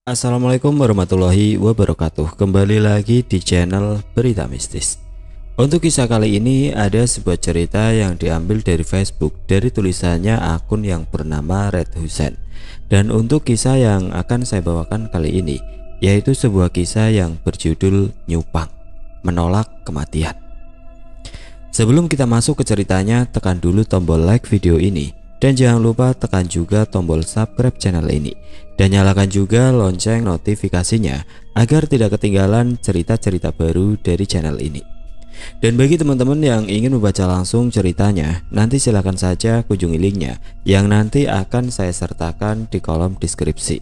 Assalamualaikum warahmatullahi wabarakatuh. Kembali lagi di channel Berita Mistis. Untuk kisah kali ini ada sebuah cerita yang diambil dari Facebook dari tulisannya akun yang bernama Red Husen. Dan untuk kisah yang akan saya bawakan kali ini yaitu sebuah kisah yang berjudul Nyupang, Menolak Kematian. Sebelum kita masuk ke ceritanya, tekan dulu tombol like video ini. Dan jangan lupa tekan juga tombol subscribe channel ini dan nyalakan juga lonceng notifikasinya agar tidak ketinggalan cerita-cerita baru dari channel ini. Dan bagi teman-teman yang ingin membaca langsung ceritanya, nanti silakan saja kunjungi linknya yang nanti akan saya sertakan di kolom deskripsi.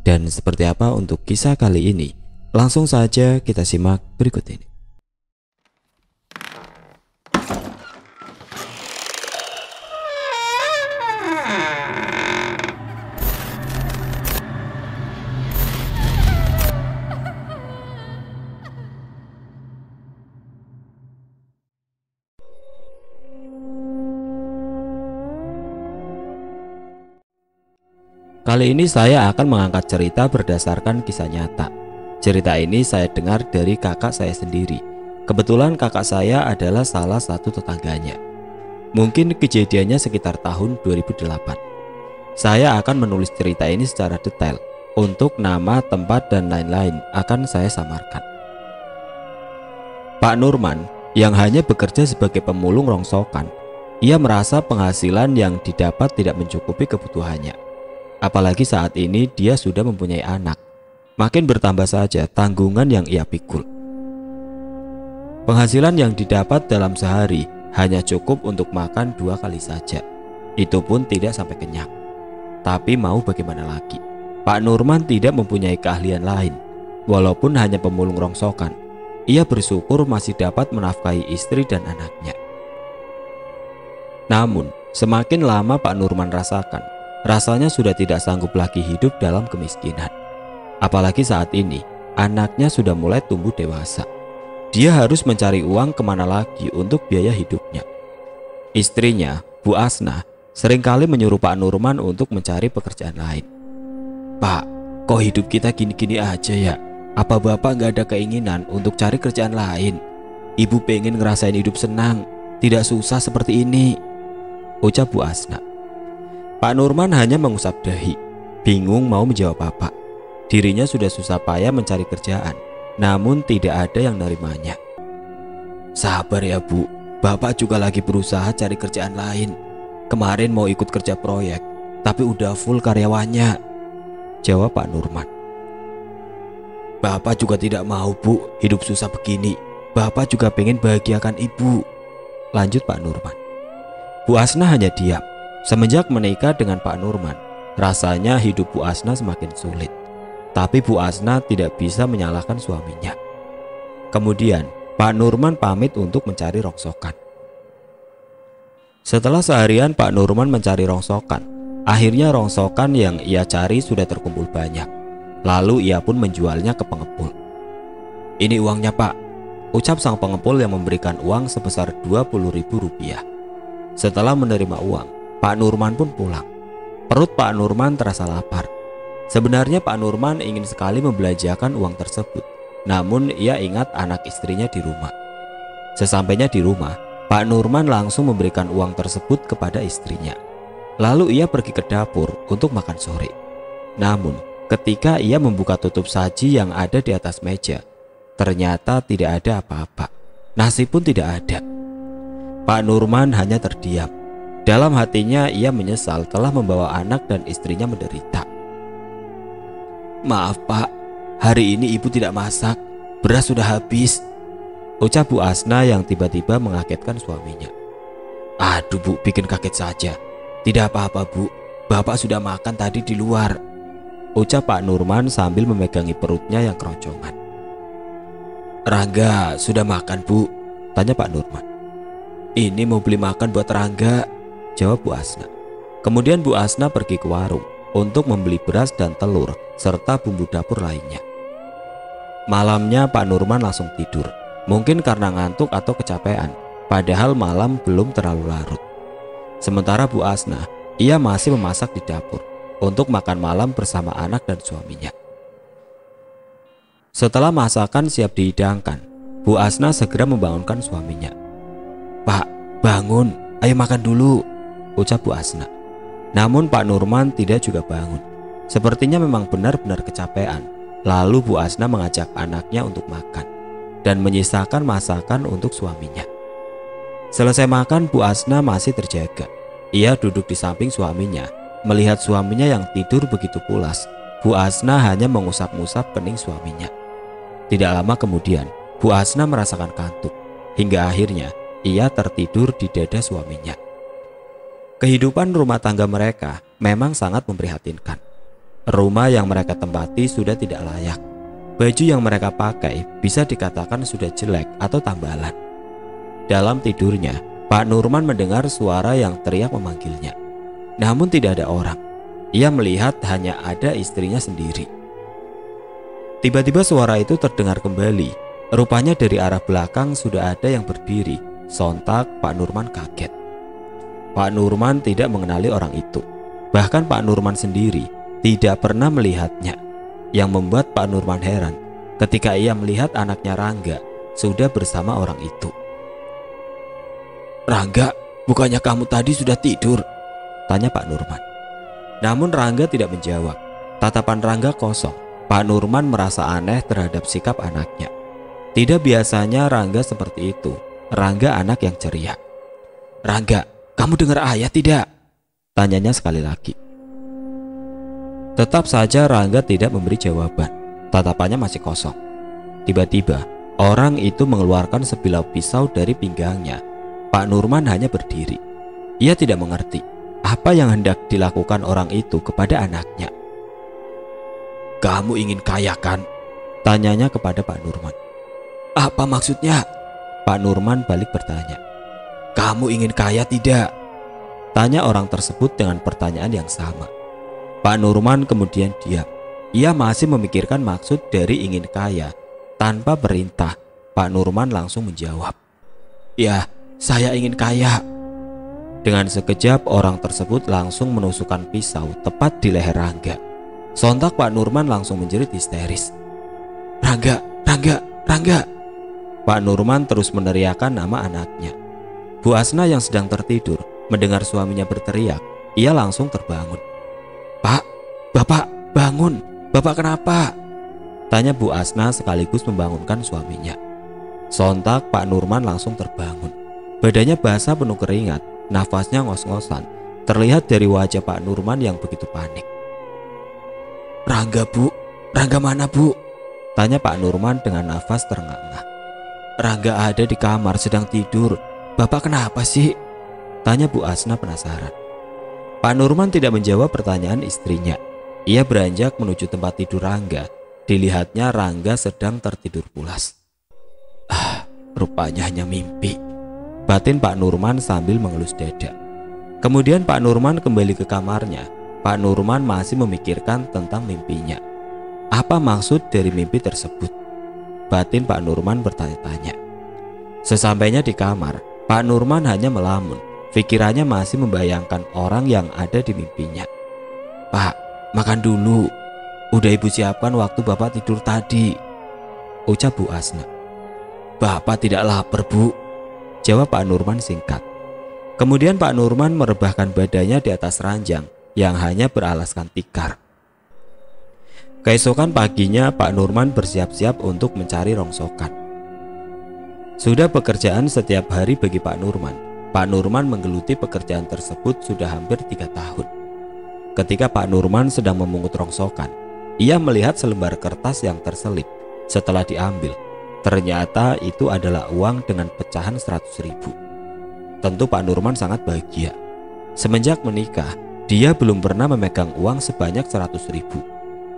Dan seperti apa untuk kisah kali ini? Langsung saja kita simak berikut ini. Kali ini saya akan mengangkat cerita berdasarkan kisah nyata. Cerita ini saya dengar dari kakak saya sendiri. Kebetulan kakak saya adalah salah satu tetangganya. Mungkin kejadiannya sekitar tahun 2008. Saya akan menulis cerita ini secara detail. Untuk nama, tempat, dan lain-lain akan saya samarkan. Pak Nurman yang hanya bekerja sebagai pemulung rongsokan, ia merasa penghasilan yang didapat tidak mencukupi kebutuhannya. Apalagi saat ini dia sudah mempunyai anak. Makin bertambah saja tanggungan yang ia pikul. Penghasilan yang didapat dalam sehari hanya cukup untuk makan 2 kali saja. Itu pun tidak sampai kenyang. Tapi mau bagaimana lagi, Pak Nurman tidak mempunyai keahlian lain. Walaupun hanya pemulung rongsokan, ia bersyukur masih dapat menafkahi istri dan anaknya. Namun semakin lama Pak Nurman rasakan, rasanya sudah tidak sanggup lagi hidup dalam kemiskinan. Apalagi saat ini anaknya sudah mulai tumbuh dewasa. Dia harus mencari uang kemana lagi untuk biaya hidupnya. Istrinya, Bu Asna, seringkali menyuruh Pak Nurman untuk mencari pekerjaan lain. "Pak, kok hidup kita gini-gini aja ya? Apa Bapak nggak ada keinginan untuk cari kerjaan lain? Ibu pengen ngerasain hidup senang, tidak susah seperti ini," ucap Bu Asna. Pak Nurman hanya mengusap dahi, bingung mau menjawab apa. Dirinya sudah susah payah mencari kerjaan, namun tidak ada yang nerimanya. "Sabar ya Bu, Bapak juga lagi berusaha cari kerjaan lain. Kemarin mau ikut kerja proyek, tapi udah full karyawannya," jawab Pak Nurman. "Bapak juga tidak mau Bu, hidup susah begini. Bapak juga pengen bahagiakan Ibu," lanjut Pak Nurman. Bu Asna hanya diam. Semenjak menikah dengan Pak Nurman, rasanya hidup Bu Asna semakin sulit. Tapi Bu Asna tidak bisa menyalahkan suaminya. Kemudian Pak Nurman pamit untuk mencari rongsokan. Setelah seharian Pak Nurman mencari rongsokan, akhirnya rongsokan yang ia cari sudah terkumpul banyak. Lalu ia pun menjualnya ke pengepul. "Ini uangnya Pak," ucap sang pengepul yang memberikan uang sebesar Rp20.000. Setelah menerima uang, Pak Nurman pun pulang. Perut Pak Nurman terasa lapar. Sebenarnya Pak Nurman ingin sekali membelanjakan uang tersebut, namun ia ingat anak istrinya di rumah. Sesampainya di rumah, Pak Nurman langsung memberikan uang tersebut kepada istrinya. Lalu ia pergi ke dapur untuk makan sore. Namun ketika ia membuka tutup saji yang ada di atas meja, ternyata tidak ada apa-apa. Nasi pun tidak ada. Pak Nurman hanya terdiam. Dalam hatinya ia menyesal telah membawa anak dan istrinya menderita. "Maaf Pak, hari ini Ibu tidak masak, beras sudah habis," ucap Bu Asna yang tiba-tiba mengagetkan suaminya. "Aduh Bu, bikin kaget saja. Tidak apa-apa Bu, Bapak sudah makan tadi di luar," ucap Pak Nurman sambil memegangi perutnya yang keroncongan. "Rangga sudah makan Bu?" tanya Pak Nurman. "Ini mau beli makan buat Rangga," jawab Bu Asna. Kemudian Bu Asna pergi ke warung untuk membeli beras dan telur serta bumbu dapur lainnya. Malamnya Pak Nurman langsung tidur, mungkin karena ngantuk atau kecapean, padahal malam belum terlalu larut. Sementara Bu Asna, ia masih memasak di dapur untuk makan malam bersama anak dan suaminya. Setelah masakan siap dihidangkan, Bu Asna segera membangunkan suaminya. "Pak, bangun, ayo makan dulu," ucap Bu Asna. Namun Pak Nurman tidak juga bangun. Sepertinya memang benar-benar kecapean. Lalu Bu Asna mengajak anaknya untuk makan dan menyisakan masakan untuk suaminya. Selesai makan, Bu Asna masih terjaga. Ia duduk di samping suaminya. Melihat suaminya yang tidur begitu pulas, Bu Asna hanya mengusap-ngusap kening suaminya. Tidak lama kemudian, Bu Asna merasakan kantuk. Hingga akhirnya, ia tertidur di dada suaminya. Kehidupan rumah tangga mereka memang sangat memprihatinkan. Rumah yang mereka tempati sudah tidak layak. Baju yang mereka pakai bisa dikatakan sudah jelek atau tambalan. Dalam tidurnya, Pak Nurman mendengar suara yang teriak memanggilnya. Namun tidak ada orang. Ia melihat hanya ada istrinya sendiri. Tiba-tiba suara itu terdengar kembali. Rupanya dari arah belakang sudah ada yang berdiri. Sontak Pak Nurman kaget. Pak Nurman tidak mengenali orang itu. Bahkan Pak Nurman sendiri tidak pernah melihatnya. Yang membuat Pak Nurman heran ketika ia melihat anaknya Rangga sudah bersama orang itu. "Rangga, bukannya kamu tadi sudah tidur?" tanya Pak Nurman. Namun Rangga tidak menjawab. Tatapan Rangga kosong. Pak Nurman merasa aneh terhadap sikap anaknya. Tidak biasanya Rangga seperti itu. Rangga anak yang ceria. "Rangga, kamu dengar ayah tidak?" tanyanya sekali lagi. Tetap saja Rangga tidak memberi jawaban. Tatapannya masih kosong. Tiba-tiba orang itu mengeluarkan sebilah pisau dari pinggangnya. Pak Nurman hanya berdiri. Ia tidak mengerti apa yang hendak dilakukan orang itu kepada anaknya. "Kamu ingin kaya kan?" tanyanya kepada Pak Nurman. "Apa maksudnya?" Pak Nurman balik bertanya. "Kamu ingin kaya tidak?" tanya orang tersebut dengan pertanyaan yang sama. Pak Nurman kemudian diam. Ia masih memikirkan maksud dari ingin kaya. Tanpa perintah, Pak Nurman langsung menjawab, "Ya, saya ingin kaya." Dengan sekejap orang tersebut langsung menusukkan pisau tepat di leher Rangga. Sontak Pak Nurman langsung menjerit histeris. "Rangga, Rangga, Rangga!" Pak Nurman terus meneriakkan nama anaknya. Bu Asna yang sedang tertidur mendengar suaminya berteriak. Ia langsung terbangun. "Pak, Bapak, bangun! Bapak kenapa?" tanya Bu Asna sekaligus membangunkan suaminya. Sontak Pak Nurman langsung terbangun. Badannya basah penuh keringat, nafasnya ngos-ngosan. Terlihat dari wajah Pak Nurman yang begitu panik. "Rangga, Bu, Rangga mana, Bu?" tanya Pak Nurman dengan nafas terengah-engah. "Rangga ada di kamar sedang tidur. Bapak kenapa sih?" tanya Bu Asna penasaran. Pak Nurman tidak menjawab pertanyaan istrinya. Ia beranjak menuju tempat tidur Rangga. Dilihatnya Rangga sedang tertidur pulas. Rupanya hanya mimpi," batin Pak Nurman sambil mengelus dada. Kemudian Pak Nurman kembali ke kamarnya. Pak Nurman masih memikirkan tentang mimpinya. Apa maksud dari mimpi tersebut? Batin Pak Nurman bertanya-tanya. Sesampainya di kamar, Pak Nurman hanya melamun. Pikirannya masih membayangkan orang yang ada di mimpinya. "Pak, makan dulu. Udah ibu siapkan waktu bapak tidur tadi," ucap Bu Asna. "Bapak tidak lapar, Bu," jawab Pak Nurman singkat. Kemudian Pak Nurman merebahkan badannya di atas ranjang yang hanya beralaskan tikar. Keesokan paginya Pak Nurman bersiap-siap untuk mencari rongsokan. Sudah pekerjaan setiap hari bagi Pak Nurman. Pak Nurman menggeluti pekerjaan tersebut sudah hampir 3 tahun. Ketika Pak Nurman sedang memungut rongsokan, ia melihat selembar kertas yang terselip. Setelah diambil, ternyata itu adalah uang dengan pecahan 100.000. Tentu Pak Nurman sangat bahagia. Semenjak menikah, dia belum pernah memegang uang sebanyak 100.000.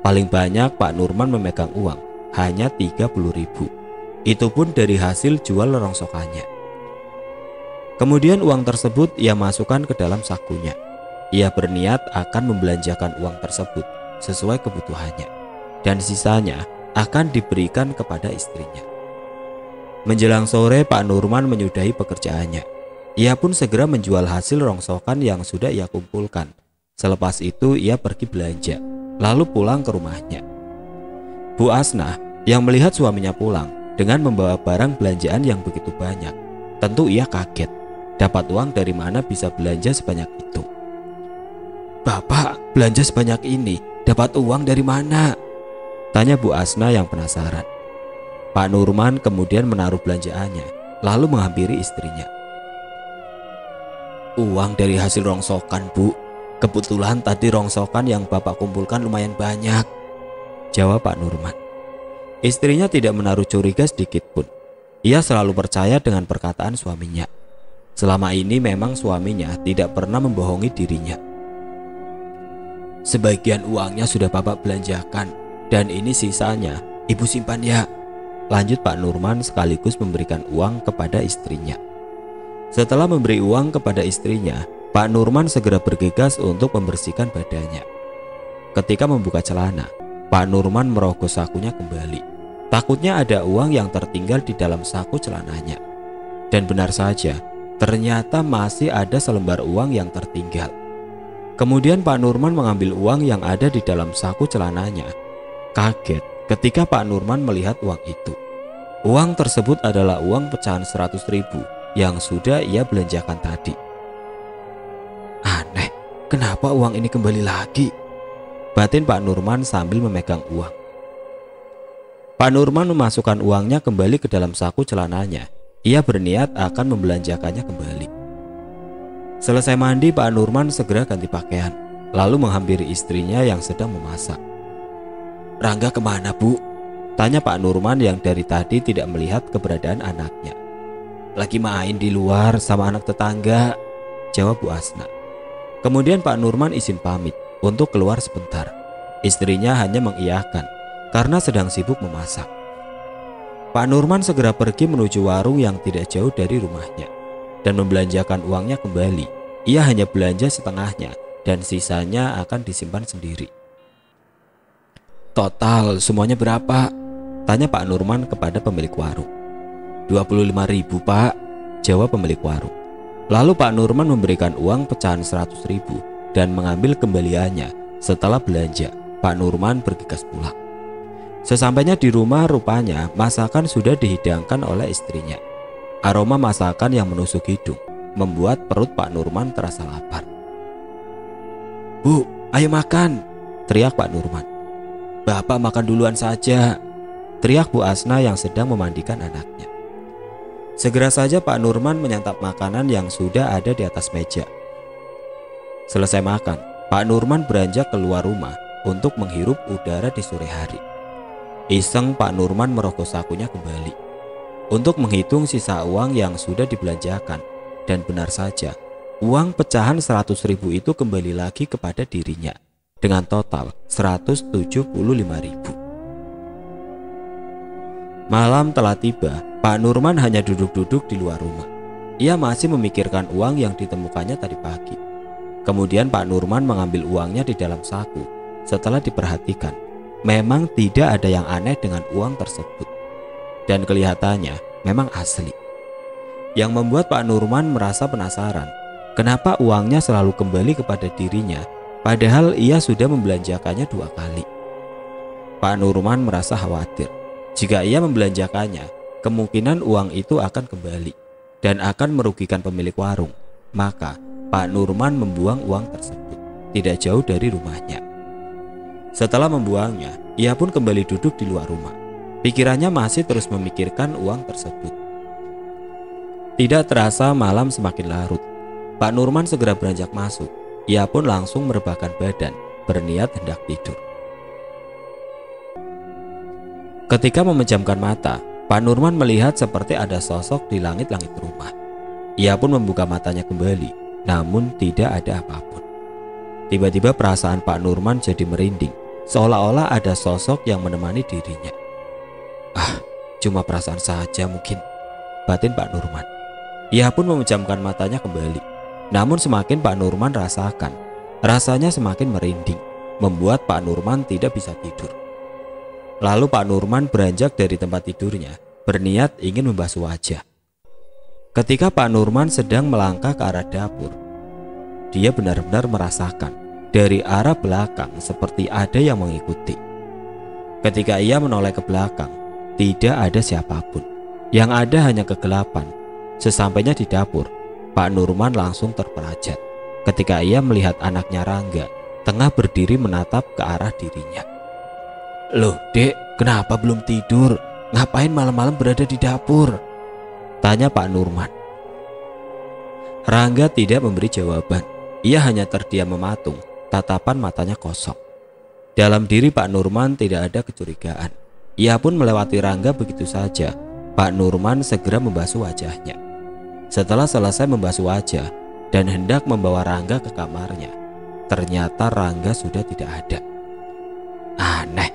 Paling banyak Pak Nurman memegang uang hanya 30.000. Itu pun dari hasil jual rongsokannya. Kemudian uang tersebut ia masukkan ke dalam sakunya. Ia berniat akan membelanjakan uang tersebut sesuai kebutuhannya, dan sisanya akan diberikan kepada istrinya. Menjelang sore Pak Nurman menyudahi pekerjaannya. Ia pun segera menjual hasil rongsokan yang sudah ia kumpulkan. Selepas itu ia pergi belanja, lalu pulang ke rumahnya. Bu Asna Yang melihat suaminya pulang dengan membawa barang belanjaan yang begitu banyak, tentu ia kaget. Dapat uang dari mana bisa belanja sebanyak itu? "Bapak, belanja sebanyak ini, dapat uang dari mana?" tanya Bu Asna yang penasaran. Pak Nurman kemudian menaruh belanjaannya, lalu menghampiri istrinya. "Uang dari hasil rongsokan, Bu. Kebetulan tadi rongsokan yang Bapak kumpulkan lumayan banyak," jawab Pak Nurman. Istrinya tidak menaruh curiga sedikit pun. Ia selalu percaya dengan perkataan suaminya. Selama ini memang suaminya tidak pernah membohongi dirinya. "Sebagian uangnya sudah Bapak belanjakan, dan ini sisanya Ibu simpan ya," lanjut Pak Nurman sekaligus memberikan uang kepada istrinya. Setelah memberi uang kepada istrinya, Pak Nurman segera bergegas untuk membersihkan badannya. Ketika membuka celana, Pak Nurman merogoh sakunya kembali. Takutnya ada uang yang tertinggal di dalam saku celananya. Dan benar saja, ternyata masih ada selembar uang yang tertinggal. Kemudian Pak Nurman mengambil uang yang ada di dalam saku celananya. Kaget ketika Pak Nurman melihat uang itu. Uang tersebut adalah uang pecahan 100.000 yang sudah ia belanjakan tadi. "Aneh, kenapa uang ini kembali lagi?" batin Pak Nurman sambil memegang uang. Pak Nurman memasukkan uangnya kembali ke dalam saku celananya. Ia berniat akan membelanjakannya kembali. Selesai mandi, Pak Nurman segera ganti pakaian, lalu menghampiri istrinya yang sedang memasak. "Rangga kemana, Bu?" tanya Pak Nurman yang dari tadi tidak melihat keberadaan anaknya. "Lagi main di luar sama anak tetangga," jawab Bu Asna. Kemudian Pak Nurman izin pamit untuk keluar sebentar. Istrinya hanya mengiyakan karena sedang sibuk memasak. Pak Nurman segera pergi menuju warung yang tidak jauh dari rumahnya dan membelanjakan uangnya kembali. Ia hanya belanja setengahnya dan sisanya akan disimpan sendiri. "Total semuanya berapa?" tanya Pak Nurman kepada pemilik warung. 25.000 Pak, jawab pemilik warung. Lalu Pak Nurman memberikan uang pecahan 100.000 dan mengambil kembaliannya. Setelah belanja, Pak Nurman bergegas pulang. Sesampainya di rumah, rupanya masakan sudah dihidangkan oleh istrinya. Aroma masakan yang menusuk hidung membuat perut Pak Nurman terasa lapar. "Bu, ayo makan," teriak Pak Nurman. "Bapak makan duluan saja," teriak Bu Asna yang sedang memandikan anaknya. Segera saja Pak Nurman menyantap makanan yang sudah ada di atas meja. Selesai makan, Pak Nurman beranjak keluar rumah untuk menghirup udara di sore hari. Iseng Pak Nurman merogoh sakunya kembali untuk menghitung sisa uang yang sudah dibelanjakan. Dan benar saja, uang pecahan 100.000 itu kembali lagi kepada dirinya dengan total 175.000. Malam telah tiba. Pak Nurman hanya duduk-duduk di luar rumah. Ia masih memikirkan uang yang ditemukannya tadi pagi. Kemudian Pak Nurman mengambil uangnya di dalam saku. Setelah diperhatikan, memang tidak ada yang aneh dengan uang tersebut. Dan kelihatannya memang asli. Yang membuat Pak Nurman merasa penasaran, kenapa uangnya selalu kembali kepada dirinya, padahal ia sudah membelanjakannya 2 kali. Pak Nurman merasa khawatir. Jika ia membelanjakannya, kemungkinan uang itu akan kembali dan akan merugikan pemilik warung. Maka Pak Nurman membuang uang tersebut tidak jauh dari rumahnya. Setelah membuangnya, ia pun kembali duduk di luar rumah. Pikirannya masih terus memikirkan uang tersebut. Tidak terasa malam semakin larut. Pak Nurman segera beranjak masuk. Ia pun langsung merebahkan badan, berniat hendak tidur. Ketika memejamkan mata, Pak Nurman melihat seperti ada sosok di langit-langit rumah. Ia pun membuka matanya kembali, namun tidak ada apapun. Tiba-tiba perasaan Pak Nurman jadi merinding, seolah-olah ada sosok yang menemani dirinya. "Ah, cuma perasaan saja mungkin," batin Pak Nurman. Ia pun memejamkan matanya kembali. Namun semakin Pak Nurman rasakan, rasanya semakin merinding, membuat Pak Nurman tidak bisa tidur. Lalu Pak Nurman beranjak dari tempat tidurnya, berniat ingin membasuh wajah. Ketika Pak Nurman sedang melangkah ke arah dapur, dia benar-benar merasakan dari arah belakang seperti ada yang mengikuti. Ketika ia menoleh ke belakang, tidak ada siapapun. Yang ada hanya kegelapan. Sesampainya di dapur, Pak Nurman langsung terperajat ketika ia melihat anaknya Rangga tengah berdiri menatap ke arah dirinya. "Loh dek, kenapa belum tidur? Ngapain malam-malam berada di dapur?" tanya Pak Nurman. Rangga tidak memberi jawaban. Ia hanya terdiam mematung, tatapan matanya kosong. Dalam diri Pak Nurman tidak ada kecurigaan. Ia pun melewati Rangga begitu saja. Pak Nurman segera membasuh wajahnya. Setelah selesai membasuh wajah dan hendak membawa Rangga ke kamarnya, ternyata Rangga sudah tidak ada. Aneh,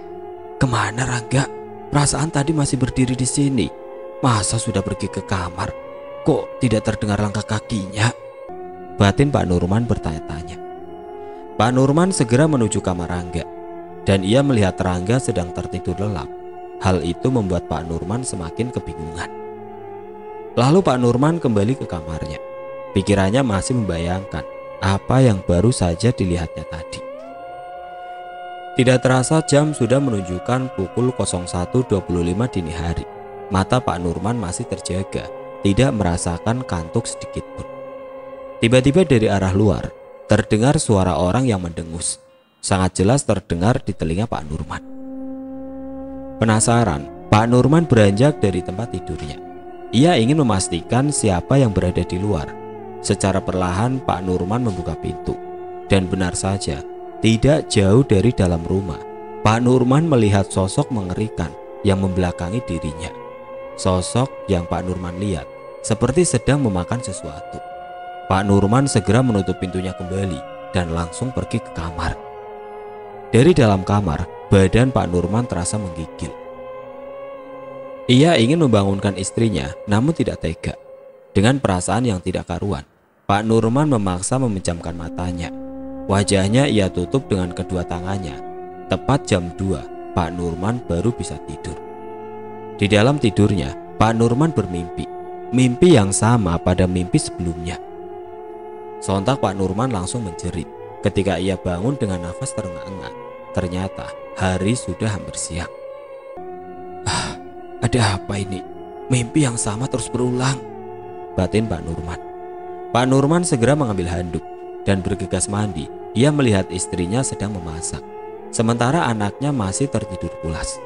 kemana Rangga? Perasaan tadi masih berdiri di sini. Masa sudah pergi ke kamar? Kok tidak terdengar langkah kakinya? Batin Pak Nurman bertanya-tanya. Pak Nurman segera menuju kamar Rangga, dan ia melihat Rangga sedang tertidur lelap. Hal itu membuat Pak Nurman semakin kebingungan. Lalu Pak Nurman kembali ke kamarnya. Pikirannya masih membayangkan apa yang baru saja dilihatnya tadi. Tidak terasa jam sudah menunjukkan pukul 01.25 dini hari. Mata Pak Nurman masih terjaga, tidak merasakan kantuk sedikit pun. Tiba-tiba dari arah luar terdengar suara orang yang mendengus. Sangat jelas terdengar di telinga Pak Nurman. Penasaran, Pak Nurman beranjak dari tempat tidurnya. Ia ingin memastikan siapa yang berada di luar. Secara perlahan Pak Nurman membuka pintu. Dan benar saja, tidak jauh dari dalam rumah, Pak Nurman melihat sosok mengerikan yang membelakangi dirinya. Sosok yang Pak Nurman lihat seperti sedang memakan sesuatu. Pak Nurman segera menutup pintunya kembali dan langsung pergi ke kamar. Dari dalam kamar, badan Pak Nurman terasa menggigil. Ia ingin membangunkan istrinya, namun tidak tega. Dengan perasaan yang tidak karuan, Pak Nurman memaksa memejamkan matanya. Wajahnya ia tutup dengan kedua tangannya. Tepat jam 2, Pak Nurman baru bisa tidur. Di dalam tidurnya, Pak Nurman bermimpi. Mimpi yang sama pada mimpi sebelumnya. Sontak Pak Nurman langsung menjerit ketika ia bangun dengan nafas terengah-engah. Ternyata hari sudah hampir siang. Ada apa ini? Mimpi yang sama terus berulang, batin Pak Nurman. Pak Nurman segera mengambil handuk dan bergegas mandi. Ia melihat istrinya sedang memasak, sementara anaknya masih tertidur pulas.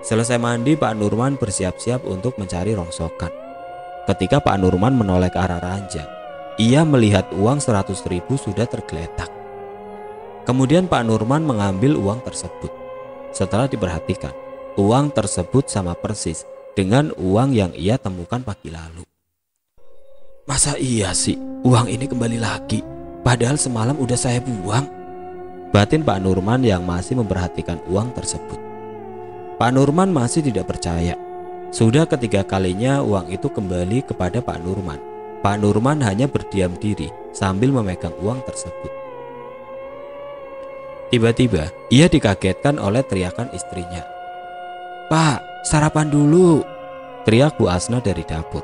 Selesai mandi, Pak Nurman bersiap-siap untuk mencari rongsokan. Ketika Pak Nurman menoleh ke arah ranjang, ia melihat uang 100.000 sudah tergeletak. Kemudian Pak Nurman mengambil uang tersebut. Setelah diperhatikan, uang tersebut sama persis dengan uang yang ia temukan pagi lalu. Masa iya sih uang ini kembali lagi? Padahal semalam udah saya buang, batin Pak Nurman yang masih memperhatikan uang tersebut. Pak Nurman masih tidak percaya. Sudah ketiga kalinya uang itu kembali kepada Pak Nurman. Pak Nurman hanya berdiam diri sambil memegang uang tersebut. Tiba-tiba ia dikagetkan oleh teriakan istrinya. "Pak, sarapan dulu!" teriak Bu Asna dari dapur.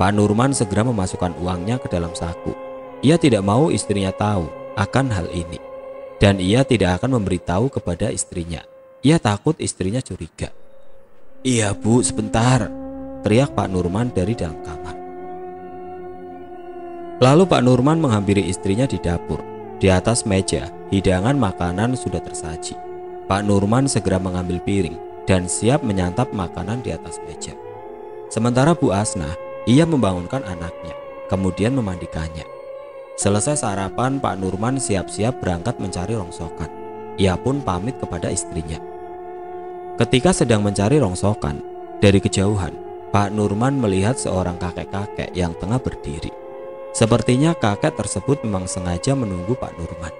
Pak Nurman segera memasukkan uangnya ke dalam saku. Ia tidak mau istrinya tahu akan hal ini, dan ia tidak akan memberitahu kepada istrinya. Ia takut istrinya curiga. "Iya Bu, sebentar!" teriak Pak Nurman dari dalam kamar. Lalu Pak Nurman menghampiri istrinya di dapur. Di atas meja, hidangan makanan sudah tersaji. Pak Nurman segera mengambil piring dan siap menyantap makanan di atas meja. Sementara Bu Asna, ia membangunkan anaknya, kemudian memandikannya. Selesai sarapan, Pak Nurman siap-siap berangkat mencari rongsokan. Ia pun pamit kepada istrinya. Ketika sedang mencari rongsokan, dari kejauhan, Pak Nurman melihat seorang kakek-kakek yang tengah berdiri. Sepertinya kakek tersebut memang sengaja menunggu Pak Nurman.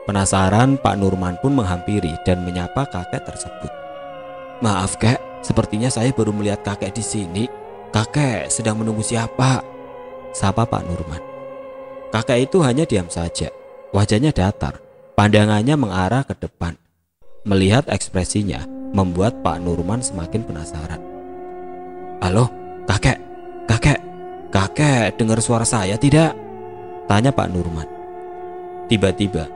Penasaran, Pak Nurman pun menghampiri dan menyapa kakek tersebut. "Maaf kek, sepertinya saya baru melihat kakek di sini. Kakek sedang menunggu siapa?" sapa Pak Nurman. Kakek itu hanya diam saja. Wajahnya datar, pandangannya mengarah ke depan. Melihat ekspresinya membuat Pak Nurman semakin penasaran. "Halo, kakek, kakek. Kakek dengar suara saya tidak?" tanya Pak Nurman. Tiba-tiba,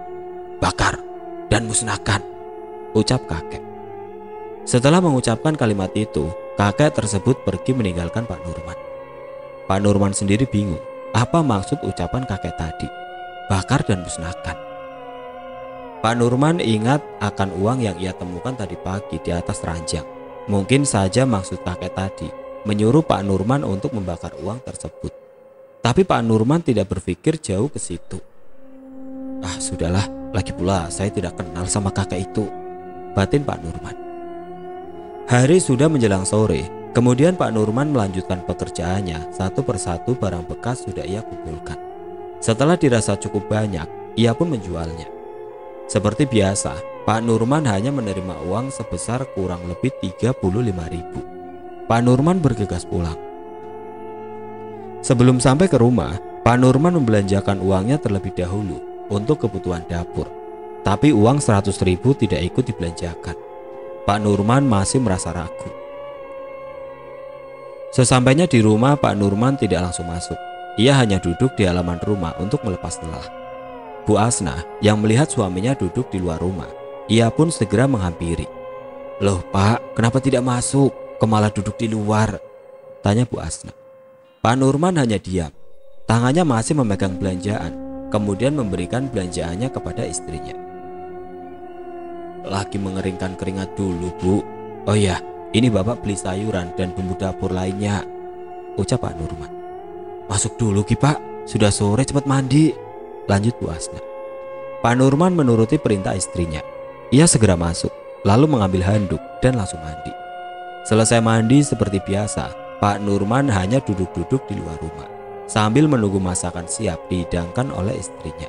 "Bakar dan musnahkan," ucap kakek. Setelah mengucapkan kalimat itu, kakek tersebut pergi meninggalkan Pak Nurman. Pak Nurman sendiri bingung apa maksud ucapan kakek tadi, bakar dan musnahkan. Pak Nurman ingat akan uang yang ia temukan tadi pagi di atas ranjang. Mungkin saja maksud kakek tadi menyuruh Pak Nurman untuk membakar uang tersebut. Tapi Pak Nurman tidak berpikir jauh ke situ. Ah, sudahlah, lagi pula saya tidak kenal sama kakek itu, batin Pak Nurman. Hari sudah menjelang sore, kemudian Pak Nurman melanjutkan pekerjaannya. Satu persatu barang bekas sudah ia kumpulkan. Setelah dirasa cukup banyak, ia pun menjualnya. Seperti biasa, Pak Nurman hanya menerima uang sebesar kurang lebih 35.000. Pak Nurman bergegas pulang. Sebelum sampai ke rumah, Pak Nurman membelanjakan uangnya terlebih dahulu untuk kebutuhan dapur. Tapi uang 100.000 tidak ikut dibelanjakan. Pak Nurman masih merasa ragu. Sesampainya di rumah, Pak Nurman tidak langsung masuk. Ia hanya duduk di halaman rumah untuk melepas lelah. Bu Asna yang melihat suaminya duduk di luar rumah, ia pun segera menghampiri. "Loh Pak, kenapa tidak masuk? Kok malah duduk di luar?" tanya Bu Asna. Pak Nurman hanya diam. Tangannya masih memegang belanjaan, kemudian memberikan belanjaannya kepada istrinya. "Lagi mengeringkan keringat dulu, Bu. Oh ya, ini Bapak beli sayuran dan bumbu dapur lainnya," ucap Pak Nurman. "Masuk dulu Ki Pak, sudah sore, cepat mandi," lanjut Bu Asna. Pak Nurman menuruti perintah istrinya. Ia segera masuk, lalu mengambil handuk dan langsung mandi. Selesai mandi seperti biasa, Pak Nurman hanya duduk-duduk di luar rumah sambil menunggu masakan siap dihidangkan oleh istrinya.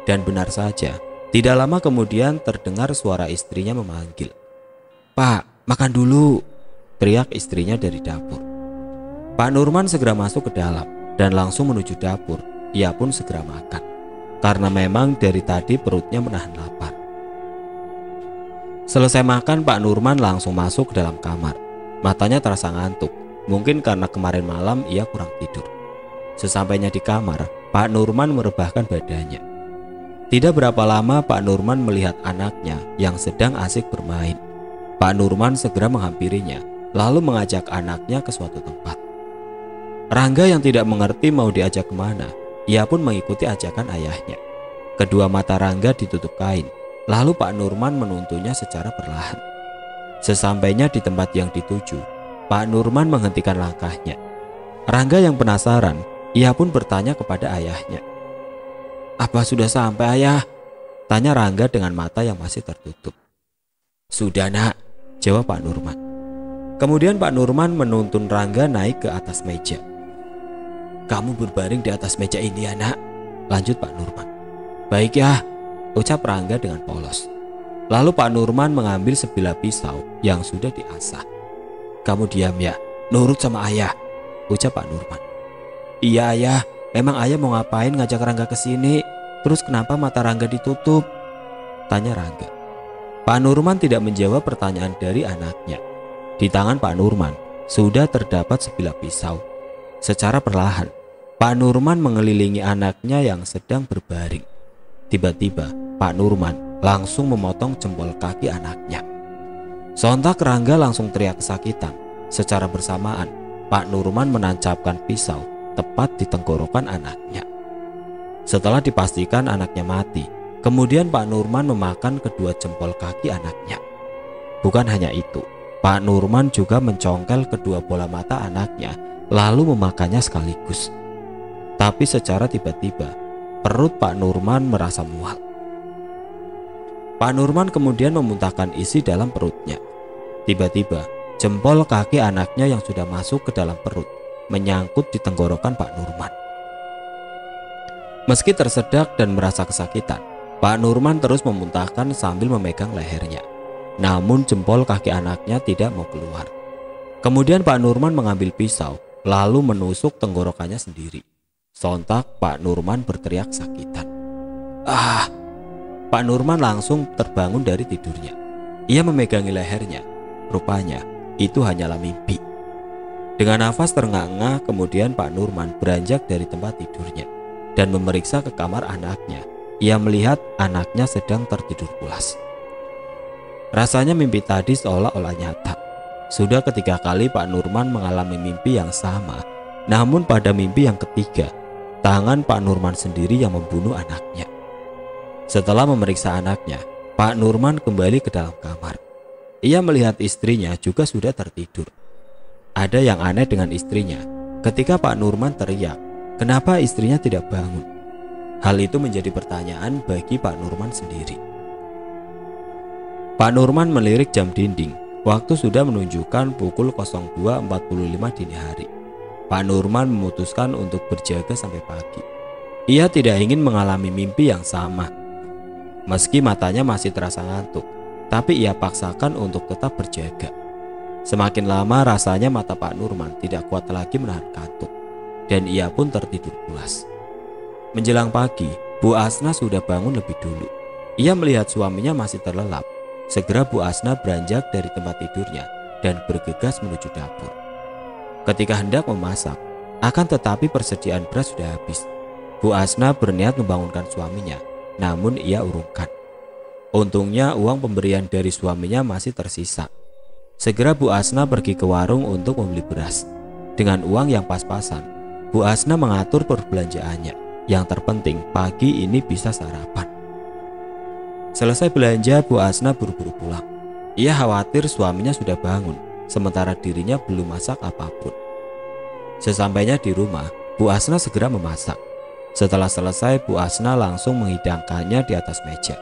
Dan benar saja, tidak lama kemudian terdengar suara istrinya memanggil. "Pak, makan dulu," teriak istrinya dari dapur. Pak Nurman segera masuk ke dalam dan langsung menuju dapur. Ia pun segera makan, karena memang dari tadi perutnya menahan lapar. Selesai makan, Pak Nurman langsung masuk ke dalam kamar. Matanya terasa ngantuk, mungkin karena kemarin malam ia kurang tidur. Sesampainya di kamar, Pak Nurman merebahkan badannya. Tidak berapa lama Pak Nurman melihat anaknya yang sedang asik bermain. Pak Nurman segera menghampirinya, lalu mengajak anaknya ke suatu tempat. Rangga yang tidak mengerti mau diajak kemana, ia pun mengikuti ajakan ayahnya. Kedua mata Rangga ditutup kain, lalu Pak Nurman menuntunnya secara perlahan. Sesampainya di tempat yang dituju, Pak Nurman menghentikan langkahnya. Rangga yang penasaran, ia pun bertanya kepada ayahnya. "Apa sudah sampai, Ayah?" tanya Rangga dengan mata yang masih tertutup. "Sudah Nak," jawab Pak Nurman. Kemudian Pak Nurman menuntun Rangga naik ke atas meja. "Kamu berbaring di atas meja ini ya Nak," lanjut Pak Nurman. "Baik ya," ucap Rangga dengan polos. Lalu Pak Nurman mengambil sebilah pisau yang sudah diasah. "Kamu diam ya, nurut sama ayah," ucap Pak Nurman. "Iya ayah, memang ayah mau ngapain ngajak Rangga ke sini? Terus kenapa mata Rangga ditutup?" tanya Rangga. Pak Nurman tidak menjawab pertanyaan dari anaknya. Di tangan Pak Nurman sudah terdapat sebilah pisau. Secara perlahan, Pak Nurman mengelilingi anaknya yang sedang berbaring. Tiba-tiba, Pak Nurman langsung memotong jempol kaki anaknya. Sontak Rangga langsung teriak kesakitan. Secara bersamaan, Pak Nurman menancapkan pisau tepat di tenggorokan anaknya. Setelah dipastikan anaknya mati, kemudian Pak Nurman memakan kedua jempol kaki anaknya. Bukan hanya itu, Pak Nurman juga mencongkel kedua bola mata anaknya, lalu memakannya sekaligus. Tapi secara tiba-tiba, perut Pak Nurman merasa mual. Pak Nurman kemudian memuntahkan isi dalam perutnya. Tiba-tiba, jempol kaki anaknya yang sudah masuk ke dalam perut menyangkut di tenggorokan Pak Nurman. Meski tersedak dan merasa kesakitan, Pak Nurman terus memuntahkan sambil memegang lehernya. Namun jempol kaki anaknya tidak mau keluar. Kemudian Pak Nurman mengambil pisau, lalu menusuk tenggorokannya sendiri. Sontak Pak Nurman berteriak sakitan. "Ah!" Pak Nurman langsung terbangun dari tidurnya. Ia memegangi lehernya. Rupanya itu hanyalah mimpi. Dengan nafas terengah-engah, kemudian Pak Nurman beranjak dari tempat tidurnya dan memeriksa ke kamar anaknya. Ia melihat anaknya sedang tertidur pulas. Rasanya mimpi tadi seolah-olah nyata. Sudah ketiga kali Pak Nurman mengalami mimpi yang sama. Namun pada mimpi yang ketiga, tangan Pak Nurman sendiri yang membunuh anaknya. Setelah memeriksa anaknya, Pak Nurman kembali ke dalam kamar. Ia melihat istrinya juga sudah tertidur. Ada yang aneh dengan istrinya. Ketika Pak Nurman teriak, kenapa istrinya tidak bangun? Hal itu menjadi pertanyaan bagi Pak Nurman sendiri. Pak Nurman melirik jam dinding. Waktu sudah menunjukkan pukul 02.45 dini hari. Pak Nurman memutuskan untuk berjaga sampai pagi. Ia tidak ingin mengalami mimpi yang sama. Meski matanya masih terasa ngantuk, tapi ia paksakan untuk tetap berjaga. Semakin lama rasanya mata Pak Nurman tidak kuat lagi menahan kantuk, dan ia pun tertidur pulas. Menjelang pagi, Bu Asna sudah bangun lebih dulu. Ia melihat suaminya masih terlelap. Segera Bu Asna beranjak dari tempat tidurnya dan bergegas menuju dapur. Ketika hendak memasak, akan tetapi persediaan beras sudah habis. Bu Asna berniat membangunkan suaminya, namun ia urungkan. Untungnya uang pemberian dari suaminya masih tersisa. Segera Bu Asna pergi ke warung untuk membeli beras. Dengan uang yang pas-pasan, Bu Asna mengatur perbelanjaannya. Yang terpenting pagi ini bisa sarapan. Selesai belanja, Bu Asna buru-buru pulang. Ia khawatir suaminya sudah bangun, sementara dirinya belum masak apapun. Sesampainya di rumah, Bu Asna segera memasak. Setelah selesai, Bu Asna langsung menghidangkannya di atas meja.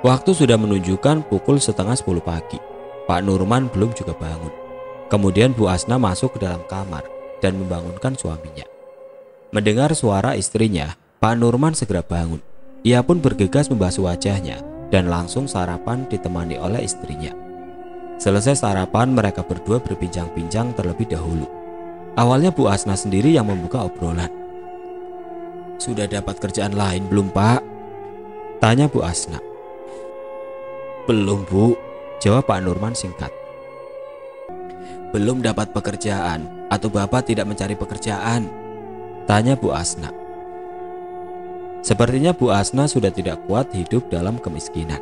Waktu sudah menunjukkan pukul 9:30 pagi. Pak Nurman belum juga bangun. Kemudian Bu Asna masuk ke dalam kamar dan membangunkan suaminya. Mendengar suara istrinya, Pak Nurman segera bangun. Ia pun bergegas membasuh wajahnya dan langsung sarapan ditemani oleh istrinya. Selesai sarapan, mereka berdua berbincang-bincang terlebih dahulu. Awalnya Bu Asna sendiri yang membuka obrolan. "Sudah dapat kerjaan lain belum, Pak?" tanya Bu Asna. "Belum, Bu," jawab Pak Nurman singkat. "Belum dapat pekerjaan atau Bapak tidak mencari pekerjaan?" tanya Bu Asna. Sepertinya Bu Asna sudah tidak kuat hidup dalam kemiskinan.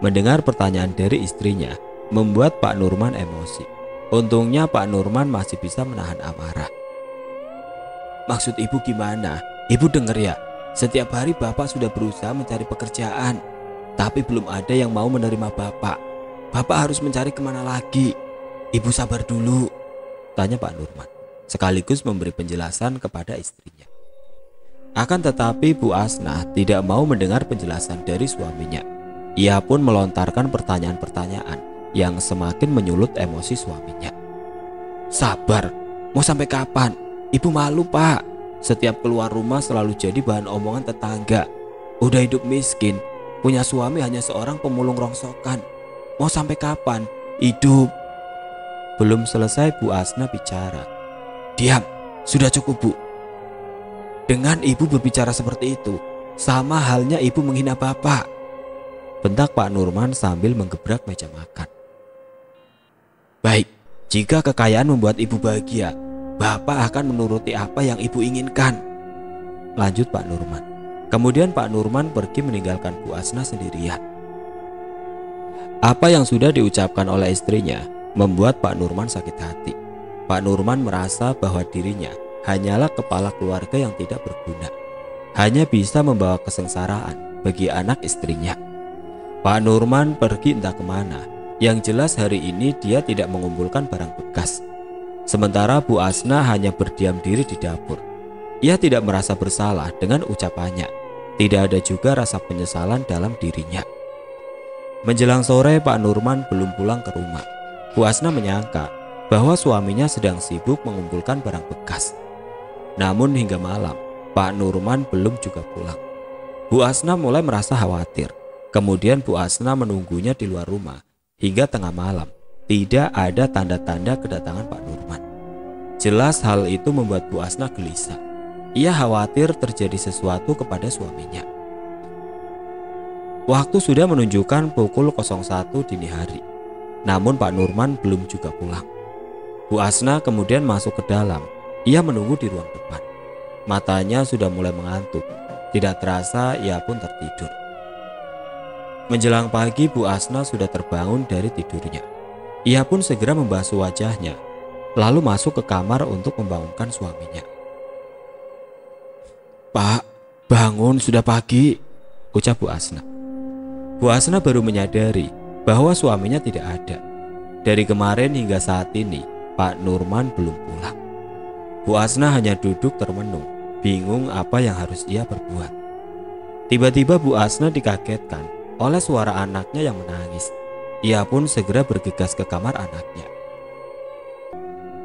Mendengar pertanyaan dari istrinya membuat Pak Nurman emosi. Untungnya Pak Nurman masih bisa menahan amarah. "Maksud Ibu gimana? Ibu dengar ya, setiap hari Bapak sudah berusaha mencari pekerjaan, tapi belum ada yang mau menerima Bapak. Bapak harus mencari kemana lagi? Ibu sabar dulu," tanya Pak Nurman, sekaligus memberi penjelasan kepada istrinya. Akan tetapi Bu Asna tidak mau mendengar penjelasan dari suaminya. Ia pun melontarkan pertanyaan-pertanyaan yang semakin menyulut emosi suaminya. "Sabar, mau sampai kapan? Ibu malu, Pak. Setiap keluar rumah selalu jadi bahan omongan tetangga. Udah hidup miskin, punya suami hanya seorang pemulung rongsokan. Mau sampai kapan hidup?" Belum selesai Bu Asna bicara. "Diam, sudah cukup, Bu. Dengan Ibu berbicara seperti itu, sama halnya Ibu menghina Bapak," bentak Pak Nurman sambil menggebrak meja makan. "Baik, jika kekayaan membuat Ibu bahagia, Bapak akan menuruti apa yang Ibu inginkan," lanjut Pak Nurman. Kemudian Pak Nurman pergi meninggalkan Bu Asna sendirian. Apa yang sudah diucapkan oleh istrinya membuat Pak Nurman sakit hati. Pak Nurman merasa bahwa dirinya hanyalah kepala keluarga yang tidak berguna, hanya bisa membawa kesengsaraan bagi anak istrinya. Pak Nurman pergi entah kemana. Yang jelas hari ini dia tidak mengumpulkan barang bekas. Sementara Bu Asna hanya berdiam diri di dapur. Ia tidak merasa bersalah dengan ucapannya. Tidak ada juga rasa penyesalan dalam dirinya. Menjelang sore, Pak Nurman belum pulang ke rumah. Bu Asna menyangka bahwa suaminya sedang sibuk mengumpulkan barang bekas. Namun hingga malam, Pak Nurman belum juga pulang. Bu Asna mulai merasa khawatir. Kemudian Bu Asna menunggunya di luar rumah hingga tengah malam. Tidak ada tanda-tanda kedatangan Pak Nurman. Jelas hal itu membuat Bu Asna gelisah. Ia khawatir terjadi sesuatu kepada suaminya. Waktu sudah menunjukkan pukul 01 dini hari. Namun Pak Nurman belum juga pulang. Bu Asna kemudian masuk ke dalam. Ia menunggu di ruang depan. Matanya sudah mulai mengantuk. Tidak terasa ia pun tertidur. Menjelang pagi, Bu Asna sudah terbangun dari tidurnya. Ia pun segera membasuh wajahnya, lalu masuk ke kamar untuk membangunkan suaminya. "Pak, bangun, sudah pagi," ucap Bu Asna. Bu Asna baru menyadari bahwa suaminya tidak ada. Dari kemarin hingga saat ini, Pak Nurman belum pulang. Bu Asna hanya duduk termenung, bingung apa yang harus ia perbuat. Tiba-tiba Bu Asna dikagetkan oleh suara anaknya yang menangis. Ia pun segera bergegas ke kamar anaknya.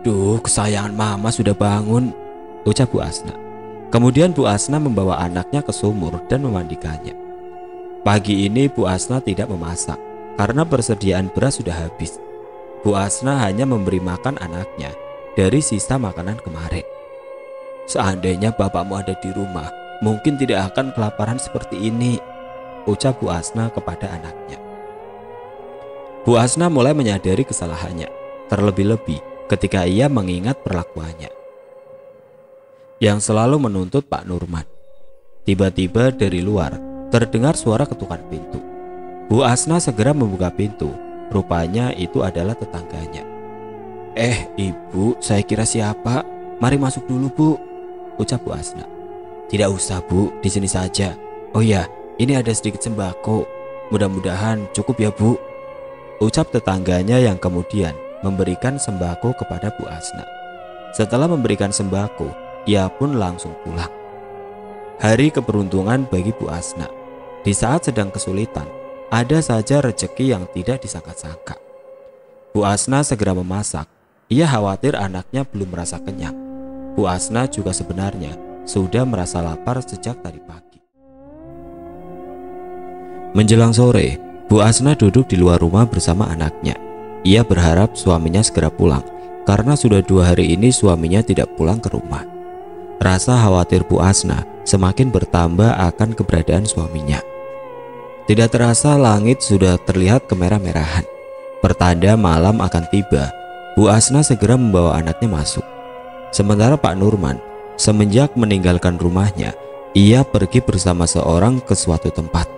"Duh, kesayangan mama sudah bangun," ucap Bu Asna. Kemudian Bu Asna membawa anaknya ke sumur dan memandikannya. Pagi ini Bu Asna tidak memasak karena persediaan beras sudah habis. Bu Asna hanya memberi makan anaknya dari sisa makanan kemarin. "Seandainya bapakmu ada di rumah, mungkin tidak akan kelaparan seperti ini," ucap Bu Asna kepada anaknya. Bu Asna mulai menyadari kesalahannya, terlebih-lebih ketika ia mengingat perlakuannya yang selalu menuntut Pak Nurman. Tiba-tiba dari luar terdengar suara ketukan pintu. Bu Asna segera membuka pintu. Rupanya itu adalah tetangganya. Ibu, saya kira siapa? Mari masuk dulu, Bu," ucap Bu Asna. "Tidak usah, Bu, di sini saja. Oh ya, ini ada sedikit sembako. Mudah-mudahan cukup ya, Bu," ucap tetangganya yang kemudian memberikan sembako kepada Bu Asna. Setelah memberikan sembako, ia pun langsung pulang. Hari keberuntungan bagi Bu Asna. Di saat sedang kesulitan, ada saja rezeki yang tidak disangka-sangka. Bu Asna segera memasak. Ia khawatir anaknya belum merasa kenyang. Bu Asna juga sebenarnya sudah merasa lapar sejak tadi pagi. Menjelang sore, Bu Asna duduk di luar rumah bersama anaknya. Ia berharap suaminya segera pulang karena sudah 2 hari ini suaminya tidak pulang ke rumah. Rasa khawatir Bu Asna semakin bertambah akan keberadaan suaminya. Tidak terasa langit sudah terlihat kemerah-merahan. Pertanda malam akan tiba. Bu Asna segera membawa anaknya masuk. Sementara Pak Nurman semenjak meninggalkan rumahnya, ia pergi bersama seorang ke suatu tempat.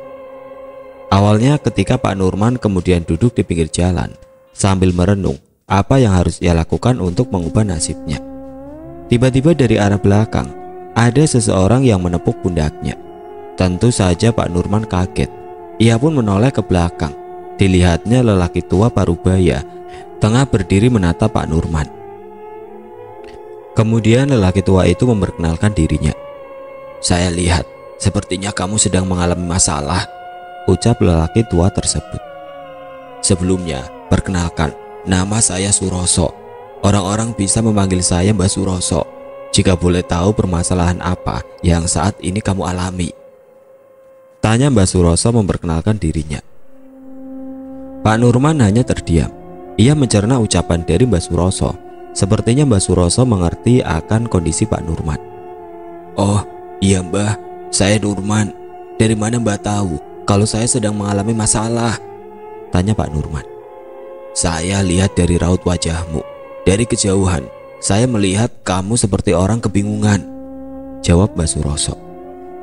Awalnya ketika Pak Nurman kemudian duduk di pinggir jalan sambil merenung apa yang harus ia lakukan untuk mengubah nasibnya. Tiba-tiba dari arah belakang ada seseorang yang menepuk pundaknya. Tentu saja Pak Nurman kaget. Ia pun menoleh ke belakang. Dilihatnya lelaki tua parubaya tengah berdiri menatap Pak Nurman. Kemudian lelaki tua itu memperkenalkan dirinya. "Saya lihat sepertinya kamu sedang mengalami masalah," ucap lelaki tua tersebut. "Sebelumnya, perkenalkan, nama saya Suroso. Orang-orang bisa memanggil saya Mbak Suroso. Jika boleh tahu permasalahan apa yang saat ini kamu alami?" tanya Mbak Suroso memperkenalkan dirinya. Pak Nurman hanya terdiam. Ia mencerna ucapan dari Mbak Suroso. Sepertinya Mbak Suroso mengerti akan kondisi Pak Nurman. "Oh iya Mbah, saya Nurman. Dari mana Mbah tahu kalau saya sedang mengalami masalah?" tanya Pak Nurman. "Saya lihat dari raut wajahmu. Dari kejauhan saya melihat kamu seperti orang kebingungan," jawab Mbak Suroso.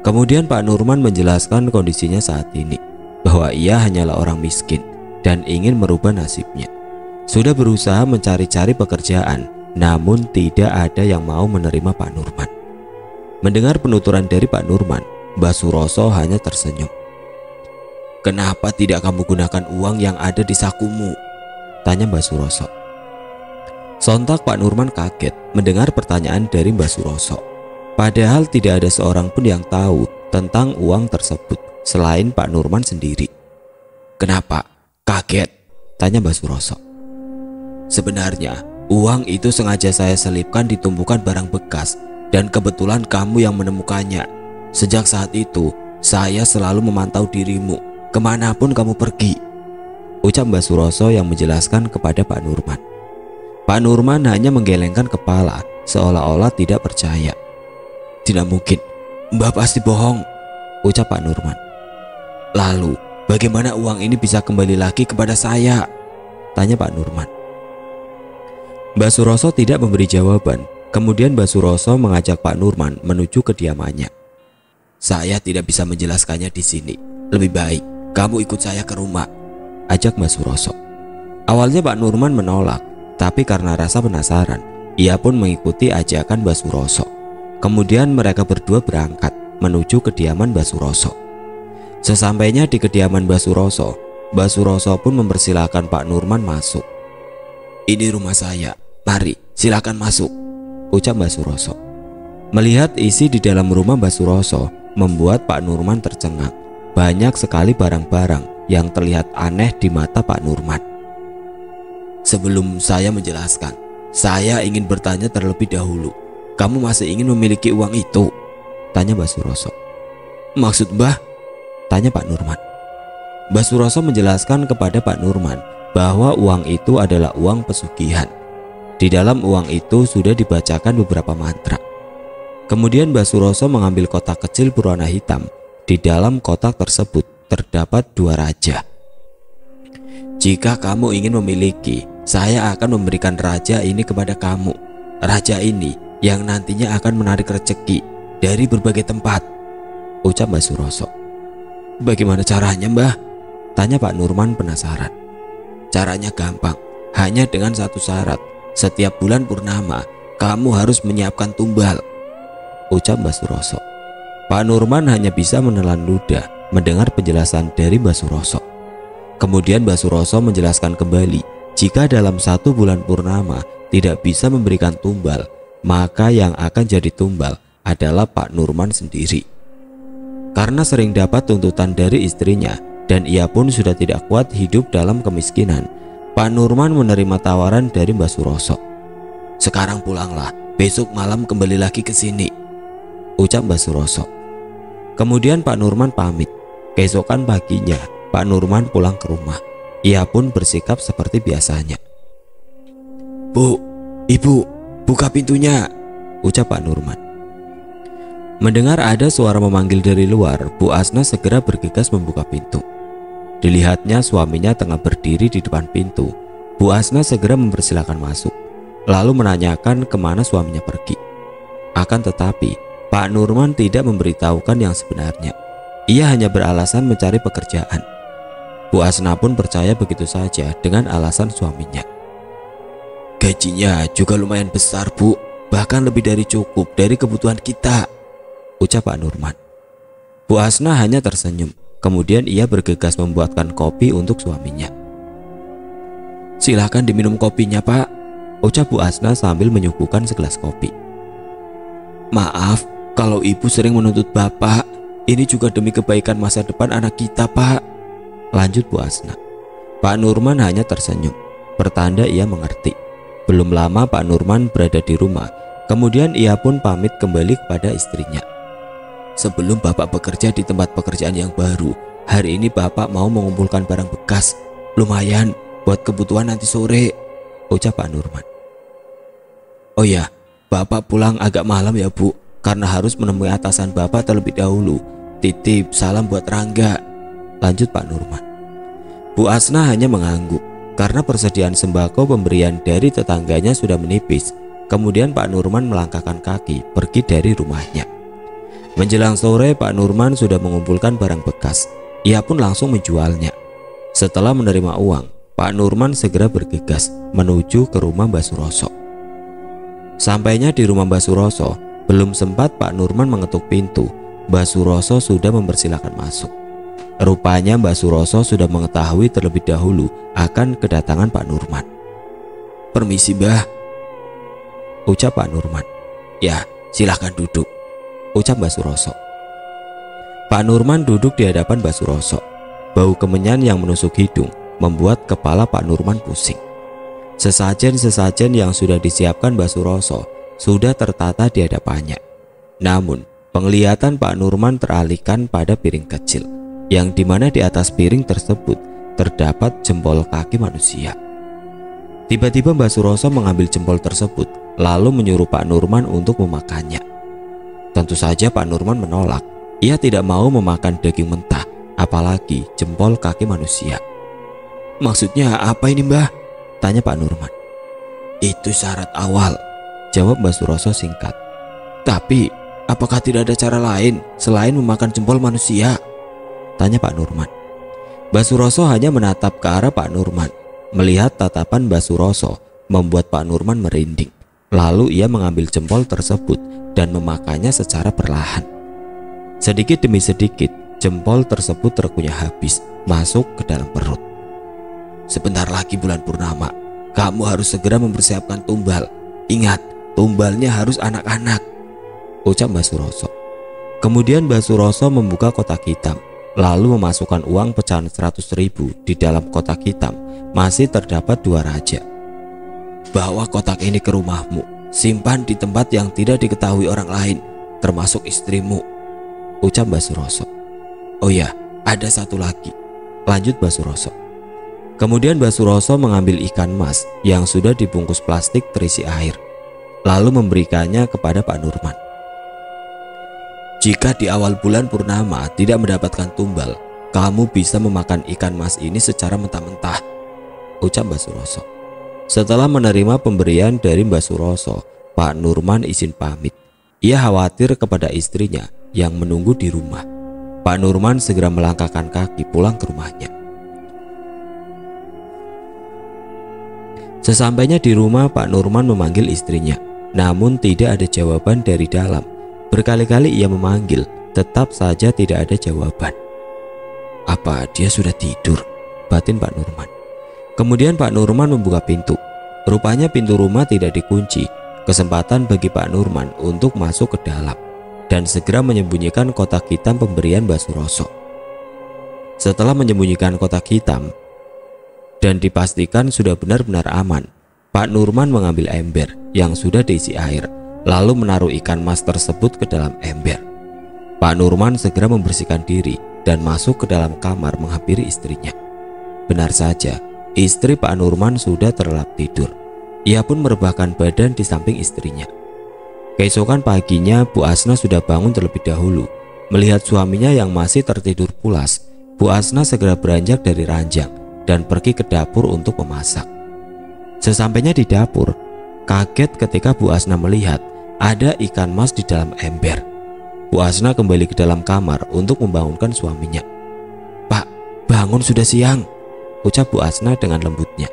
Kemudian Pak Nurman menjelaskan kondisinya saat ini, bahwa ia hanyalah orang miskin dan ingin merubah nasibnya. Sudah berusaha mencari-cari pekerjaan, namun tidak ada yang mau menerima Pak Nurman. Mendengar penuturan dari Pak Nurman, Mbak Suroso hanya tersenyum. "Kenapa tidak kamu gunakan uang yang ada di sakumu?" tanya Mbak Suroso. Sontak Pak Nurman kaget mendengar pertanyaan dari Mbak Suroso. Padahal tidak ada seorang pun yang tahu tentang uang tersebut selain Pak Nurman sendiri. "Kenapa? Kaget?" tanya Mbak Suroso. "Sebenarnya uang itu sengaja saya selipkan di tumpukan barang bekas dan kebetulan kamu yang menemukannya. Sejak saat itu saya selalu memantau dirimu kemanapun kamu pergi," ucap Mbak Suroso yang menjelaskan kepada Pak Nurman. Pak Nurman hanya menggelengkan kepala seolah-olah tidak percaya. "Tidak mungkin, Mbah pasti bohong," ucap Pak Nurman. "Lalu bagaimana uang ini bisa kembali lagi kepada saya?" tanya Pak Nurman. Mbak Suroso tidak memberi jawaban. Kemudian Mbak Suroso mengajak Pak Nurman menuju kediamannya. "Saya tidak bisa menjelaskannya di sini. Lebih baik kamu ikut saya ke rumah, ajak Mbak Suroso. Awalnya Pak Nurman menolak, tapi karena rasa penasaran, ia pun mengikuti ajakan Mbak Suroso. Kemudian mereka berdua berangkat menuju kediaman Mbak Suroso. Sesampainya di kediaman Mbak Suroso pun mempersilahkan Pak Nurman masuk. Ini rumah saya, mari silakan masuk, ucap Mbak Suroso. Melihat isi di dalam rumah Mbak Suroso membuat Pak Nurman tercengang. Banyak sekali barang-barang yang terlihat aneh di mata Pak Nurman. Sebelum saya menjelaskan, saya ingin bertanya terlebih dahulu. Kamu masih ingin memiliki uang itu? Tanya Mbak Suroso. Maksud Mbah? Tanya Pak Nurman. Mbak Suroso menjelaskan kepada Pak Nurman bahwa uang itu adalah uang pesugihan. Di dalam uang itu sudah dibacakan beberapa mantra. Kemudian Mbak Suroso mengambil kotak kecil berwarna hitam. Di dalam kotak tersebut terdapat 2 raja. Jika kamu ingin memiliki, saya akan memberikan raja ini kepada kamu. Raja ini yang nantinya akan menarik rezeki dari berbagai tempat, ucap Mbak Suroso. Bagaimana caranya, Mbah? Tanya Pak Nurman penasaran. Caranya gampang, hanya dengan satu syarat. Setiap bulan purnama, kamu harus menyiapkan tumbal, ucap Mbak Suroso. Pak Nurman hanya bisa menelan ludah mendengar penjelasan dari Mbak Suroso. Kemudian Mbak Suroso menjelaskan kembali, jika dalam 1 bulan purnama tidak bisa memberikan tumbal, maka yang akan jadi tumbal adalah Pak Nurman sendiri. Karena sering dapat tuntutan dari istrinya dan ia pun sudah tidak kuat hidup dalam kemiskinan, Pak Nurman menerima tawaran dari Mbak Suroso. Sekarang pulanglah, besok malam kembali lagi ke sini, ucap Mbak Suroso. Kemudian Pak Nurman pamit. Keesokan paginya Pak Nurman pulang ke rumah. Ia pun bersikap seperti biasanya. Bu, ibu, buka pintunya, ucap Pak Nurman. Mendengar ada suara memanggil dari luar, Bu Asna segera bergegas membuka pintu. Dilihatnya suaminya tengah berdiri di depan pintu. Bu Asna segera mempersilahkan masuk, lalu menanyakan kemana suaminya pergi. Akan tetapi Pak Nurman tidak memberitahukan yang sebenarnya. Ia hanya beralasan mencari pekerjaan. Bu Asna pun percaya begitu saja dengan alasan suaminya. Gajinya juga lumayan besar, Bu, bahkan lebih dari cukup dari kebutuhan kita, ucap Pak Nurman. Bu Asna hanya tersenyum. Kemudian ia bergegas membuatkan kopi untuk suaminya. Silakan diminum kopinya, Pak, ucap Bu Asna sambil menyuguhkan segelas kopi. Maaf kalau ibu sering menuntut Bapak. Ini juga demi kebaikan masa depan anak kita, Pak, lanjut Bu Asna. Pak Nurman hanya tersenyum, pertanda ia mengerti. Belum lama Pak Nurman berada di rumah. Kemudian ia pun pamit kembali kepada istrinya. Sebelum Bapak bekerja di tempat pekerjaan yang baru, hari ini Bapak mau mengumpulkan barang bekas. Lumayan buat kebutuhan nanti sore, ucap Pak Nurman. Oh ya, Bapak pulang agak malam ya, Bu, karena harus menemui atasan Bapak terlebih dahulu. Titip salam buat Rangga, lanjut Pak Nurman. Bu Asna hanya mengangguk karena persediaan sembako pemberian dari tetangganya sudah menipis. Kemudian Pak Nurman melangkahkan kaki pergi dari rumahnya. Menjelang sore Pak Nurman sudah mengumpulkan barang bekas. Ia pun langsung menjualnya. Setelah menerima uang, Pak Nurman segera bergegas menuju ke rumah Mbak Suroso. Sampainya di rumah Mbak Suroso, belum sempat Pak Nurman mengetuk pintu, Mbak Suroso sudah mempersilahkan masuk. Rupanya Mbak Suroso sudah mengetahui terlebih dahulu akan kedatangan Pak Nurman. Permisi, Mbah, ucap Pak Nurman. Ya, silahkan duduk, ucap Mbak Suroso. Pak Nurman duduk di hadapan Mbak Suroso. Bau kemenyan yang menusuk hidung membuat kepala Pak Nurman pusing. Sesajen-sesajen yang sudah disiapkan Mbak Suroso sudah tertata di hadapannya. Namun penglihatan Pak Nurman teralihkan pada piring kecil, yang dimana di atas piring tersebut terdapat jempol kaki manusia. Tiba-tiba Mbak Suroso mengambil jempol tersebut lalu menyuruh Pak Nurman untuk memakannya. Tentu saja Pak Nurman menolak. Ia tidak mau memakan daging mentah, apalagi jempol kaki manusia. Maksudnya apa ini, Mbah? Tanya Pak Nurman. Itu syarat awal, jawab Mbak Suroso singkat. Tapi apakah tidak ada cara lain selain memakan jempol manusia? Tanya Pak Nurman. Mbak Suroso hanya menatap ke arah Pak Nurman. Melihat tatapan Mbak Suroso membuat Pak Nurman merinding. Lalu ia mengambil jempol tersebut dan memakannya secara perlahan. Sedikit demi sedikit jempol tersebut terkunyah habis masuk ke dalam perut. Sebentar lagi bulan purnama, kamu harus segera mempersiapkan tumbal. Ingat, tumbalnya harus anak-anak, ucap Mbak Suroso. Kemudian Mbak Suroso membuka kotak hitam, lalu memasukkan uang pecahan 100.000 di dalam kotak hitam. Masih terdapat 2 raja. Bawa kotak ini ke rumahmu, simpan di tempat yang tidak diketahui orang lain, termasuk istrimu, ucap Mbak Suroso. Oh ya, ada satu lagi, lanjut Mbak Suroso. Kemudian Mbak Suroso mengambil ikan mas yang sudah dibungkus plastik terisi air, lalu memberikannya kepada Pak Nurman. Jika di awal bulan purnama tidak mendapatkan tumbal, kamu bisa memakan ikan mas ini secara mentah-mentah, ucap Mbak Suroso. Setelah menerima pemberian dari Mbak Suroso, Pak Nurman izin pamit. Ia khawatir kepada istrinya yang menunggu di rumah. Pak Nurman segera melangkahkan kaki pulang ke rumahnya. Sesampainya di rumah, Pak Nurman memanggil istrinya, namun tidak ada jawaban dari dalam. Berkali-kali ia memanggil, tetap saja tidak ada jawaban. Apa dia sudah tidur? Batin Pak Nurman. Kemudian Pak Nurman membuka pintu. Rupanya pintu rumah tidak dikunci. Kesempatan bagi Pak Nurman untuk masuk ke dalam dan segera menyembunyikan kotak hitam pemberian Mbak Suroso. Setelah menyembunyikan kotak hitam dan dipastikan sudah benar-benar aman, Pak Nurman mengambil ember yang sudah diisi air, lalu menaruh ikan mas tersebut ke dalam ember. Pak Nurman segera membersihkan diri dan masuk ke dalam kamar menghampiri istrinya. Benar saja, istri Pak Nurman sudah terlelap tidur. Ia pun merebahkan badan di samping istrinya. Keesokan paginya, Bu Asna sudah bangun terlebih dahulu. Melihat suaminya yang masih tertidur pulas, Bu Asna segera beranjak dari ranjang dan pergi ke dapur untuk memasak. Sesampainya di dapur, kaget ketika Bu Asna melihat ada ikan mas di dalam ember. Bu Asna kembali ke dalam kamar untuk membangunkan suaminya. Pak, bangun, sudah siang, ucap Bu Asna dengan lembutnya.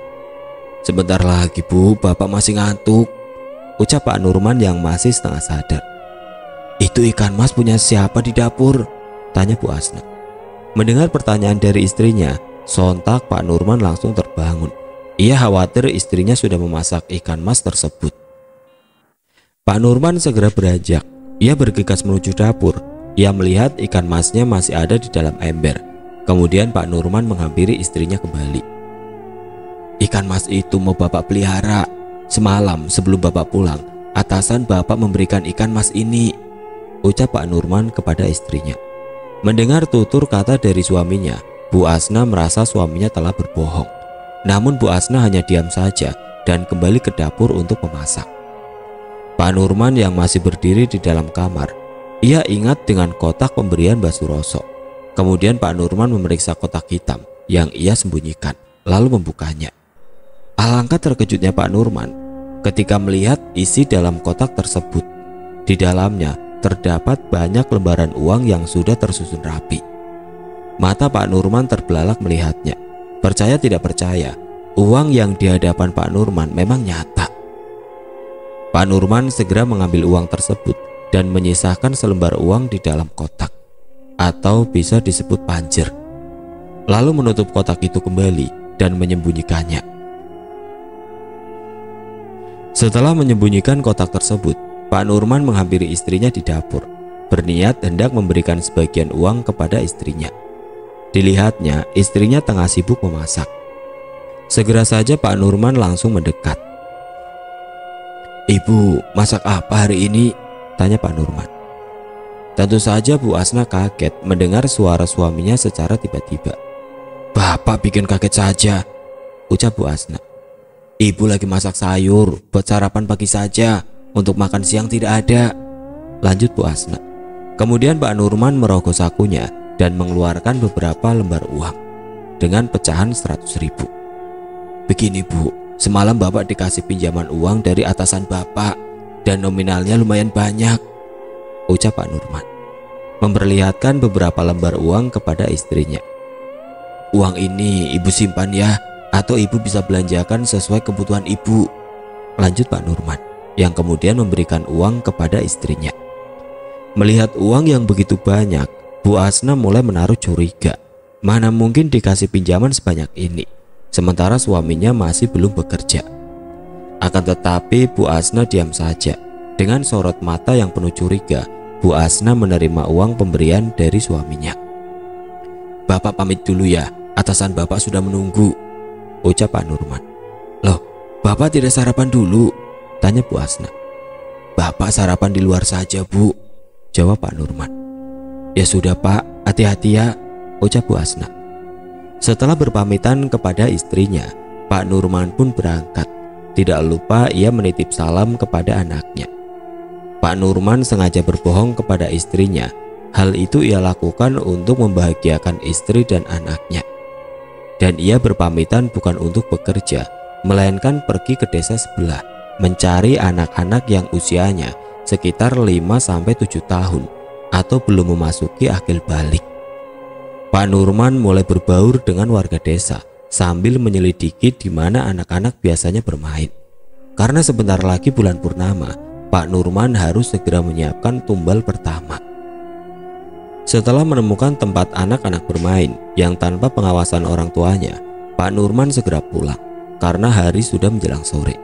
Sebentar lagi Bu, bapak masih ngantuk, ucap Pak Nurman yang masih setengah sadar. Itu ikan mas punya siapa di dapur? Tanya Bu Asna. Mendengar pertanyaan dari istrinya, sontak Pak Nurman langsung terbangun. Ia khawatir istrinya sudah memasak ikan mas tersebut. Pak Nurman segera beranjak. Ia bergegas menuju dapur. Ia melihat ikan masnya masih ada di dalam ember. Kemudian Pak Nurman menghampiri istrinya kembali. Ikan mas itu mau bapak pelihara. Semalam sebelum bapak pulang, atasan bapak memberikan ikan mas ini, ucap Pak Nurman kepada istrinya. Mendengar tutur kata dari suaminya, Bu Asna merasa suaminya telah berbohong. Namun Bu Asna hanya diam saja dan kembali ke dapur untuk memasak. Pak Nurman yang masih berdiri di dalam kamar, ia ingat dengan kotak pemberian Mbak Suroso. Kemudian Pak Nurman memeriksa kotak hitam yang ia sembunyikan, lalu membukanya. Alangkah terkejutnya Pak Nurman ketika melihat isi dalam kotak tersebut. Di dalamnya terdapat banyak lembaran uang yang sudah tersusun rapi. Mata Pak Nurman terbelalak melihatnya. Percaya tidak percaya, uang yang di hadapan Pak Nurman memang nyata. Pak Nurman segera mengambil uang tersebut dan menyisakan selembar uang di dalam kotak, atau bisa disebut panjer. Lalu menutup kotak itu kembali dan menyembunyikannya. Setelah menyembunyikan kotak tersebut, Pak Nurman menghampiri istrinya di dapur, berniat hendak memberikan sebagian uang kepada istrinya. Dilihatnya, istrinya tengah sibuk memasak. Segera saja Pak Nurman langsung mendekat. Ibu, masak apa hari ini? Tanya Pak Nurman. Tentu saja Bu Asna kaget mendengar suara suaminya secara tiba-tiba. Bapak bikin kaget saja, ucap Bu Asna. Ibu lagi masak sayur buat sarapan pagi saja, untuk makan siang tidak ada, lanjut Bu Asna. Kemudian Pak Nurman merogoh sakunya dan mengeluarkan beberapa lembar uang dengan pecahan 100.000. Begini Bu, semalam Bapak dikasih pinjaman uang dari atasan Bapak dan nominalnya lumayan banyak, ucap Pak Nurman, memperlihatkan beberapa lembar uang kepada istrinya. "Uang ini ibu simpan ya, atau ibu bisa belanjakan sesuai kebutuhan ibu," lanjut Pak Nurman, yang kemudian memberikan uang kepada istrinya. Melihat uang yang begitu banyak, Bu Asna mulai menaruh curiga. Mana mungkin dikasih pinjaman sebanyak ini, sementara suaminya masih belum bekerja. Akan tetapi Bu Asna diam saja. Dengan sorot mata yang penuh curiga, Bu Asna menerima uang pemberian dari suaminya. "Bapak pamit dulu ya, atasan bapak sudah menunggu," ucap Pak Nurman. "Loh, bapak tidak sarapan dulu?" tanya Bu Asna. "Bapak sarapan di luar saja, Bu," jawab Pak Nurman. "Ya sudah Pak, hati-hati ya," ucap Bu Asna. Setelah berpamitan kepada istrinya, Pak Nurman pun berangkat. Tidak lupa ia menitip salam kepada anaknya. Pak Nurman sengaja berbohong kepada istrinya. Hal itu ia lakukan untuk membahagiakan istri dan anaknya. Dan ia berpamitan bukan untuk bekerja, melainkan pergi ke desa sebelah mencari anak-anak yang usianya sekitar 5-7 tahun atau belum memasuki akil balik. Pak Nurman mulai berbaur dengan warga desa sambil menyelidiki di mana anak-anak biasanya bermain. Karena sebentar lagi bulan purnama, Pak Nurman harus segera menyiapkan tumbal pertama. Setelah menemukan tempat anak-anak bermain yang tanpa pengawasan orang tuanya, Pak Nurman segera pulang karena hari sudah menjelang sore.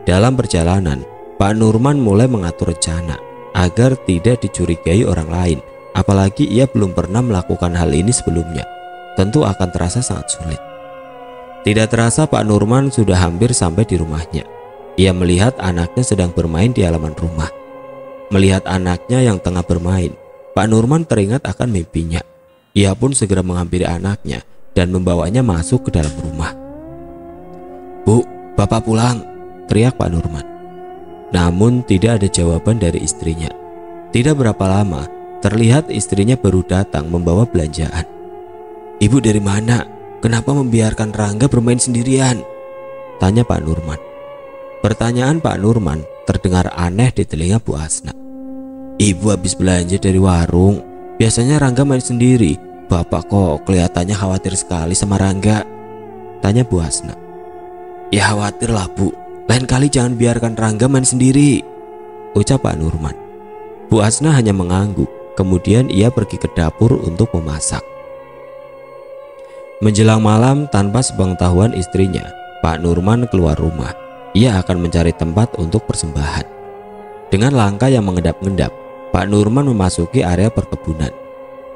Dalam perjalanan, Pak Nurman mulai mengatur rencana agar tidak dicurigai orang lain, apalagi ia belum pernah melakukan hal ini sebelumnya. Tentu akan terasa sangat sulit. Tidak terasa Pak Nurman sudah hampir sampai di rumahnya. Ia melihat anaknya sedang bermain di halaman rumah. Melihat anaknya yang tengah bermain, Pak Nurman teringat akan mimpinya. Ia pun segera menghampiri anaknya dan membawanya masuk ke dalam rumah. "Bu, bapak pulang," teriak Pak Nurman. Namun tidak ada jawaban dari istrinya. Tidak berapa lama, terlihat istrinya baru datang membawa belanjaan. "Ibu dari mana? Kenapa membiarkan Rangga bermain sendirian?" tanya Pak Nurman. Pertanyaan Pak Nurman terdengar aneh di telinga Bu Asna. "Ibu habis belanja dari warung. Biasanya Rangga main sendiri. Bapak kok kelihatannya khawatir sekali sama Rangga?" tanya Bu Asna. "Ya khawatir lah Bu. Lain kali jangan biarkan Rangga main sendiri," ucap Pak Nurman. Bu Asna hanya mengangguk. Kemudian ia pergi ke dapur untuk memasak. Menjelang malam, tanpa sepengetahuan istrinya, Pak Nurman keluar rumah. Ia akan mencari tempat untuk persembahan. Dengan langkah yang mengendap-endap, Pak Nurman memasuki area perkebunan.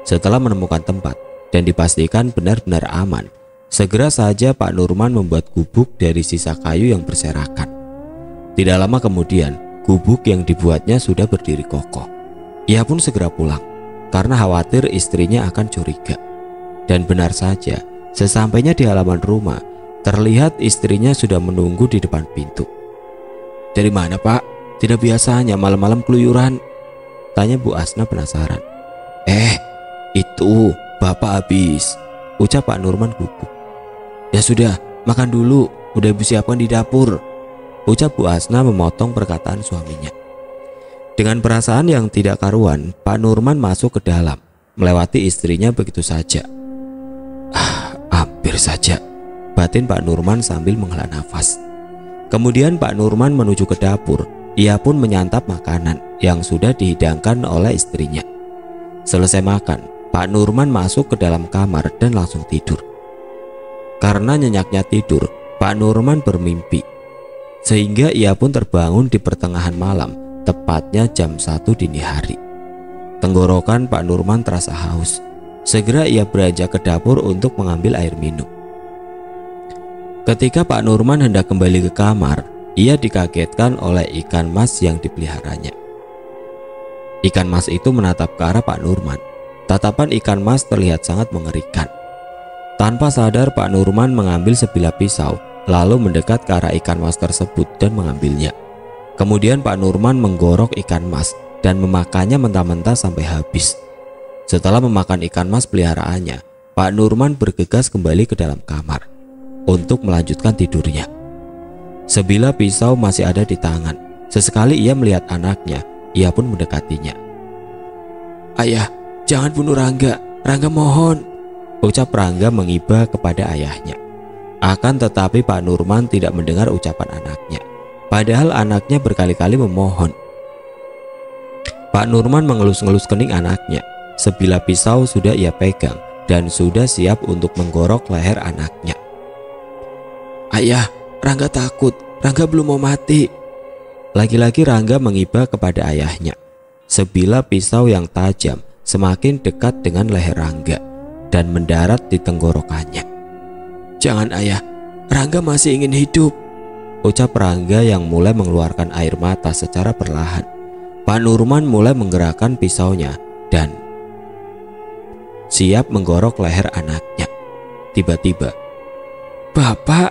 Setelah menemukan tempat dan dipastikan benar-benar aman, segera saja Pak Nurman membuat gubuk dari sisa kayu yang berserakan. Tidak lama kemudian, gubuk yang dibuatnya sudah berdiri kokoh. Ia pun segera pulang karena khawatir istrinya akan curiga. Dan benar saja, sesampainya di halaman rumah, terlihat istrinya sudah menunggu di depan pintu. "Dari mana Pak? Tidak biasanya malam-malam keluyuran?" tanya Bu Asna penasaran. Itu bapak habis," ucap Pak Nurman gugup. "Ya sudah, makan dulu, udah ibu siapkan di dapur," ucap Bu Asna memotong perkataan suaminya. Dengan perasaan yang tidak karuan, Pak Nurman masuk ke dalam, melewati istrinya begitu saja. Hampir saja, batin Pak Nurman sambil menghela nafas. Kemudian Pak Nurman menuju ke dapur. Ia pun menyantap makanan yang sudah dihidangkan oleh istrinya. Selesai makan, Pak Nurman masuk ke dalam kamar dan langsung tidur. Karena nyenyaknya tidur, Pak Nurman bermimpi. Sehingga ia pun terbangun di pertengahan malam, tepatnya jam 1 dini hari. Tenggorokan Pak Nurman terasa haus. Segera ia beranjak ke dapur untuk mengambil air minum. Ketika Pak Nurman hendak kembali ke kamar, ia dikagetkan oleh ikan mas yang dipeliharanya. Ikan mas itu menatap ke arah Pak Nurman. Tatapan ikan mas terlihat sangat mengerikan. Tanpa sadar, Pak Nurman mengambil sebilah pisau, lalu mendekat ke arah ikan mas tersebut dan mengambilnya. Kemudian Pak Nurman menggorok ikan mas dan memakannya mentah-mentah sampai habis. Setelah memakan ikan mas peliharaannya, Pak Nurman bergegas kembali ke dalam kamar untuk melanjutkan tidurnya. Sebilah pisau masih ada di tangan. Sesekali ia melihat anaknya, ia pun mendekatinya. "Ayah, jangan bunuh Rangga. Rangga mohon," ucap Rangga mengiba kepada ayahnya. Akan tetapi Pak Nurman tidak mendengar ucapan anaknya. Padahal anaknya berkali-kali memohon. Pak Nurman mengelus-ngelus kening anaknya. Sebilah pisau sudah ia pegang dan sudah siap untuk menggorok leher anaknya. "Ayah, Rangga takut. Rangga belum mau mati." Lagi-lagi Rangga mengiba kepada ayahnya. Sebilah pisau yang tajam semakin dekat dengan leher Rangga dan mendarat di tenggorokannya. "Jangan ayah, Rangga masih ingin hidup," ucap Rangga yang mulai mengeluarkan air mata secara perlahan. Pak Nurman mulai menggerakkan pisaunya dan siap menggorok leher anaknya. Tiba-tiba, "Bapak!"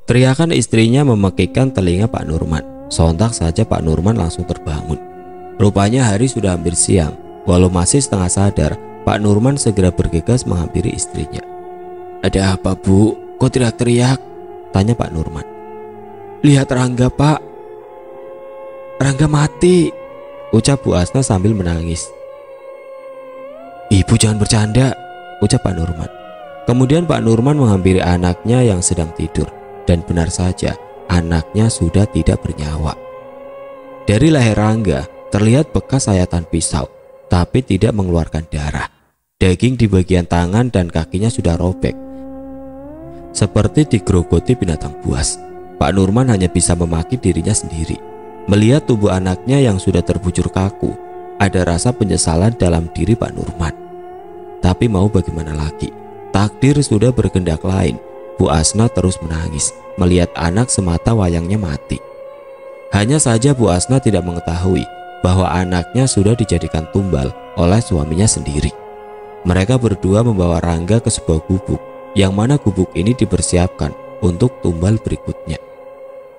teriakan istrinya memekikkan telinga Pak Nurman. Sontak saja Pak Nurman langsung terbangun. Rupanya hari sudah hampir siang. Walau masih setengah sadar, Pak Nurman segera bergegas menghampiri istrinya. "Ada apa, Bu? Kok teriak-teriak?" tanya Pak Nurman. "Lihat Rangga, Pak. Rangga mati," ucap Bu Asna sambil menangis. "Ibu jangan bercanda," ucap Pak Nurman. Kemudian Pak Nurman menghampiri anaknya yang sedang tidur. Dan benar saja, anaknya sudah tidak bernyawa. Dari leher Rangga terlihat bekas sayatan pisau, tapi tidak mengeluarkan darah. Daging di bagian tangan dan kakinya sudah robek, seperti digerogoti binatang buas. Pak Nurman hanya bisa memaki dirinya sendiri. Melihat tubuh anaknya yang sudah terbujur kaku, ada rasa penyesalan dalam diri Pak Nurman. Tapi mau bagaimana lagi? Takdir sudah berkehendak lain. Bu Asna terus menangis melihat anak semata wayangnya mati. Hanya saja Bu Asna tidak mengetahui bahwa anaknya sudah dijadikan tumbal oleh suaminya sendiri. Mereka berdua membawa Rangga ke sebuah gubuk, yang mana gubuk ini dipersiapkan untuk tumbal berikutnya.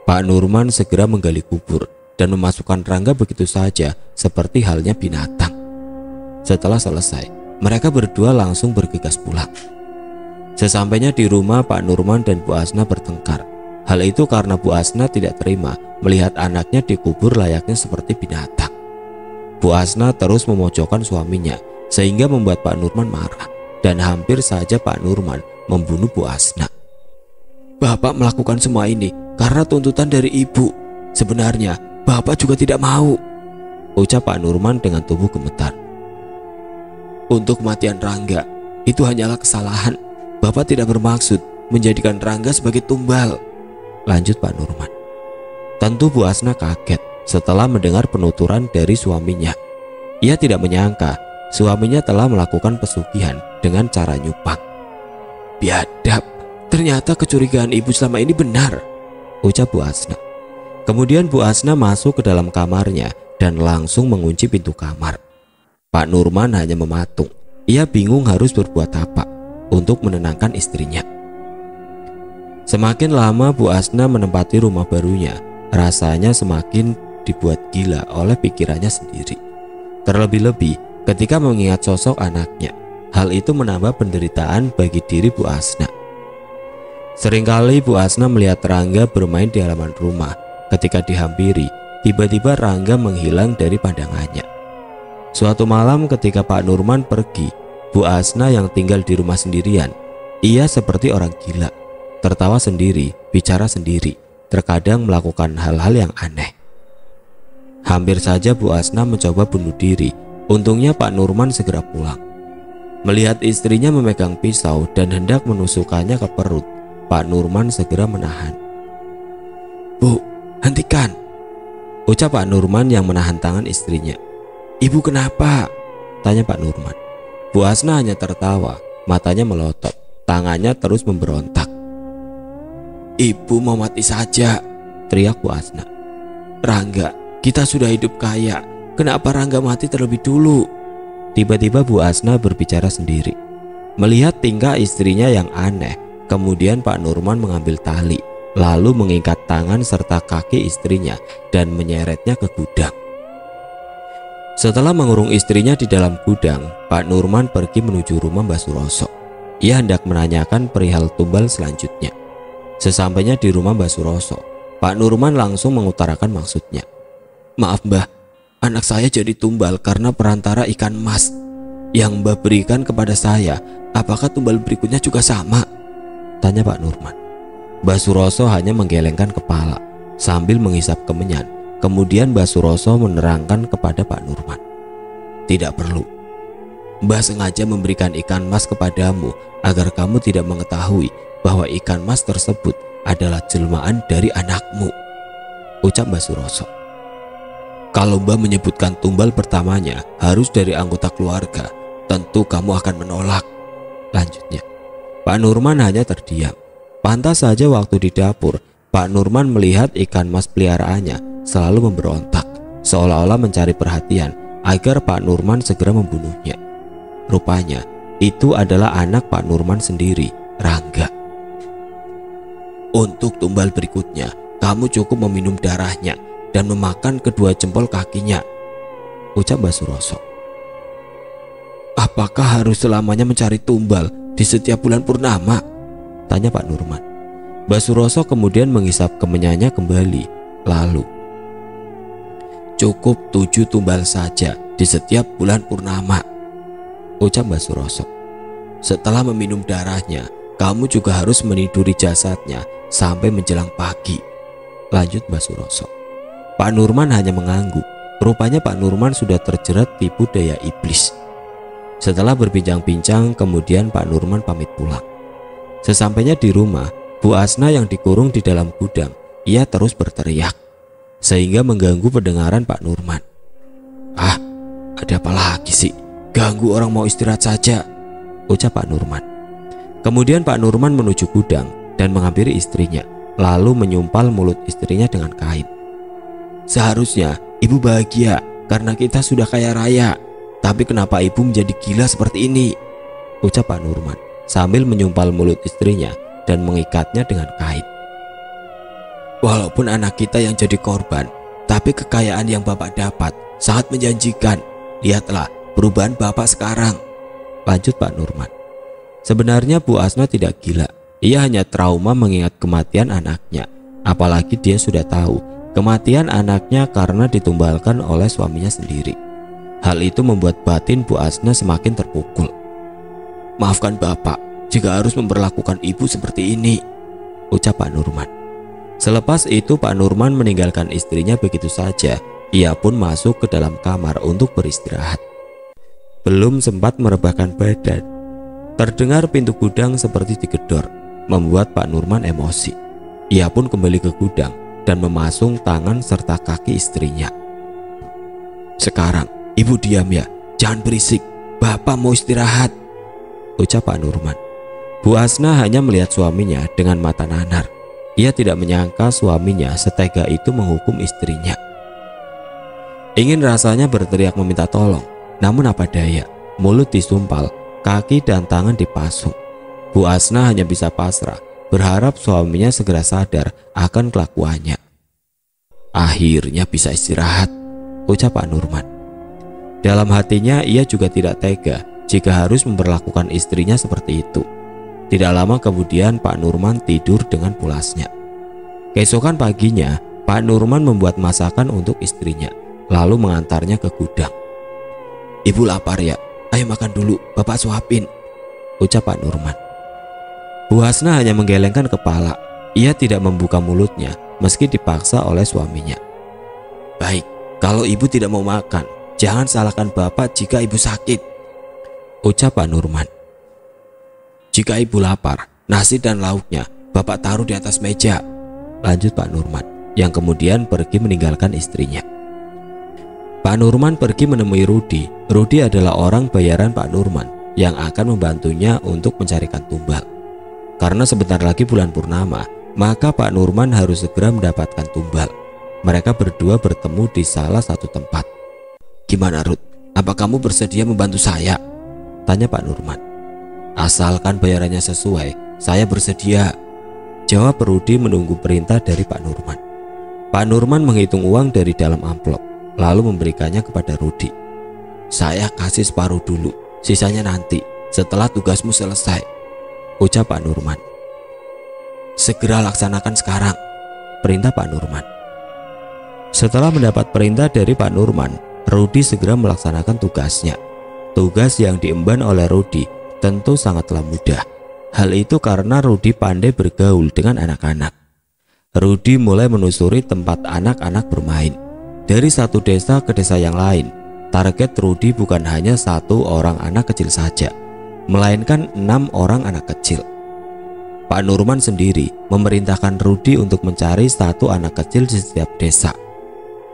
Pak Nurman segera menggali kubur dan memasukkan Rangga begitu saja seperti halnya binatang. Setelah selesai, mereka berdua langsung bergegas pulang. Sesampainya di rumah, Pak Nurman dan Bu Asna bertengkar. Hal itu karena Bu Asna tidak terima melihat anaknya dikubur layaknya seperti binatang. Bu Asna terus memojokkan suaminya sehingga membuat Pak Nurman marah dan hampir saja Pak Nurman membunuh Bu Asna. "Bapak melakukan semua ini karena tuntutan dari ibu. Sebenarnya Bapak juga tidak mau," ucap Pak Nurman dengan tubuh gemetar. "Untuk kematian Rangga itu hanyalah kesalahan. Bapak tidak bermaksud menjadikan Rangga sebagai tumbal," lanjut Pak Nurman. Tentu Bu Asna kaget setelah mendengar penuturan dari suaminya. Ia tidak menyangka suaminya telah melakukan pesugihan dengan cara nyupang. "Biadab, ternyata kecurigaan ibu selama ini benar," ucap Bu Asna. Kemudian Bu Asna masuk ke dalam kamarnya dan langsung mengunci pintu kamar. Pak Nurman hanya mematung. Ia bingung harus berbuat apa untuk menenangkan istrinya. Semakin lama Bu Asna menempati rumah barunya, rasanya semakin dibuat gila oleh pikirannya sendiri. Terlebih-lebih ketika mengingat sosok anaknya, hal itu menambah penderitaan bagi diri Bu Asna. Seringkali Bu Asna melihat Rangga bermain di halaman rumah. Ketika dihampiri, tiba-tiba Rangga menghilang dari pandangannya. Suatu malam ketika Pak Nurman pergi, Bu Asna yang tinggal di rumah sendirian, ia seperti orang gila, tertawa sendiri, bicara sendiri, terkadang melakukan hal-hal yang aneh. Hampir saja Bu Asna mencoba bunuh diri. Untungnya Pak Nurman segera pulang. Melihat istrinya memegang pisau dan hendak menusukkannya ke perut, Pak Nurman segera menahan. "Bu, hentikan," ucap Pak Nurman yang menahan tangan istrinya. "Ibu kenapa?" tanya Pak Nurman. Bu Asna hanya tertawa, matanya melotot, tangannya terus memberontak. "Ibu mau mati saja," teriak Bu Asna. "Rangga, kita sudah hidup kaya, kenapa Rangga mati terlebih dulu?" Tiba-tiba Bu Asna berbicara sendiri. Melihat tingkah istrinya yang aneh, kemudian Pak Nurman mengambil tali, lalu mengikat tangan serta kaki istrinya dan menyeretnya ke gudang. Setelah mengurung istrinya di dalam gudang, Pak Nurman pergi menuju rumah Mbah Suroso. Ia hendak menanyakan perihal tumbal selanjutnya. Sesampainya di rumah Mbah Suroso, Pak Nurman langsung mengutarakan maksudnya. "Maaf Mbah, anak saya jadi tumbal karena perantara ikan mas. Yang Mbah berikan kepada saya, apakah tumbal berikutnya juga sama? Tanya Pak Nurman. Mbah Suroso hanya menggelengkan kepala sambil menghisap kemenyan. Kemudian Mbah Suroso menerangkan kepada Pak Nurman. Tidak perlu. Mbah sengaja memberikan ikan mas kepadamu agar kamu tidak mengetahui bahwa ikan mas tersebut adalah jelmaan dari anakmu, ucap Mbah Suroso. Kalau Mbah menyebutkan tumbal pertamanya harus dari anggota keluarga, tentu kamu akan menolak, lanjutnya. Pak Nurman hanya terdiam. Pantas saja waktu di dapur, Pak Nurman melihat ikan mas peliharaannya selalu memberontak, seolah-olah mencari perhatian agar Pak Nurman segera membunuhnya. Rupanya itu adalah anak Pak Nurman sendiri, Rangga. Untuk tumbal berikutnya, kamu cukup meminum darahnya dan memakan kedua jempol kakinya, ucap Mbah Suroso. Apakah harus selamanya mencari tumbal di setiap bulan purnama? Tanya Pak Nurman. Mbah Suroso kemudian menghisap kemenyannya kembali, lalu, cukup 7 tumbal saja di setiap bulan purnama, ucap Mbah Suroso. Setelah meminum darahnya, kamu juga harus meniduri jasadnya sampai menjelang pagi, lanjut Mbah Suroso. Pak Nurman hanya mengangguk. Rupanya Pak Nurman sudah terjerat tipu daya iblis. Setelah berbincang-bincang, kemudian Pak Nurman pamit pulang. Sesampainya di rumah, Bu Asna yang dikurung di dalam gudang, ia terus berteriak sehingga mengganggu pendengaran Pak Nurman. Ah, ada apa lagi sih? Ganggu orang mau istirahat saja, ucap Pak Nurman. Kemudian Pak Nurman menuju gudang dan menghampiri istrinya, lalu menyumpal mulut istrinya dengan kain. Seharusnya ibu bahagia karena kita sudah kaya raya, tapi kenapa ibu menjadi gila seperti ini, ucap Pak Nurman sambil menyumpal mulut istrinya dan mengikatnya dengan kain. Walaupun anak kita yang jadi korban, tapi kekayaan yang Bapak dapat sangat menjanjikan. Lihatlah perubahan Bapak sekarang, lanjut Pak Nurman. Sebenarnya Bu Asna tidak gila. Ia hanya trauma mengingat kematian anaknya. Apalagi dia sudah tahu kematian anaknya karena ditumbalkan oleh suaminya sendiri. Hal itu membuat batin Bu Asna semakin terpukul. Maafkan Bapak jika harus memperlakukan ibu seperti ini, ucap Pak Nurman. Selepas itu Pak Nurman meninggalkan istrinya begitu saja. Ia pun masuk ke dalam kamar untuk beristirahat. Belum sempat merebahkan badan, terdengar pintu gudang seperti digedor, membuat Pak Nurman emosi. Ia pun kembali ke gudang dan memasung tangan serta kaki istrinya. Sekarang ibu diam ya, jangan berisik, Bapak mau istirahat, ucap Pak Nurman. Bu Asna hanya melihat suaminya dengan mata nanar. Ia tidak menyangka suaminya setega itu menghukum istrinya. Ingin rasanya berteriak meminta tolong, namun apa daya, mulut disumpal, kaki dan tangan dipasung. Bu Asna hanya bisa pasrah, berharap suaminya segera sadar akan kelakuannya. Akhirnya bisa istirahat, ucap Pak Nurman. Dalam hatinya ia juga tidak tega jika harus memperlakukan istrinya seperti itu. Tidak lama kemudian Pak Nurman tidur dengan pulasnya. Keesokan paginya Pak Nurman membuat masakan untuk istrinya, lalu mengantarnya ke gudang. Ibu lapar ya, ayo makan dulu, Bapak suapin, ucap Pak Nurman. Bu Hasna hanya menggelengkan kepala. Ia tidak membuka mulutnya meski dipaksa oleh suaminya. Baik, kalau ibu tidak mau makan, jangan salahkan Bapak jika ibu sakit, ucap Pak Nurman. Jika ibu lapar, nasi dan lauknya Bapak taruh di atas meja, lanjut Pak Nurman, yang kemudian pergi meninggalkan istrinya. Pak Nurman pergi menemui Rudi. Rudi adalah orang bayaran Pak Nurman yang akan membantunya untuk mencarikan tumbal. Karena sebentar lagi bulan purnama, maka Pak Nurman harus segera mendapatkan tumbal. Mereka berdua bertemu di salah satu tempat. Gimana Rud? Apa kamu bersedia membantu saya? Tanya Pak Nurman. Asalkan bayarannya sesuai, saya bersedia, jawab Rudi menunggu perintah dari Pak Nurman. Pak Nurman menghitung uang dari dalam amplop, lalu memberikannya kepada Rudi. Saya kasih separuh dulu, sisanya nanti setelah tugasmu selesai, ucap Pak Nurman. Segera laksanakan sekarang, perintah Pak Nurman. Setelah mendapat perintah dari Pak Nurman, Rudi segera melaksanakan tugasnya. Tugas yang diemban oleh Rudy tentu sangatlah mudah. Hal itu karena Rudy pandai bergaul dengan anak-anak. Rudy mulai menelusuri tempat anak-anak bermain. Dari satu desa ke desa yang lain, target Rudy bukan hanya 1 orang anak kecil saja, melainkan 6 orang anak kecil. Pak Nurman sendiri memerintahkan Rudy untuk mencari 1 anak kecil di setiap desa.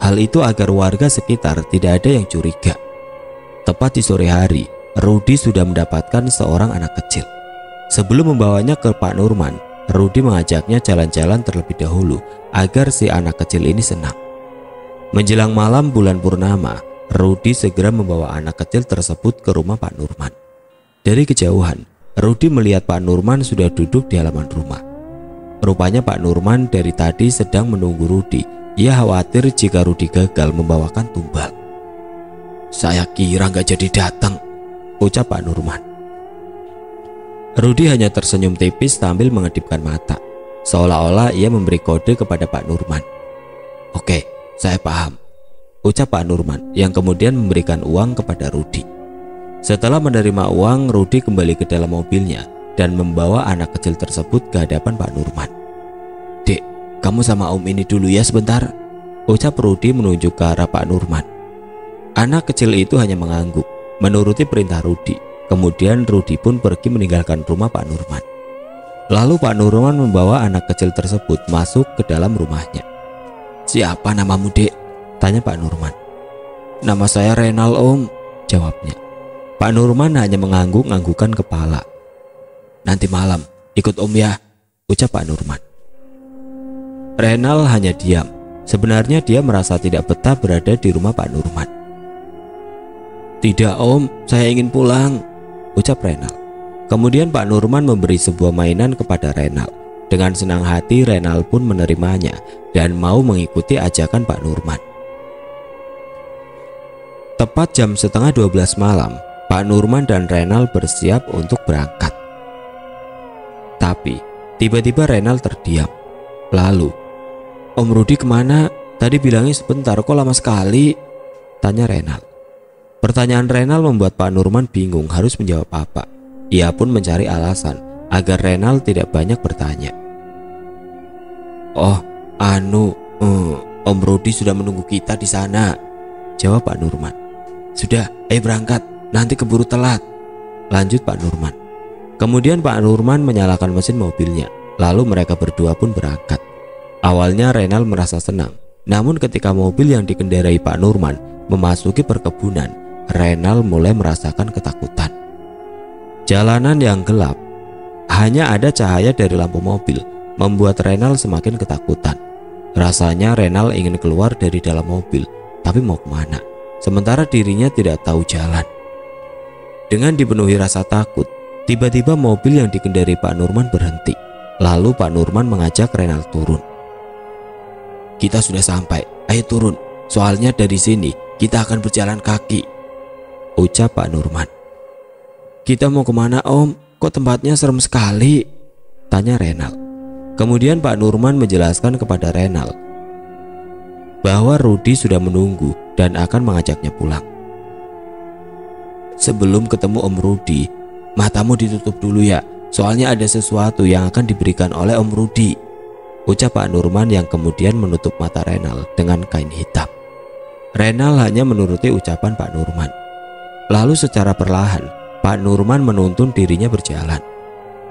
Hal itu agar warga sekitar tidak ada yang curiga. Tepat di sore hari, Rudy sudah mendapatkan seorang anak kecil. Sebelum membawanya ke Pak Nurman, Rudy mengajaknya jalan-jalan terlebih dahulu agar si anak kecil ini senang. Menjelang malam bulan purnama, Rudy segera membawa anak kecil tersebut ke rumah Pak Nurman. Dari kejauhan, Rudy melihat Pak Nurman sudah duduk di halaman rumah. Rupanya Pak Nurman dari tadi sedang menunggu Rudy. Ia khawatir jika Rudy gagal membawakan tumbal. "Saya kira nggak jadi datang," ucap Pak Nurman. Rudy hanya tersenyum tipis sambil mengedipkan mata, seolah-olah ia memberi kode kepada Pak Nurman. "Oke, saya paham," ucap Pak Nurman yang kemudian memberikan uang kepada Rudy. Setelah menerima uang, Rudy kembali ke dalam mobilnya dan membawa anak kecil tersebut ke hadapan Pak Nurman. "Dek, kamu sama om ini dulu ya sebentar," ucap Rudy menunjuk ke arah Pak Nurman. Anak kecil itu hanya mengangguk, menuruti perintah Rudy. Kemudian Rudy pun pergi meninggalkan rumah Pak Nurman. Lalu Pak Nurman membawa anak kecil tersebut masuk ke dalam rumahnya. "Siapa namamu, Dek?" tanya Pak Nurman. "Nama saya Renal, Om," jawabnya. Pak Nurman hanya mengangguk-anggukkan kepala. "Nanti malam ikut Om ya," ucap Pak Nurman. Renal hanya diam. Sebenarnya dia merasa tidak betah berada di rumah Pak Nurman. "Tidak Om, saya ingin pulang," ucap Renal. Kemudian Pak Nurman memberi sebuah mainan kepada Renal. Dengan senang hati Renal pun menerimanya dan mau mengikuti ajakan Pak Nurman. Tepat jam setengah 12 malam, Pak Nurman dan Renal bersiap untuk berangkat. Tapi tiba-tiba Renal terdiam. Lalu, "Om Rudy kemana? Tadi bilangnya sebentar, kok lama sekali?" tanya Renal. Pertanyaan Renal membuat Pak Nurman bingung harus menjawab apa. Ia pun mencari alasan agar Renal tidak banyak bertanya. "Oh, Om Rudy sudah menunggu kita di sana," jawab Pak Nurman. "Sudah, ayo berangkat, nanti keburu telat," lanjut Pak Nurman. Kemudian Pak Nurman menyalakan mesin mobilnya, lalu mereka berdua pun berangkat. Awalnya Renal merasa senang, namun ketika mobil yang dikendarai Pak Nurman memasuki perkebunan, Renal mulai merasakan ketakutan. Jalanan yang gelap, hanya ada cahaya dari lampu mobil, membuat Renal semakin ketakutan. Rasanya Renal ingin keluar dari dalam mobil, tapi mau kemana? Sementara dirinya tidak tahu jalan. Dengan dipenuhi rasa takut, tiba-tiba mobil yang dikendarai Pak Nurman berhenti. Lalu Pak Nurman mengajak Renal turun. "Kita sudah sampai, ayo turun. Soalnya dari sini kita akan berjalan kaki," ucap Pak Nurman. "Kita mau kemana Om? Kok tempatnya serem sekali?" tanya Renal. Kemudian Pak Nurman menjelaskan kepada Renal bahwa Rudy sudah menunggu dan akan mengajaknya pulang. "Sebelum ketemu Om Rudy, matamu ditutup dulu ya, soalnya ada sesuatu yang akan diberikan oleh Om Rudy," ucap Pak Nurman yang kemudian menutup mata Renal dengan kain hitam. Renal hanya menuruti ucapan Pak Nurman. Lalu secara perlahan, Pak Nurman menuntun dirinya berjalan.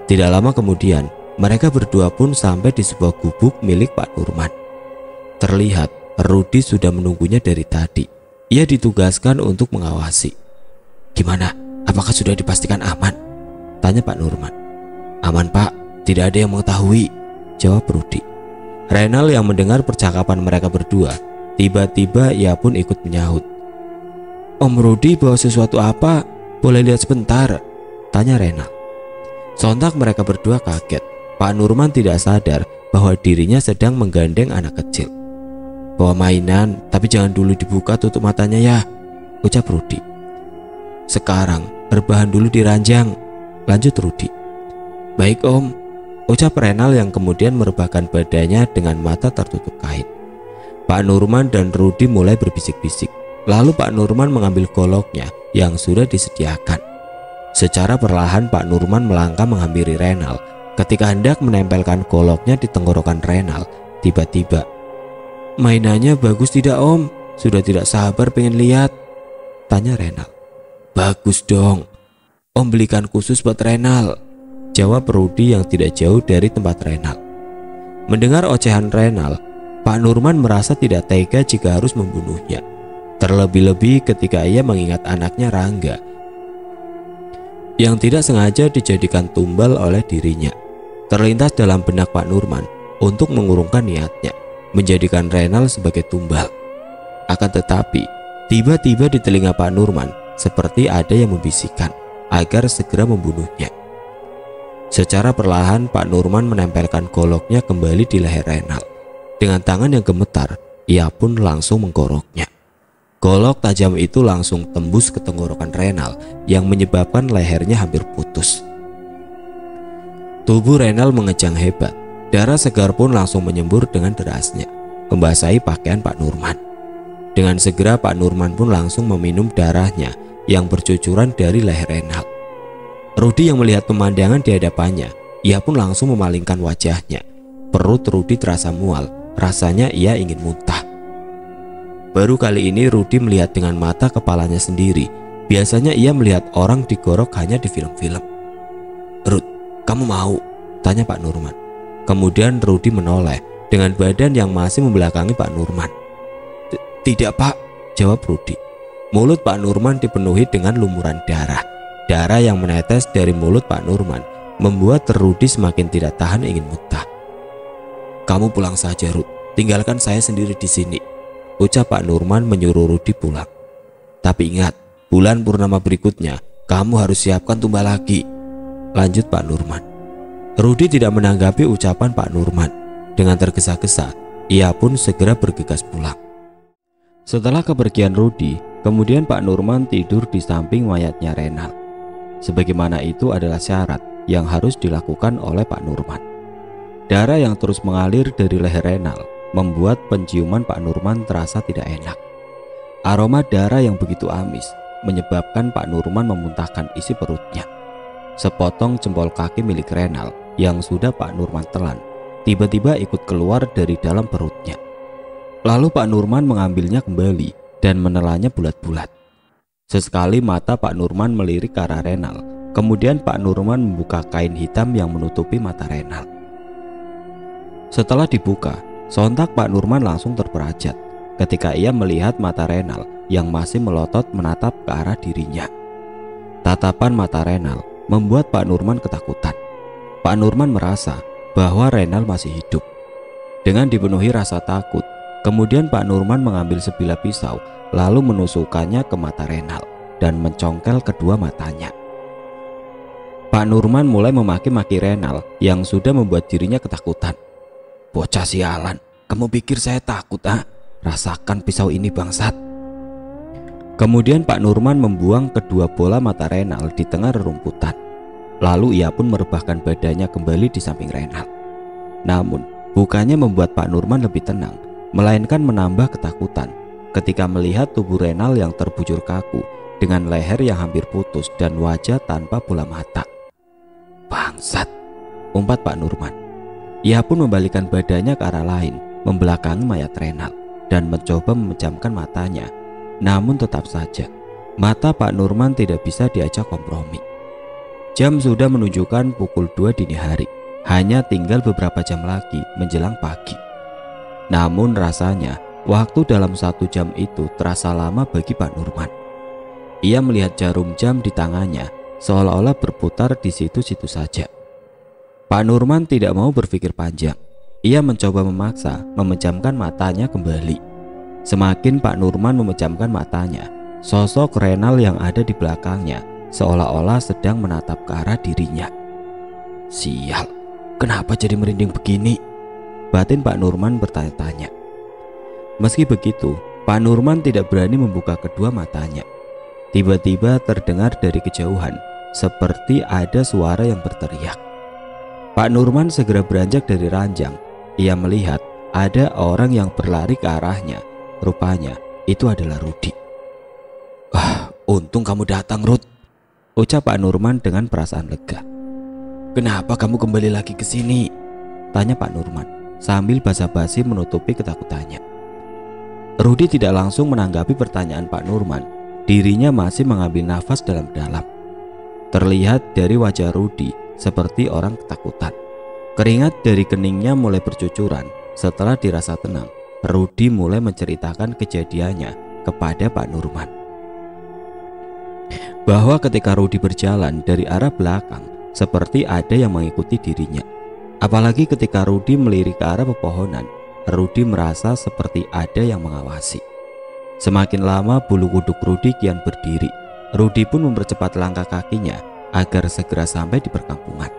Tidak lama kemudian, mereka berdua pun sampai di sebuah gubuk milik Pak Nurman. Terlihat Rudy sudah menunggunya dari tadi. Ia ditugaskan untuk mengawasi. "Gimana? Apakah sudah dipastikan aman?" tanya Pak Nurman. "Aman Pak, tidak ada yang mengetahui," jawab Rudy. Renal yang mendengar percakapan mereka berdua, tiba-tiba ia pun ikut menyahut. "Om Rudy bawa sesuatu apa? Boleh lihat sebentar?" tanya Renal. Sontak mereka berdua kaget. Pak Nurman tidak sadar bahwa dirinya sedang menggandeng anak kecil. "Bawa mainan, tapi jangan dulu dibuka tutup matanya ya," ucap Rudy. "Sekarang berbahan dulu di ranjang," lanjut Rudy. "Baik Om," ucap Renal yang kemudian merebahkan badannya dengan mata tertutup kain. Pak Nurman dan Rudy mulai berbisik-bisik. Lalu Pak Nurman mengambil goloknya yang sudah disediakan. Secara perlahan Pak Nurman melangkah menghampiri Renal. Ketika hendak menempelkan goloknya di tenggorokan Renal, tiba-tiba, "Mainannya bagus tidak Om? Sudah tidak sabar pengen lihat," tanya Renal. "Bagus dong, Om belikan khusus buat Renal," jawab Rudi yang tidak jauh dari tempat Renal. Mendengar ocehan Renal, Pak Nurman merasa tidak tega jika harus membunuhnya. Terlebih-lebih ketika ia mengingat anaknya Rangga yang tidak sengaja dijadikan tumbal oleh dirinya. Terlintas dalam benak Pak Nurman untuk mengurungkan niatnya, menjadikan Renal sebagai tumbal. Akan tetapi, tiba-tiba di telinga Pak Nurman seperti ada yang membisikkan agar segera membunuhnya. Secara perlahan Pak Nurman menempelkan goloknya kembali di leher Renal. Dengan tangan yang gemetar, ia pun langsung menggoroknya. Golok tajam itu langsung tembus ke tenggorokan Renal yang menyebabkan lehernya hampir putus. Tubuh Renal mengejang hebat. Darah segar pun langsung menyembur dengan derasnya, membasahi pakaian Pak Nurman. Dengan segera Pak Nurman pun langsung meminum darahnya yang bercucuran dari leher Renal. Rudi yang melihat pemandangan di hadapannya, ia pun langsung memalingkan wajahnya. Perut Rudi terasa mual, rasanya ia ingin muntah. Baru kali ini Rudi melihat dengan mata kepalanya sendiri. Biasanya ia melihat orang digorok hanya di film-film. "Rud, kamu mau?" tanya Pak Nurman. Kemudian Rudi menoleh dengan badan yang masih membelakangi Pak Nurman. "Tidak Pak," jawab Rudi. Mulut Pak Nurman dipenuhi dengan lumuran darah. Darah yang menetes dari mulut Pak Nurman membuat Rudi semakin tidak tahan ingin muntah. "Kamu pulang saja Rud, tinggalkan saya sendiri di sini," ucap Pak Nurman menyuruh Rudi pulang. "Tapi ingat, bulan purnama berikutnya kamu harus siapkan tumbal lagi," lanjut Pak Nurman. Rudi tidak menanggapi ucapan Pak Nurman. Dengan tergesa-gesa, ia pun segera bergegas pulang. Setelah kepergian Rudi, kemudian Pak Nurman tidur di samping mayatnya Renal. Sebagaimana itu adalah syarat yang harus dilakukan oleh Pak Nurman. Darah yang terus mengalir dari leher Renal membuat penciuman Pak Nurman terasa tidak enak. Aroma darah yang begitu amis menyebabkan Pak Nurman memuntahkan isi perutnya. Sepotong jempol kaki milik Renal yang sudah Pak Nurman telan tiba-tiba ikut keluar dari dalam perutnya. Lalu Pak Nurman mengambilnya kembali dan menelannya bulat-bulat. Sesekali mata Pak Nurman melirik ke arah Renal. Kemudian Pak Nurman membuka kain hitam yang menutupi mata Renal. Setelah dibuka, sontak Pak Nurman langsung terperajat ketika ia melihat mata Renal yang masih melotot menatap ke arah dirinya. Tatapan mata Renal membuat Pak Nurman ketakutan. Pak Nurman merasa bahwa Renal masih hidup. Dengan dipenuhi rasa takut, kemudian Pak Nurman mengambil sebilah pisau lalu menusukkannya ke mata Renal dan mencongkel kedua matanya. Pak Nurman mulai memaki-maki Renal yang sudah membuat dirinya ketakutan. "Bocah sialan, kamu pikir saya takut ah? Rasakan pisau ini bangsat." Kemudian Pak Nurman membuang kedua bola mata Renal di tengah rerumputan. Lalu ia pun merebahkan badannya kembali di samping Renal. Namun bukannya membuat Pak Nurman lebih tenang, melainkan menambah ketakutan ketika melihat tubuh Renal yang terbujur kaku dengan leher yang hampir putus dan wajah tanpa bola mata. "Bangsat," umpat Pak Nurman. Ia pun membalikkan badannya ke arah lain, membelakangi mayat Renal dan mencoba memejamkan matanya. Namun tetap saja mata Pak Nurman tidak bisa diajak kompromi. Jam sudah menunjukkan pukul 2 dini hari. Hanya tinggal beberapa jam lagi menjelang pagi. Namun rasanya waktu dalam 1 jam itu terasa lama bagi Pak Nurman. Ia melihat jarum jam di tangannya seolah-olah berputar di situ-situ saja. Pak Nurman tidak mau berpikir panjang. Ia mencoba memaksa memejamkan matanya kembali. Semakin Pak Nurman memejamkan matanya, sosok Renal yang ada di belakangnya seolah-olah sedang menatap ke arah dirinya. "Sial, kenapa jadi merinding begini?" batin Pak Nurman bertanya-tanya. Meski begitu, Pak Nurman tidak berani membuka kedua matanya. Tiba-tiba terdengar dari kejauhan seperti ada suara yang berteriak. Pak Nurman segera beranjak dari ranjang. Ia melihat ada orang yang berlari ke arahnya. Rupanya itu adalah Rudi. "Untung kamu datang, Ruth," ucap Pak Nurman dengan perasaan lega. "Kenapa kamu kembali lagi ke sini?" tanya Pak Nurman sambil basa-basi menutupi ketakutannya. Rudi tidak langsung menanggapi pertanyaan Pak Nurman. Dirinya masih mengambil nafas dalam-dalam. Terlihat dari wajah Rudi seperti orang ketakutan. Keringat dari keningnya mulai bercucuran. Setelah dirasa tenang, Rudi mulai menceritakan kejadiannya kepada Pak Nurman. Bahwa ketika Rudi berjalan dari arah belakang, seperti ada yang mengikuti dirinya. Apalagi ketika Rudi melirik ke arah pepohonan, Rudi merasa seperti ada yang mengawasi. Semakin lama bulu kuduk Rudi kian berdiri. Rudi pun mempercepat langkah kakinya agar segera sampai di perkampungan.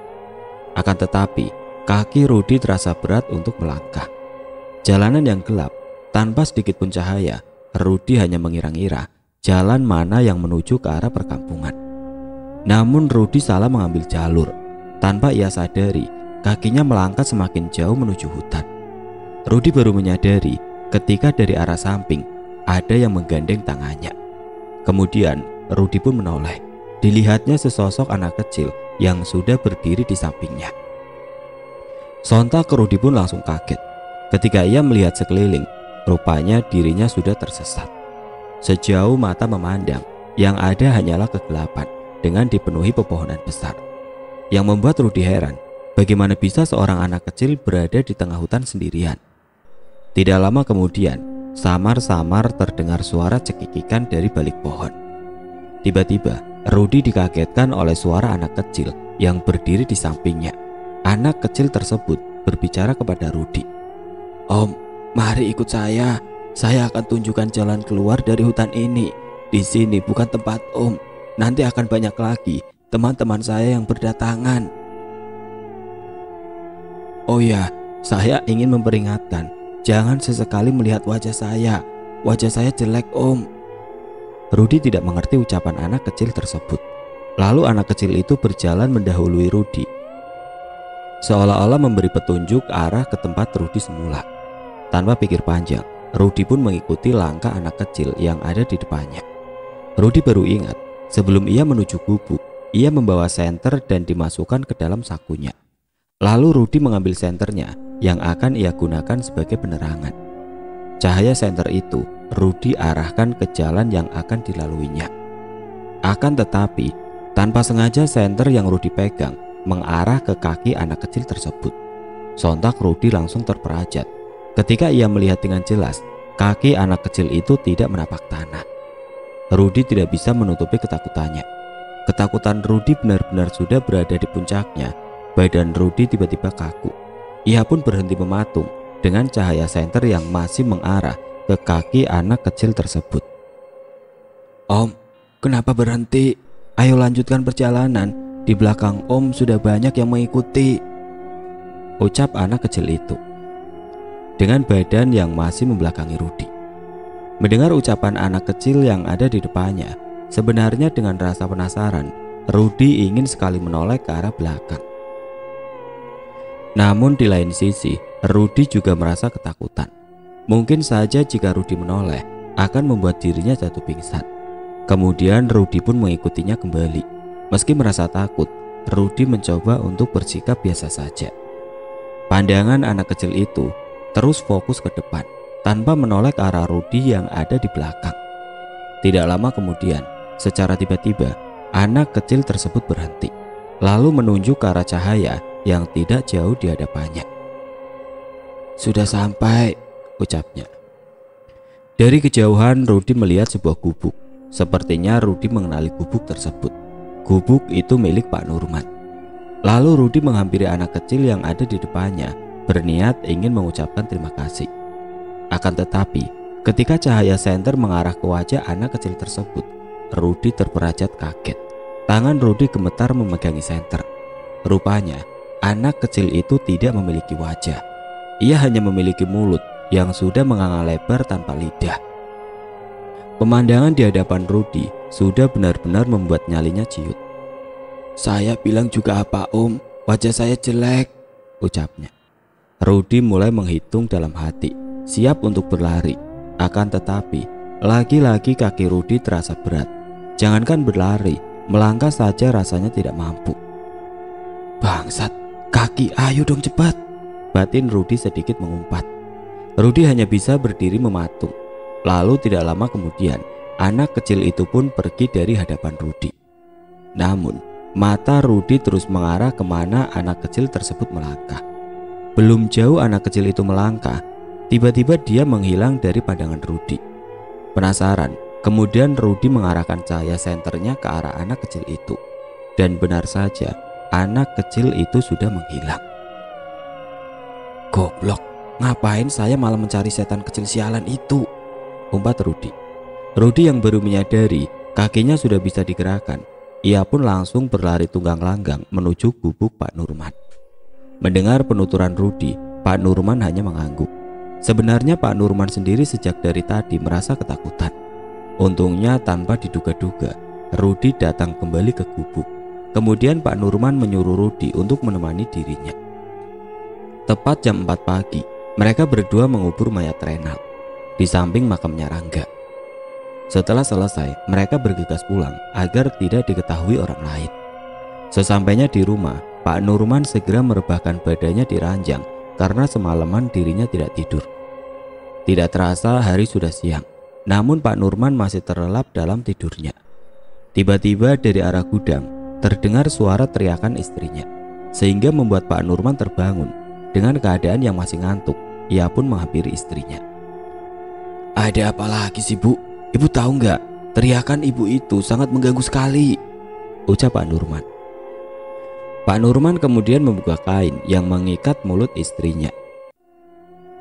Akan tetapi, kaki Rudi terasa berat untuk melangkah. Jalanan yang gelap, tanpa sedikit pun cahaya, Rudi hanya mengira-ngira jalan mana yang menuju ke arah perkampungan. Namun Rudi salah mengambil jalur. Tanpa ia sadari, kakinya melangkah semakin jauh menuju hutan. Rudi baru menyadari ketika dari arah samping ada yang menggandeng tangannya. Kemudian Rudi pun menoleh. Dilihatnya sesosok anak kecil yang sudah berdiri di sampingnya. Sontak Rudi pun langsung kaget ketika ia melihat sekeliling. Rupanya dirinya sudah tersesat. Sejauh mata memandang, yang ada hanyalah kegelapan dengan dipenuhi pepohonan besar. Yang membuat Rudi heran, bagaimana bisa seorang anak kecil berada di tengah hutan sendirian. Tidak lama kemudian, samar-samar terdengar suara cekikikan dari balik pohon. Tiba-tiba, Rudi dikagetkan oleh suara anak kecil yang berdiri di sampingnya. Anak kecil tersebut berbicara kepada Rudi. "Om, mari ikut saya. Saya akan tunjukkan jalan keluar dari hutan ini. Di sini bukan tempat Om. Nanti akan banyak lagi teman-teman saya yang berdatangan. Oh ya, saya ingin memperingatkan. Jangan sesekali melihat wajah saya. Wajah saya jelek, Om." Rudi tidak mengerti ucapan anak kecil tersebut. Lalu anak kecil itu berjalan mendahului Rudi, seolah-olah memberi petunjuk arah ke tempat Rudi semula. Tanpa pikir panjang, Rudi pun mengikuti langkah anak kecil yang ada di depannya. Rudi baru ingat, sebelum ia menuju gubuk, ia membawa senter dan dimasukkan ke dalam sakunya. Lalu Rudi mengambil senternya yang akan ia gunakan sebagai penerangan. Cahaya senter itu Rudi arahkan ke jalan yang akan dilaluinya. Akan tetapi, tanpa sengaja senter yang Rudi pegang mengarah ke kaki anak kecil tersebut. Sontak Rudi langsung terperajat ketika ia melihat dengan jelas kaki anak kecil itu tidak menapak tanah. Rudi tidak bisa menutupi ketakutannya. Ketakutan Rudi benar-benar sudah berada di puncaknya. Badan Rudi tiba-tiba kaku. Ia pun berhenti mematung dengan cahaya senter yang masih mengarah ke kaki anak kecil tersebut. "Om, kenapa berhenti? Ayo lanjutkan perjalanan. Di belakang Om sudah banyak yang mengikuti," ucap anak kecil itu dengan badan yang masih membelakangi Rudi. Mendengar ucapan anak kecil yang ada di depannya, sebenarnya dengan rasa penasaran, Rudi ingin sekali menoleh ke arah belakang. Namun di lain sisi, Rudi juga merasa ketakutan. Mungkin saja jika Rudi menoleh, akan membuat dirinya jatuh pingsan. Kemudian Rudi pun mengikutinya kembali. Meski merasa takut, Rudi mencoba untuk bersikap biasa saja. Pandangan anak kecil itu terus fokus ke depan, tanpa menoleh ke arah Rudi yang ada di belakang. Tidak lama kemudian, secara tiba-tiba, anak kecil tersebut berhenti, lalu menunjuk ke arah cahaya yang tidak jauh di hadapannya. "Sudah sampai," ucapnya. Dari kejauhan Rudi melihat sebuah gubuk. Sepertinya Rudi mengenali gubuk tersebut. Gubuk itu milik Pak Nurman. Lalu Rudi menghampiri anak kecil yang ada di depannya, berniat ingin mengucapkan terima kasih. Akan tetapi, ketika cahaya senter mengarah ke wajah anak kecil tersebut, Rudi terperajat kaget. Tangan Rudi gemetar memegangi senter. Rupanya anak kecil itu tidak memiliki wajah. Ia hanya memiliki mulut yang sudah menganga lebar tanpa lidah. Pemandangan di hadapan Rudi sudah benar-benar membuat nyalinya ciut. "Saya bilang juga apa, Om? Wajah saya jelek," ucapnya. Rudi mulai menghitung dalam hati, siap untuk berlari. Akan tetapi, lagi-lagi kaki Rudi terasa berat. Jangankan berlari, melangkah saja rasanya tidak mampu. "Bangsat, kaki, ayo dong cepat," batin Rudi sedikit mengumpat. Rudi hanya bisa berdiri mematung. Lalu tidak lama kemudian, anak kecil itu pun pergi dari hadapan Rudi. Namun, mata Rudi terus mengarah kemana anak kecil tersebut melangkah. Belum jauh anak kecil itu melangkah, tiba-tiba dia menghilang dari pandangan Rudi. Penasaran, kemudian Rudi mengarahkan cahaya senternya ke arah anak kecil itu. Dan benar saja, anak kecil itu sudah menghilang. "Goblok, ngapain saya malah mencari setan kecil sialan itu?" umpat Rudi. Rudi yang baru menyadari kakinya sudah bisa digerakkan. Ia pun langsung berlari tunggang langgang menuju gubuk Pak Nurman. Mendengar penuturan Rudi, Pak Nurman hanya mengangguk. Sebenarnya Pak Nurman sendiri sejak dari tadi merasa ketakutan. Untungnya tanpa diduga-duga, Rudi datang kembali ke gubuk. Kemudian Pak Nurman menyuruh Rudi untuk menemani dirinya. Tepat jam 4 pagi, mereka berdua mengubur mayat Renal di samping makamnya Rangga. Setelah selesai, mereka bergegas pulang agar tidak diketahui orang lain. Sesampainya di rumah, Pak Nurman segera merebahkan badannya di ranjang karena semalaman dirinya tidak tidur. Tidak terasa hari sudah siang, namun Pak Nurman masih terlelap dalam tidurnya. Tiba-tiba dari arah gudang terdengar suara teriakan istrinya, sehingga membuat Pak Nurman terbangun. Dengan keadaan yang masih ngantuk, ia pun menghampiri istrinya. "Ada apa lagi sih, Bu? Ibu tahu nggak, teriakan ibu itu sangat mengganggu sekali," ucap Pak Nurman. Pak Nurman kemudian membuka kain yang mengikat mulut istrinya.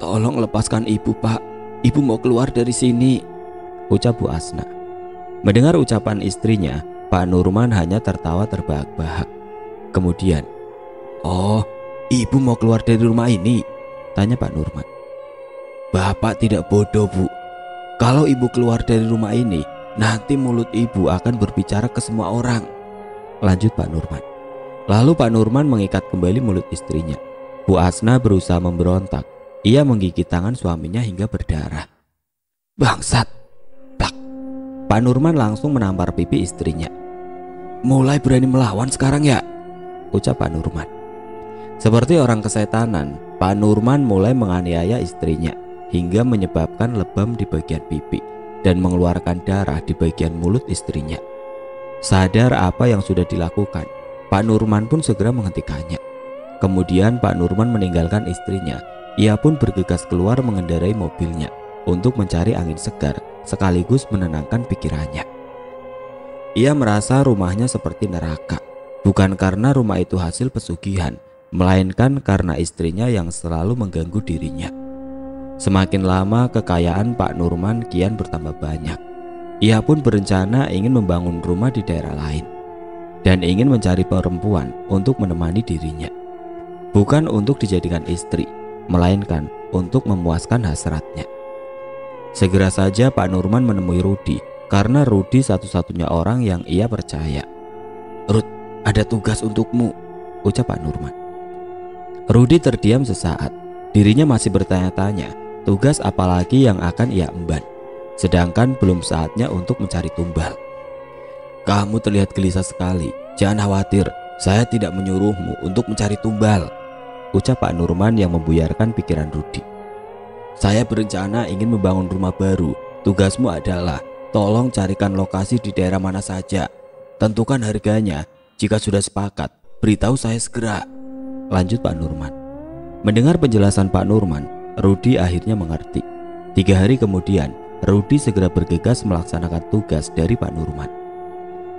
"Tolong lepaskan ibu, Pak. Ibu mau keluar dari sini," ucap Bu Asna. Mendengar ucapan istrinya, Pak Nurman hanya tertawa terbahak-bahak. Kemudian, "Oh, ibu mau keluar dari rumah ini?" tanya Pak Nurman. "Bapak tidak bodoh, Bu. Kalau ibu keluar dari rumah ini, nanti mulut ibu akan berbicara ke semua orang," lanjut Pak Nurman. Lalu Pak Nurman mengikat kembali mulut istrinya. Bu Asna berusaha memberontak. Ia menggigit tangan suaminya hingga berdarah. "Bangsat!" Plak. Pak Nurman langsung menampar pipi istrinya. "Mulai berani melawan sekarang ya?" ucap Pak Nurman. Seperti orang kesetanan, Pak Nurman mulai menganiaya istrinya hingga menyebabkan lebam di bagian pipi dan mengeluarkan darah di bagian mulut istrinya. Sadar apa yang sudah dilakukan, Pak Nurman pun segera menghentikannya. Kemudian Pak Nurman meninggalkan istrinya. Ia pun bergegas keluar mengendarai mobilnya untuk mencari angin segar sekaligus menenangkan pikirannya. Ia merasa rumahnya seperti neraka, bukan karena rumah itu hasil pesugihan, melainkan karena istrinya yang selalu mengganggu dirinya. Semakin lama kekayaan Pak Nurman kian bertambah banyak. Ia pun berencana ingin membangun rumah di daerah lain dan ingin mencari perempuan untuk menemani dirinya. Bukan untuk dijadikan istri, melainkan untuk memuaskan hasratnya. Segera saja Pak Nurman menemui Rudi karena Rudi satu-satunya orang yang ia percaya. "Rud, ada tugas untukmu," ucap Pak Nurman. Rudi terdiam sesaat. Dirinya masih bertanya-tanya, tugas apa lagi yang akan ia emban, sedangkan belum saatnya untuk mencari tumbal. "Kamu terlihat gelisah sekali. Jangan khawatir, saya tidak menyuruhmu untuk mencari tumbal," ucap Pak Nurman yang membuyarkan pikiran Rudi. "Saya berencana ingin membangun rumah baru. Tugasmu adalah tolong carikan lokasi di daerah mana saja. Tentukan harganya. Jika sudah sepakat, beritahu saya segera," lanjut Pak Nurman. Mendengar penjelasan Pak Nurman, Rudi akhirnya mengerti. 3 hari kemudian, Rudi segera bergegas melaksanakan tugas dari Pak Nurman.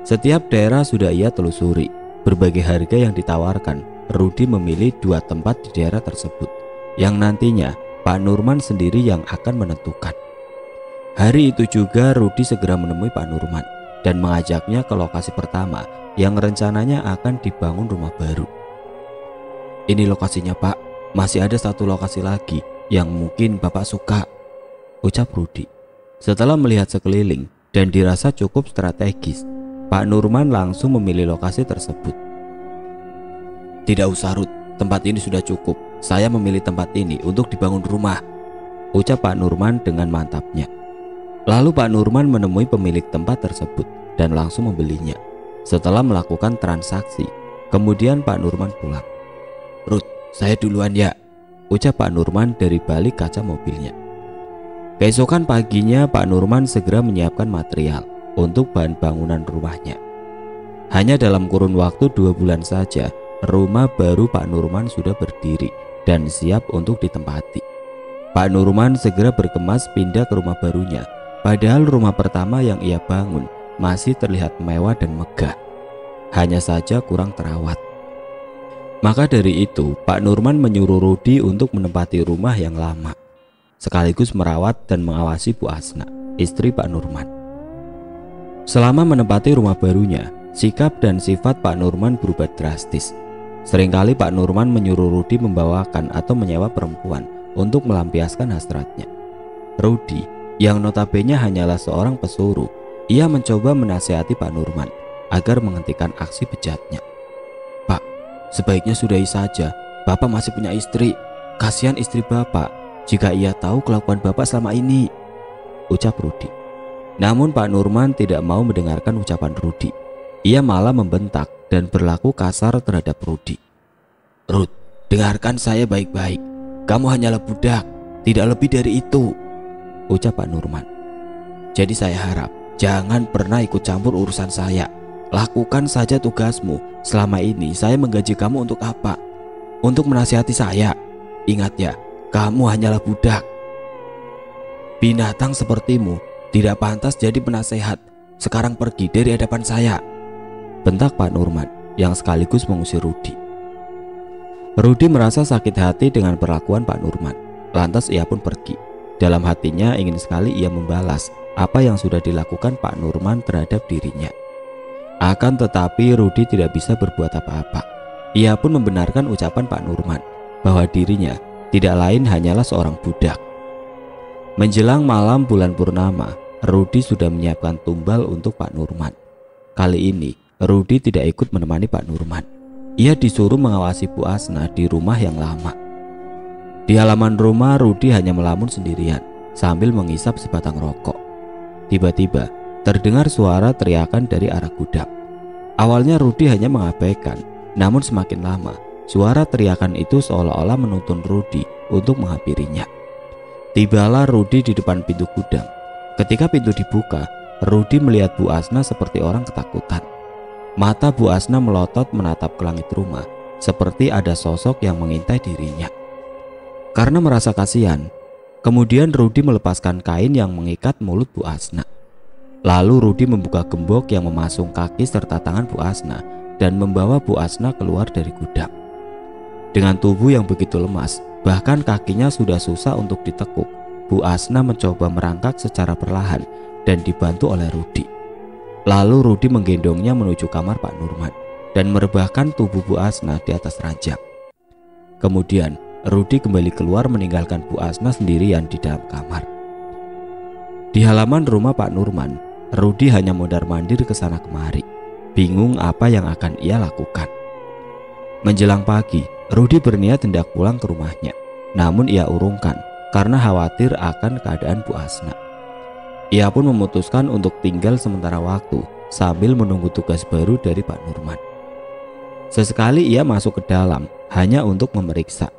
Setiap daerah sudah ia telusuri. Berbagai harga yang ditawarkan, Rudi memilih 2 tempat di daerah tersebut, yang nantinya Pak Nurman sendiri yang akan menentukan. Hari itu juga Rudi segera menemui Pak Nurman dan mengajaknya ke lokasi pertama yang rencananya akan dibangun rumah baru. "Ini lokasinya, Pak. Masih ada 1 lokasi lagi yang mungkin Bapak suka," ucap Rudi. Setelah melihat sekeliling dan dirasa cukup strategis, Pak Nurman langsung memilih lokasi tersebut. "Tidak usah, Rud, tempat ini sudah cukup. Saya memilih tempat ini untuk dibangun rumah," ucap Pak Nurman dengan mantapnya. Lalu Pak Nurman menemui pemilik tempat tersebut. dan langsung membelinya. Setelah melakukan transaksi, kemudian Pak Nurman pulang. "Ruth, saya duluan ya," ucap Pak Nurman dari balik kaca mobilnya. Keesokan paginya Pak Nurman segera menyiapkan material untuk bahan bangunan rumahnya. Hanya dalam kurun waktu 2 bulan saja, rumah baru Pak Nurman sudah berdiri dan siap untuk ditempati. Pak Nurman segera bergemas pindah ke rumah barunya, padahal rumah pertama yang ia bangun masih terlihat mewah dan megah, hanya saja kurang terawat. Maka dari itu, Pak Nurman menyuruh Rudi untuk menempati rumah yang lama, sekaligus merawat dan mengawasi Bu Asna, istri Pak Nurman. Selama menempati rumah barunya, sikap dan sifat Pak Nurman berubah drastis. Seringkali Pak Nurman menyuruh Rudi membawakan atau menyewa perempuan untuk melampiaskan hasratnya. Rudi, yang notabene hanyalah seorang pesuruh, ia mencoba menasihati Pak Nurman agar menghentikan aksi bejatnya. "Pak, sebaiknya sudahi saja. Bapak masih punya istri. Kasihan istri Bapak jika ia tahu kelakuan Bapak selama ini," ucap Rudi. Namun Pak Nurman tidak mau mendengarkan ucapan Rudi. Ia malah membentak dan berlaku kasar terhadap Rudi. "Ruth, dengarkan saya baik-baik. Kamu hanyalah budak, tidak lebih dari itu," ucap Pak Nurman. "Jadi saya harap jangan pernah ikut campur urusan saya. Lakukan saja tugasmu. Selama ini saya menggaji kamu untuk apa? Untuk menasihati saya? Ingat ya, kamu hanyalah budak. Binatang sepertimu tidak pantas jadi penasehat. Sekarang pergi dari hadapan saya," bentak Pak Nurman yang sekaligus mengusir Rudi. Rudi merasa sakit hati dengan perlakuan Pak Nurman. Lantas ia pun pergi. Dalam hatinya ingin sekali ia membalas apa yang sudah dilakukan Pak Nurman terhadap dirinya. Akan tetapi Rudi tidak bisa berbuat apa-apa. Ia pun membenarkan ucapan Pak Nurman bahwa dirinya tidak lain hanyalah seorang budak. Menjelang malam bulan purnama, Rudi sudah menyiapkan tumbal untuk Pak Nurman. Kali ini Rudi tidak ikut menemani Pak Nurman. Ia disuruh mengawasi Bu Asna di rumah yang lama. Di halaman rumah, Rudi hanya melamun sendirian sambil mengisap sebatang rokok. Tiba-tiba terdengar suara teriakan dari arah gudang. Awalnya Rudi hanya mengabaikan, namun semakin lama suara teriakan itu seolah-olah menuntun Rudi untuk menghampirinya. Tibalah Rudi di depan pintu gudang. Ketika pintu dibuka, Rudi melihat Bu Asna seperti orang ketakutan. Mata Bu Asna melotot menatap ke langit rumah, seperti ada sosok yang mengintai dirinya. Karena merasa kasihan, kemudian Rudi melepaskan kain yang mengikat mulut Bu Asna. Lalu Rudi membuka gembok yang memasung kaki serta tangan Bu Asna dan membawa Bu Asna keluar dari gudang. Dengan tubuh yang begitu lemas, bahkan kakinya sudah susah untuk ditekuk, Bu Asna mencoba merangkak secara perlahan dan dibantu oleh Rudi. Lalu Rudi menggendongnya menuju kamar Pak Nurman dan merebahkan tubuh Bu Asna di atas ranjang. Kemudian Rudi kembali keluar meninggalkan Bu Asna sendirian di dalam kamar. Di halaman rumah Pak Nurman, Rudi hanya mondar-mandir ke sana kemari, bingung apa yang akan ia lakukan. Menjelang pagi, Rudi berniat hendak pulang ke rumahnya, namun ia urungkan karena khawatir akan keadaan Bu Asna. Ia pun memutuskan untuk tinggal sementara waktu sambil menunggu tugas baru dari Pak Nurman. Sesekali ia masuk ke dalam hanya untuk memeriksa.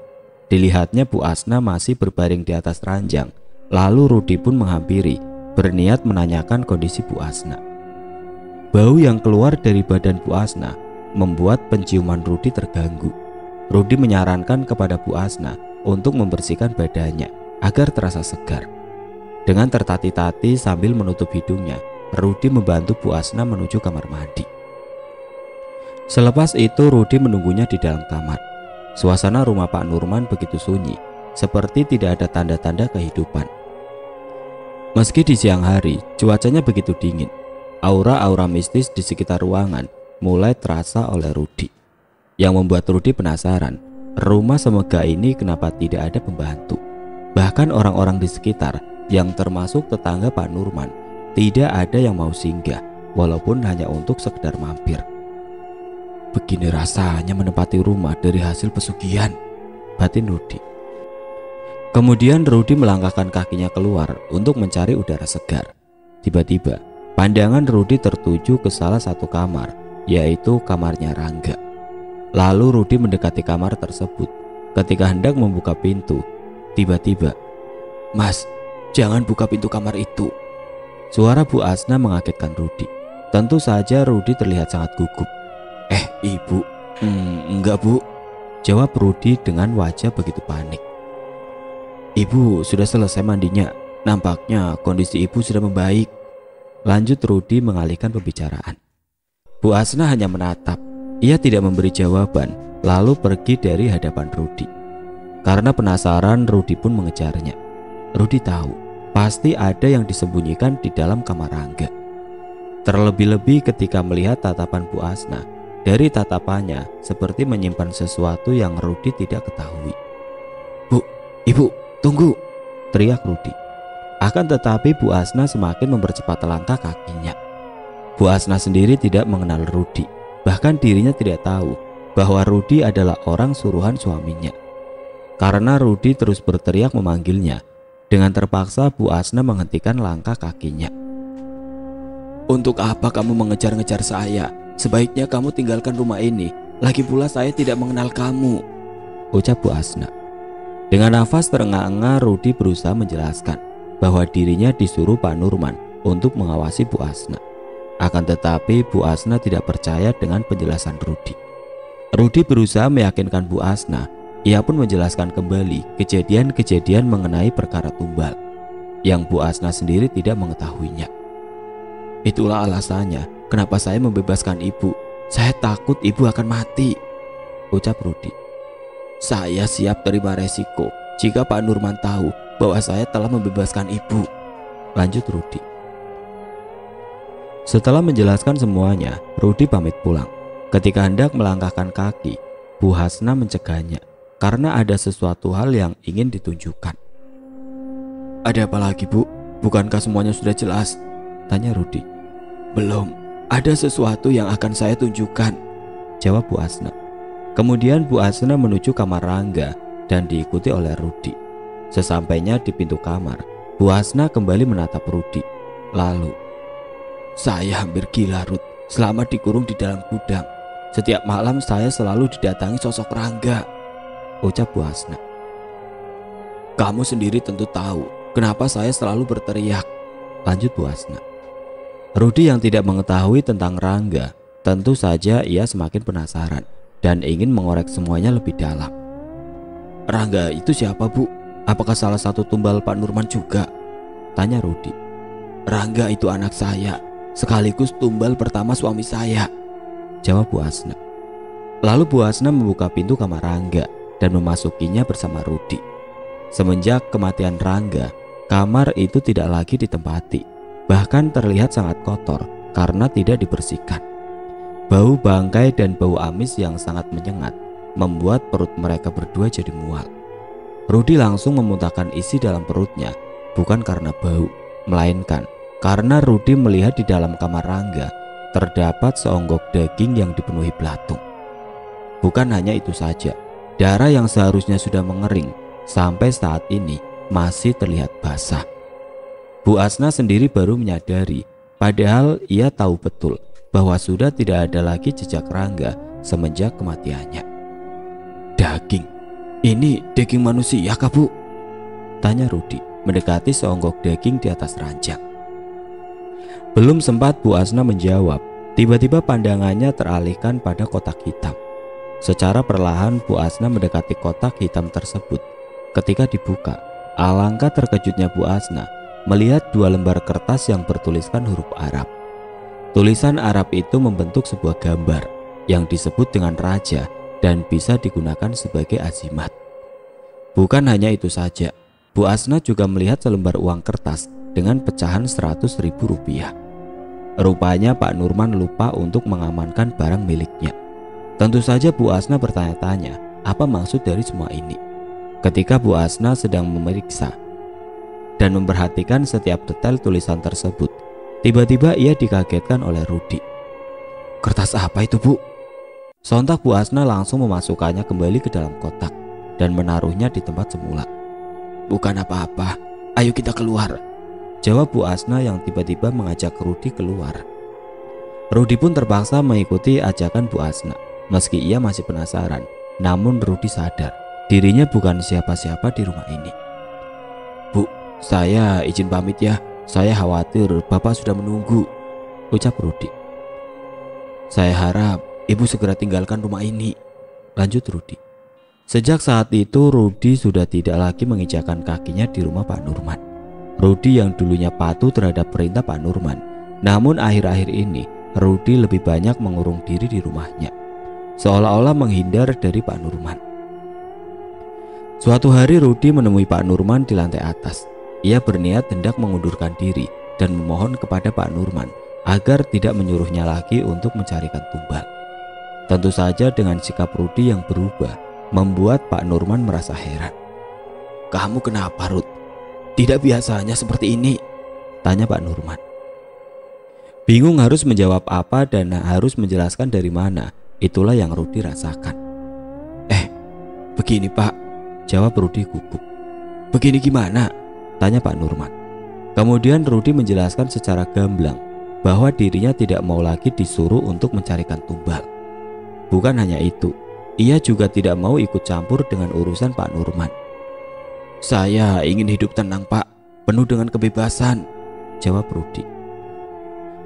Dilihatnya Bu Asna masih berbaring di atas ranjang. Lalu Rudi pun menghampiri, berniat menanyakan kondisi Bu Asna. Bau yang keluar dari badan Bu Asna membuat penciuman Rudi terganggu. Rudi menyarankan kepada Bu Asna untuk membersihkan badannya agar terasa segar. Dengan tertati-tati sambil menutup hidungnya, Rudi membantu Bu Asna menuju kamar mandi. Selepas itu Rudi menunggunya di dalam kamar. Suasana rumah Pak Nurman begitu sunyi, seperti tidak ada tanda-tanda kehidupan. Meski di siang hari, cuacanya begitu dingin. Aura-aura mistis di sekitar ruangan mulai terasa oleh Rudi. Yang membuat Rudi penasaran, rumah semegah ini kenapa tidak ada pembantu. Bahkan orang-orang di sekitar yang termasuk tetangga Pak Nurman tidak ada yang mau singgah, walaupun hanya untuk sekedar mampir. Begini rasanya menempati rumah dari hasil pesugihan, batin Rudi. Kemudian Rudi melangkahkan kakinya keluar untuk mencari udara segar. Tiba-tiba Pandangan Rudi tertuju ke salah satu kamar, yaitu kamarnya Rangga. Lalu Rudi mendekati kamar tersebut. Ketika hendak membuka pintu, tiba-tiba, "Mas, jangan buka pintu kamar itu." Suara Bu Asna mengagetkan Rudi. Tentu saja Rudi terlihat sangat gugup. Ibu, enggak Bu," jawab Rudi dengan wajah begitu panik. "Ibu sudah selesai mandinya. Nampaknya kondisi ibu sudah membaik," lanjut Rudi mengalihkan pembicaraan. Bu Asna hanya menatap. Ia tidak memberi jawaban, lalu pergi dari hadapan Rudi. Karena penasaran, Rudi pun mengejarnya. Rudi tahu pasti ada yang disembunyikan di dalam kamar Rangga. Terlebih-lebih ketika melihat tatapan Bu Asna. Dari tatapannya seperti menyimpan sesuatu yang Rudi tidak ketahui. "Bu, Ibu, tunggu!" teriak Rudi. Akan tetapi Bu Asna semakin mempercepat langkah kakinya. Bu Asna sendiri tidak mengenal Rudi. Bahkan dirinya tidak tahu bahwa Rudi adalah orang suruhan suaminya. Karena Rudi terus berteriak memanggilnya, dengan terpaksa Bu Asna menghentikan langkah kakinya. "Untuk apa kamu mengejar-ngejar saya? Sebaiknya kamu tinggalkan rumah ini. Lagi pula saya tidak mengenal kamu," ucap Bu Asna. Dengan nafas terengah-engah, Rudi berusaha menjelaskan bahwa dirinya disuruh Pak Nurman untuk mengawasi Bu Asna. Akan tetapi Bu Asna tidak percaya dengan penjelasan Rudi. Rudi berusaha meyakinkan Bu Asna. Ia pun menjelaskan kembali kejadian-kejadian mengenai perkara tumbal yang Bu Asna sendiri tidak mengetahuinya. "Itulah alasannya kenapa saya membebaskan ibu. Saya takut ibu akan mati," ucap Rudi. "Saya siap terima resiko jika Pak Nurman tahu bahwa saya telah membebaskan ibu," lanjut Rudi. Setelah menjelaskan semuanya, Rudi pamit pulang. Ketika hendak melangkahkan kaki, Bu Hasna mencegahnya karena ada sesuatu hal yang ingin ditunjukkan. "Ada apa lagi, Bu? Bukankah semuanya sudah jelas?" tanya Rudi. "Belum, ada sesuatu yang akan saya tunjukkan," jawab Bu Asna. Kemudian Bu Asna menuju kamar Rangga dan diikuti oleh Rudi. Sesampainya di pintu kamar, Bu Asna kembali menatap Rudi. Lalu, "Saya hampir gila, Rud, selama dikurung di dalam gudang. Setiap malam saya selalu didatangi sosok Rangga," ucap Bu Asna. "Kamu sendiri tentu tahu kenapa saya selalu berteriak," lanjut Bu Asna. Rudi yang tidak mengetahui tentang Rangga, tentu saja ia semakin penasaran dan ingin mengorek semuanya lebih dalam. "Rangga itu siapa, Bu? Apakah salah satu tumbal Pak Nurman juga?" tanya Rudi. "Rangga itu anak saya, sekaligus tumbal pertama suami saya," jawab Bu Asna. Lalu Bu Asna membuka pintu kamar Rangga dan memasukinya bersama Rudi. Semenjak kematian Rangga, kamar itu tidak lagi ditempati. Bahkan terlihat sangat kotor karena tidak dibersihkan. Bau bangkai dan bau amis yang sangat menyengat membuat perut mereka berdua jadi mual. Rudi langsung memuntahkan isi dalam perutnya, bukan karena bau, melainkan karena Rudi melihat di dalam kamar Rangga terdapat seonggok daging yang dipenuhi belatung. Bukan hanya itu saja, darah yang seharusnya sudah mengering sampai saat ini masih terlihat basah. Bu Asna sendiri baru menyadari, padahal ia tahu betul bahwa sudah tidak ada lagi jejak Rangga semenjak kematiannya. "Daging? Ini daging manusia kah, Bu?" tanya Rudi mendekati seonggok daging di atas ranjang. Belum sempat Bu Asna menjawab, tiba-tiba pandangannya teralihkan pada kotak hitam. Secara perlahan Bu Asna mendekati kotak hitam tersebut. Ketika dibuka, alangkah terkejutnya Bu Asna melihat 2 lembar kertas yang bertuliskan huruf Arab. Tulisan Arab itu membentuk sebuah gambar yang disebut dengan raja dan bisa digunakan sebagai azimat. Bukan hanya itu saja, Bu Asna juga melihat selembar uang kertas dengan pecahan 100.000 rupiah. Rupanya Pak Nurman lupa untuk mengamankan barang miliknya. Tentu saja Bu Asna bertanya-tanya apa maksud dari semua ini. Ketika Bu Asna sedang memeriksa dan memperhatikan setiap detail tulisan tersebut, tiba-tiba ia dikagetkan oleh Rudi. "Kertas apa itu, Bu?" Sontak Bu Asna langsung memasukkannya kembali ke dalam kotak dan menaruhnya di tempat semula. "Bukan apa-apa, ayo kita keluar," jawab Bu Asna yang tiba-tiba mengajak Rudi keluar. Rudi pun terpaksa mengikuti ajakan Bu Asna. Meski ia masih penasaran, namun Rudi sadar dirinya bukan siapa-siapa di rumah ini. "Bu, saya izin pamit ya. Saya khawatir Bapak sudah menunggu," ucap Rudi. "Saya harap Ibu segera tinggalkan rumah ini," lanjut Rudi. Sejak saat itu Rudi sudah tidak lagi menginjakkan kakinya di rumah Pak Nurman. Rudi yang dulunya patuh terhadap perintah Pak Nurman, namun akhir-akhir ini Rudi lebih banyak mengurung diri di rumahnya, seolah-olah menghindar dari Pak Nurman. Suatu hari Rudi menemui Pak Nurman di lantai atas. Ia berniat hendak mengundurkan diri dan memohon kepada Pak Nurman agar tidak menyuruhnya lagi untuk mencarikan tumbal. Tentu saja dengan sikap Rudi yang berubah membuat Pak Nurman merasa heran. "Kamu kenapa, Rud? Tidak biasanya seperti ini?" tanya Pak Nurman. Bingung harus menjawab apa dan harus menjelaskan dari mana, itulah yang Rudi rasakan. Begini Pak," jawab Rudi gugup. "Begini gimana?" tanya Pak Nurman. Kemudian Rudi menjelaskan secara gamblang bahwa dirinya tidak mau lagi disuruh untuk mencarikan tumbal. Bukan hanya itu, ia juga tidak mau ikut campur dengan urusan Pak Nurman. "Saya ingin hidup tenang Pak, penuh dengan kebebasan," jawab Rudi.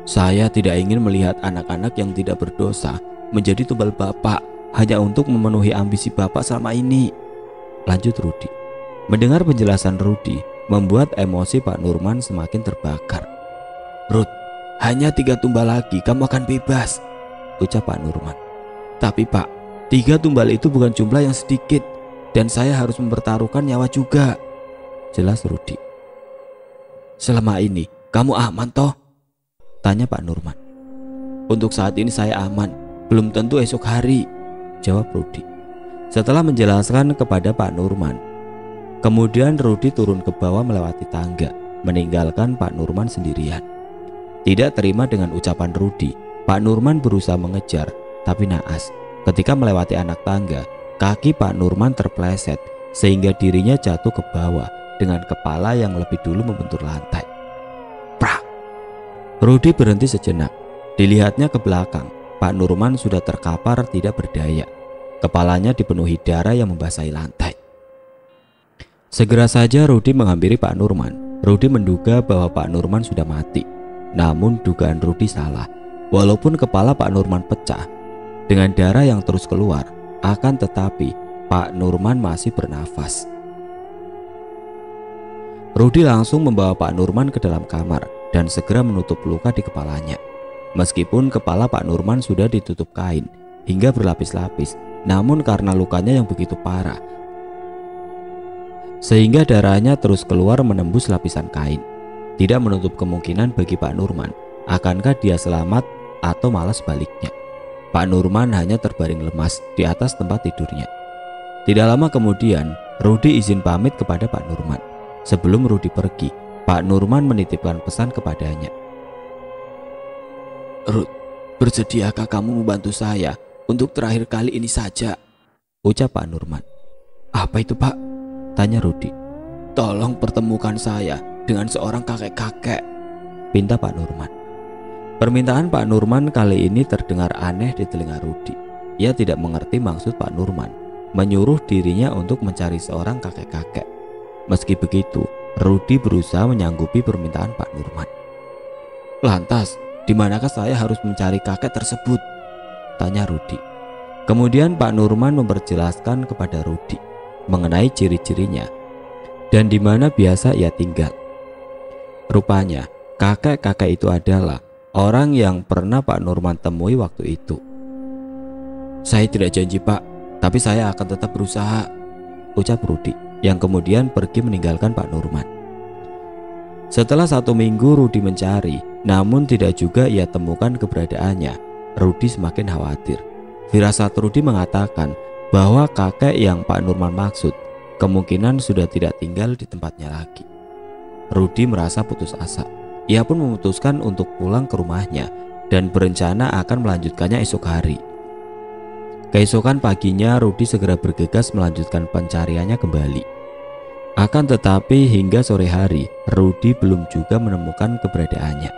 "Saya tidak ingin melihat anak-anak yang tidak berdosa menjadi tumbal Bapak hanya untuk memenuhi ambisi Bapak selama ini," lanjut Rudi. Mendengar penjelasan Rudi membuat emosi Pak Nurman semakin terbakar. "Rud, hanya 3 tumbal lagi kamu akan bebas," ucap Pak Nurman. "Tapi Pak, 3 tumbal itu bukan jumlah yang sedikit dan saya harus mempertaruhkan nyawa juga," jelas Rudi. "Selama ini kamu aman toh?" tanya Pak Nurman. "Untuk saat ini saya aman, belum tentu esok hari," jawab Rudi. Setelah menjelaskan kepada Pak Nurman, kemudian Rudi turun ke bawah melewati tangga, meninggalkan Pak Nurman sendirian. Tidak terima dengan ucapan Rudi, Pak Nurman berusaha mengejar, tapi naas. Ketika melewati anak tangga, kaki Pak Nurman terpleset sehingga dirinya jatuh ke bawah dengan kepala yang lebih dulu membentur lantai. Prak! Rudi berhenti sejenak. Dilihatnya ke belakang, Pak Nurman sudah terkapar tidak berdaya. Kepalanya dipenuhi darah yang membasahi lantai. Segera saja Rudi menghampiri Pak Nurman. Rudi menduga bahwa Pak Nurman sudah mati. Namun dugaan Rudi salah. Walaupun kepala Pak Nurman pecah dengan darah yang terus keluar, akan tetapi Pak Nurman masih bernafas. Rudi langsung membawa Pak Nurman ke dalam kamar dan segera menutup luka di kepalanya. Meskipun kepala Pak Nurman sudah ditutup kain hingga berlapis-lapis, namun karena lukanya yang begitu parah sehingga darahnya terus keluar menembus lapisan kain, tidak menutup kemungkinan bagi Pak Nurman akankah dia selamat atau malah sebaliknya. Pak Nurman hanya terbaring lemas di atas tempat tidurnya. Tidak lama kemudian, Rudi izin pamit kepada Pak Nurman. Sebelum Rudi pergi, Pak Nurman menitipkan pesan kepadanya. "Rud, bersediakah kamu membantu saya untuk terakhir kali ini saja?" ucap Pak Nurman. "Apa itu Pak?" tanya Rudi. "Tolong pertemukan saya dengan seorang kakek-kakek," pinta Pak Nurman. Permintaan Pak Nurman kali ini terdengar aneh di telinga Rudi. Ia tidak mengerti maksud Pak Nurman menyuruh dirinya untuk mencari seorang kakek-kakek. Meski begitu, Rudi berusaha menyanggupi permintaan Pak Nurman. "Lantas, di manakah saya harus mencari kakek tersebut?" tanya Rudi. Kemudian Pak Nurman memperjelaskan kepada Rudi mengenai ciri-cirinya dan di mana biasa ia tinggal. Rupanya, kakek-kakek itu adalah orang yang pernah Pak Nurman temui waktu itu. "Saya tidak janji Pak, tapi saya akan tetap berusaha," ucap Rudi, yang kemudian pergi meninggalkan Pak Nurman. Setelah 1 minggu Rudi mencari, namun tidak juga ia temukan keberadaannya. Rudi semakin khawatir. Firasat Rudi mengatakan bahwa kakek yang Pak Nurman maksud kemungkinan sudah tidak tinggal di tempatnya lagi. Rudi merasa putus asa. Ia pun memutuskan untuk pulang ke rumahnya dan berencana akan melanjutkannya esok hari. Keesokan paginya Rudi segera bergegas melanjutkan pencariannya kembali. Akan tetapi hingga sore hari, Rudy belum juga menemukan keberadaannya.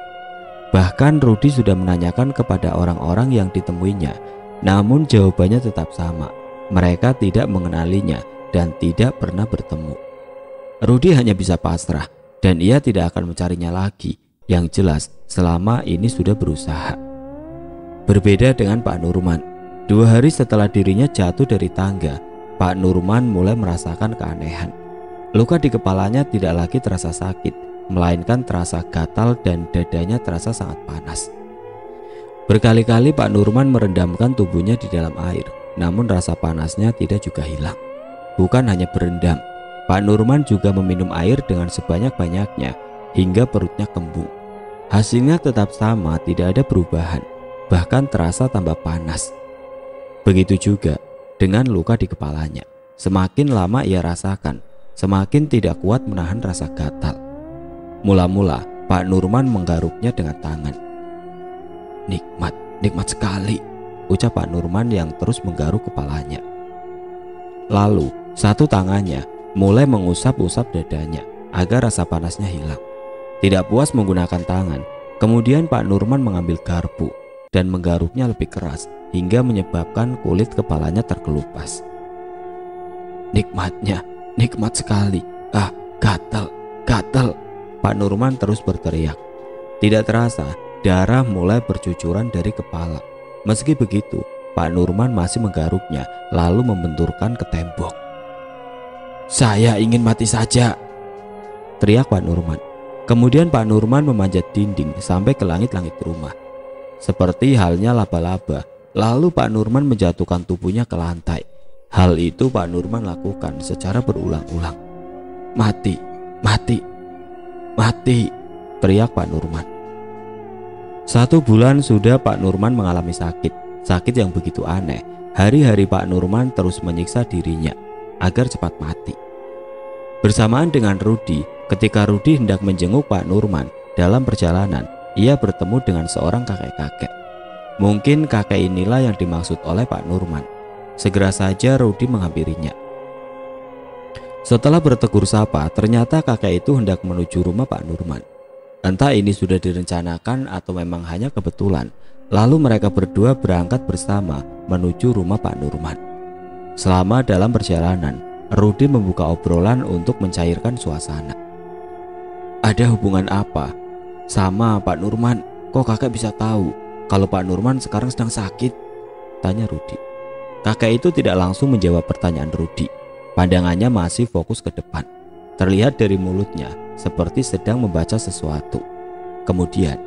Bahkan Rudy sudah menanyakan kepada orang-orang yang ditemuinya, namun jawabannya tetap sama. Mereka tidak mengenalinya dan tidak pernah bertemu. Rudy hanya bisa pasrah dan ia tidak akan mencarinya lagi. Yang jelas selama ini sudah berusaha. Berbeda dengan Pak Nurman. 2 hari setelah dirinya jatuh dari tangga, Pak Nurman mulai merasakan keanehan. Luka di kepalanya tidak lagi terasa sakit, melainkan terasa gatal dan dadanya terasa sangat panas. Berkali-kali Pak Nurman merendamkan tubuhnya di dalam air, namun rasa panasnya tidak juga hilang. Bukan hanya berendam, Pak Nurman juga meminum air dengan sebanyak-banyaknya hingga perutnya kembung. Hasilnya tetap sama, tidak ada perubahan, bahkan terasa tambah panas. Begitu juga dengan luka di kepalanya. Semakin lama ia rasakan, semakin tidak kuat menahan rasa gatal. Mula-mula Pak Nurman menggaruknya dengan tangan. Nikmat sekali, ucap Pak Nurman yang terus menggaruk kepalanya. Lalu satu tangannya mulai mengusap-usap dadanya agar rasa panasnya hilang. Tidak puas menggunakan tangan, kemudian Pak Nurman mengambil garpu dan menggaruknya lebih keras hingga menyebabkan kulit kepalanya terkelupas. Nikmat sekali. Gatal. Pak Nurman terus berteriak. Tidak terasa, darah mulai bercucuran dari kepala. Meski begitu, Pak Nurman masih menggaruknya lalu membenturkan ke tembok. "Saya ingin mati saja," teriak Pak Nurman. Kemudian Pak Nurman memanjat dinding sampai ke langit-langit rumah. Seperti halnya laba-laba, lalu Pak Nurman menjatuhkan tubuhnya ke lantai. Hal itu Pak Nurman lakukan secara berulang-ulang. Mati, teriak Pak Nurman. 1 bulan sudah Pak Nurman mengalami sakit yang begitu aneh. Hari-hari Pak Nurman terus menyiksa dirinya agar cepat mati. Bersamaan dengan Rudy, ketika Rudy hendak menjenguk Pak Nurman dalam perjalanan, ia bertemu dengan seorang kakek-kakek. Mungkin kakek inilah yang dimaksud oleh Pak Nurman. Segera saja Rudy menghampirinya. Setelah bertegur sapa, ternyata kakek itu hendak menuju rumah Pak Nurman. Entah ini sudah direncanakan atau memang hanya kebetulan. Lalu mereka berdua berangkat bersama menuju rumah Pak Nurman. Selama dalam perjalanan, Rudy membuka obrolan untuk mencairkan suasana. "Ada hubungan apa sama Pak Nurman? Kok kakek bisa tahu kalau Pak Nurman sekarang sedang sakit?" tanya Rudy. Kakek itu tidak langsung menjawab pertanyaan Rudy. Pandangannya masih fokus ke depan. Terlihat dari mulutnya seperti sedang membaca sesuatu. Kemudian,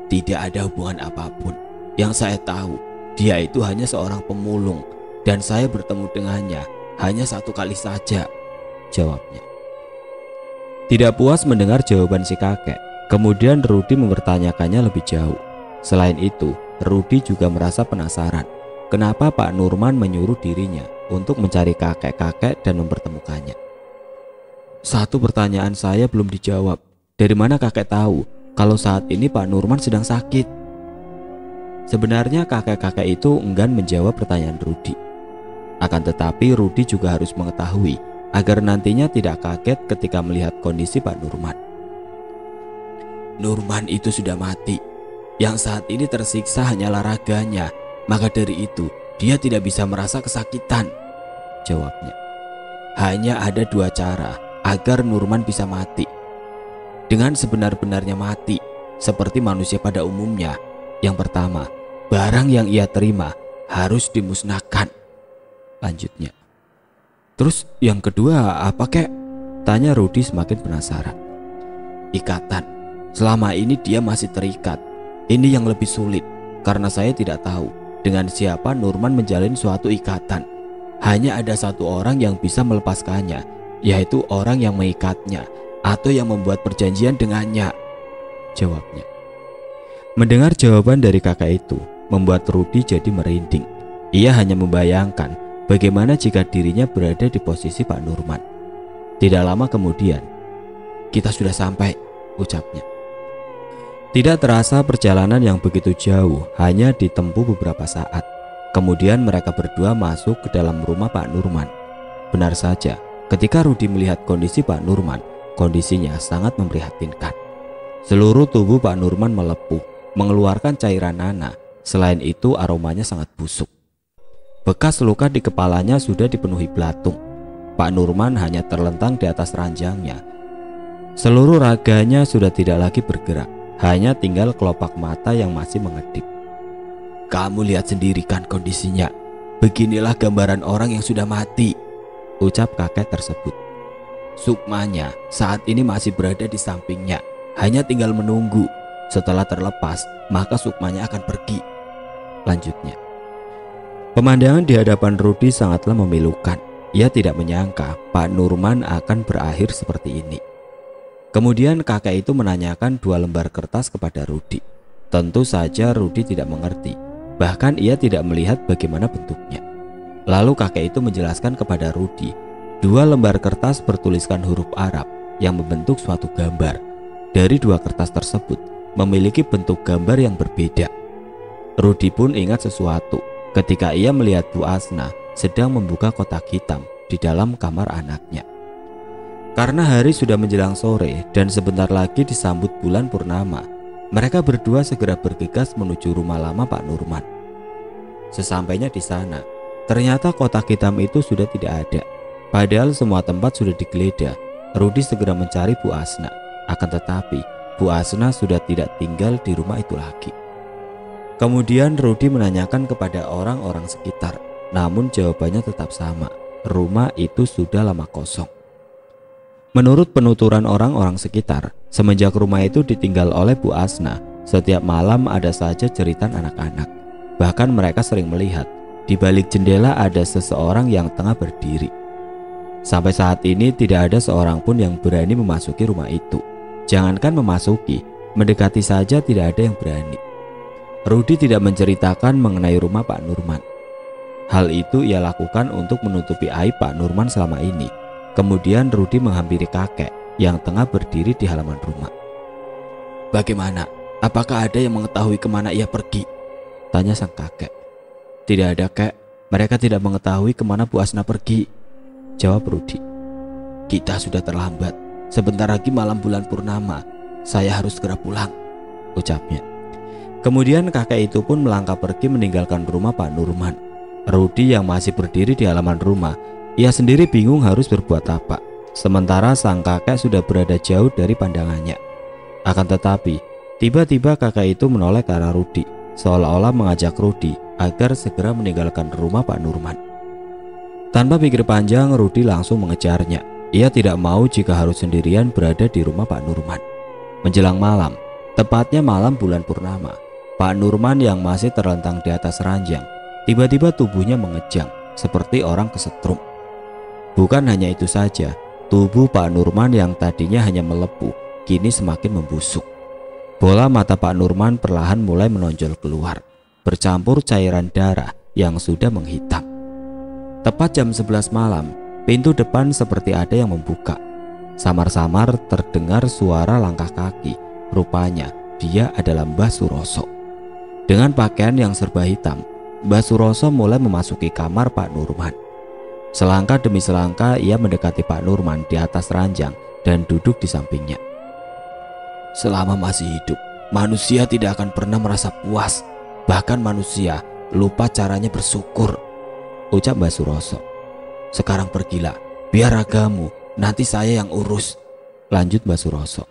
"Tidak ada hubungan apapun. Yang saya tahu, dia itu hanya seorang pemulung dan saya bertemu dengannya hanya 1 kali saja," jawabnya. Tidak puas mendengar jawaban si kakek, kemudian Rudy mempertanyakannya lebih jauh. Selain itu, Rudy juga merasa penasaran kenapa Pak Nurman menyuruh dirinya untuk mencari kakek-kakek dan mempertemukannya. "Satu pertanyaan saya belum dijawab. Dari mana kakek tahu kalau saat ini Pak Nurman sedang sakit?" Sebenarnya kakek-kakek itu enggan menjawab pertanyaan Rudy. Akan tetapi Rudy juga harus mengetahui agar nantinya tidak kaget ketika melihat kondisi Pak Nurman. "Nurman itu sudah mati. Yang saat ini tersiksa hanyalah raganya. Maka dari itu dia tidak bisa merasa kesakitan," jawabnya. "Hanya ada 2 cara agar Nurman bisa mati. Dengan sebenar-benarnya mati, seperti manusia pada umumnya. Yang pertama, barang yang ia terima harus dimusnahkan," lanjutnya. "Terus yang kedua apa kek?" tanya Rudy semakin penasaran. "Ikatan. Selama ini dia masih terikat. Ini yang lebih sulit karena saya tidak tahu dengan siapa Nurman menjalin suatu ikatan. Hanya ada 1 orang yang bisa melepaskannya, yaitu orang yang mengikatnya atau yang membuat perjanjian dengannya," jawabnya. Mendengar jawaban dari kakak itu membuat Rudy jadi merinding. Ia hanya membayangkan bagaimana jika dirinya berada di posisi Pak Nurman. Tidak lama kemudian, "Kita sudah sampai," ucapnya. Tidak terasa perjalanan yang begitu jauh hanya ditempuh beberapa saat. Kemudian mereka berdua masuk ke dalam rumah Pak Nurman. Benar saja, Ketika Rudi melihat kondisi Pak Nurman, kondisinya sangat memprihatinkan. Seluruh tubuh Pak Nurman melepuh, mengeluarkan cairan nanah. Selain itu aromanya sangat busuk. Bekas luka di kepalanya sudah dipenuhi belatung. Pak Nurman hanya terlentang di atas ranjangnya. Seluruh raganya sudah tidak lagi bergerak, hanya tinggal kelopak mata yang masih mengedip. "Kamu lihat sendiri kan kondisinya. Beginilah gambaran orang yang sudah mati," ucap kakek tersebut. "Sukmanya saat ini masih berada di sampingnya, hanya tinggal menunggu. Setelah terlepas, maka sukmanya akan pergi," lanjutnya. Pemandangan di hadapan Rudi sangatlah memilukan. Ia tidak menyangka Pak Nurman akan berakhir seperti ini. Kemudian kakek itu menanyakan 2 lembar kertas kepada Rudi. Tentu saja Rudi tidak mengerti, bahkan ia tidak melihat bagaimana bentuknya. Lalu kakek itu menjelaskan kepada Rudi 2 lembar kertas bertuliskan huruf Arab yang membentuk suatu gambar. Dari 2 kertas tersebut memiliki bentuk gambar yang berbeda. Rudi pun ingat sesuatu ketika ia melihat Bu Asna sedang membuka kotak hitam di dalam kamar anaknya. Karena hari sudah menjelang sore dan sebentar lagi disambut bulan purnama, mereka berdua segera bergegas menuju rumah lama Pak Nurman. Sesampainya di sana, ternyata kotak hitam itu sudah tidak ada. Padahal semua tempat sudah digeledah. Rudi segera mencari Bu Asna, akan tetapi Bu Asna sudah tidak tinggal di rumah itu lagi. Kemudian Rudi menanyakan kepada orang-orang sekitar, namun jawabannya tetap sama, rumah itu sudah lama kosong. Menurut penuturan orang-orang sekitar, semenjak rumah itu ditinggal oleh Bu Asna, setiap malam ada saja jeritan anak-anak. Bahkan mereka sering melihat di balik jendela ada seseorang yang tengah berdiri. Sampai saat ini tidak ada seorang pun yang berani memasuki rumah itu. Jangankan memasuki, mendekati saja tidak ada yang berani. Rudi tidak menceritakan mengenai rumah Pak Nurman. Hal itu ia lakukan untuk menutupi aib Pak Nurman selama ini. Kemudian Rudi menghampiri kakek yang tengah berdiri di halaman rumah. "Bagaimana? Apakah ada yang mengetahui kemana ia pergi?" tanya sang kakek. "Tidak ada, kek. Mereka tidak mengetahui kemana Bu Asna pergi," jawab Rudi. "Kita sudah terlambat. Sebentar lagi malam bulan purnama. Saya harus segera pulang," ucapnya. Kemudian kakek itu pun melangkah pergi meninggalkan rumah Pak Nurman. Rudi yang masih berdiri di halaman rumah, ia sendiri bingung harus berbuat apa. Sementara sang kakek sudah berada jauh dari pandangannya. Akan tetapi, tiba-tiba kakek itu menoleh ke arah Rudi, seolah-olah mengajak Rudi agar segera meninggalkan rumah Pak Nurman. Tanpa pikir panjang, Rudi langsung mengejarnya. Ia tidak mau jika harus sendirian berada di rumah Pak Nurman. Menjelang malam, tepatnya malam bulan purnama, Pak Nurman yang masih terlentang di atas ranjang, tiba-tiba tubuhnya mengejang seperti orang kesetrum. Bukan hanya itu saja, tubuh Pak Nurman yang tadinya hanya melepuh, kini semakin membusuk. Bola mata Pak Nurman perlahan mulai menonjol keluar, bercampur cairan darah yang sudah menghitam. Tepat jam 11 malam, pintu depan seperti ada yang membuka. Samar-samar terdengar suara langkah kaki. Rupanya dia adalah Mbah Suroso. Dengan pakaian yang serba hitam, Mbah Suroso mulai memasuki kamar Pak Nurman. Selangkah demi selangkah ia mendekati Pak Nurman di atas ranjang dan duduk di sampingnya. "Selama masih hidup, manusia tidak akan pernah merasa puas. Bahkan manusia lupa caranya bersyukur," ucap Mbah Suroso. "Sekarang pergilah, biar ragamu, nanti saya yang urus," lanjut Mbah Suroso.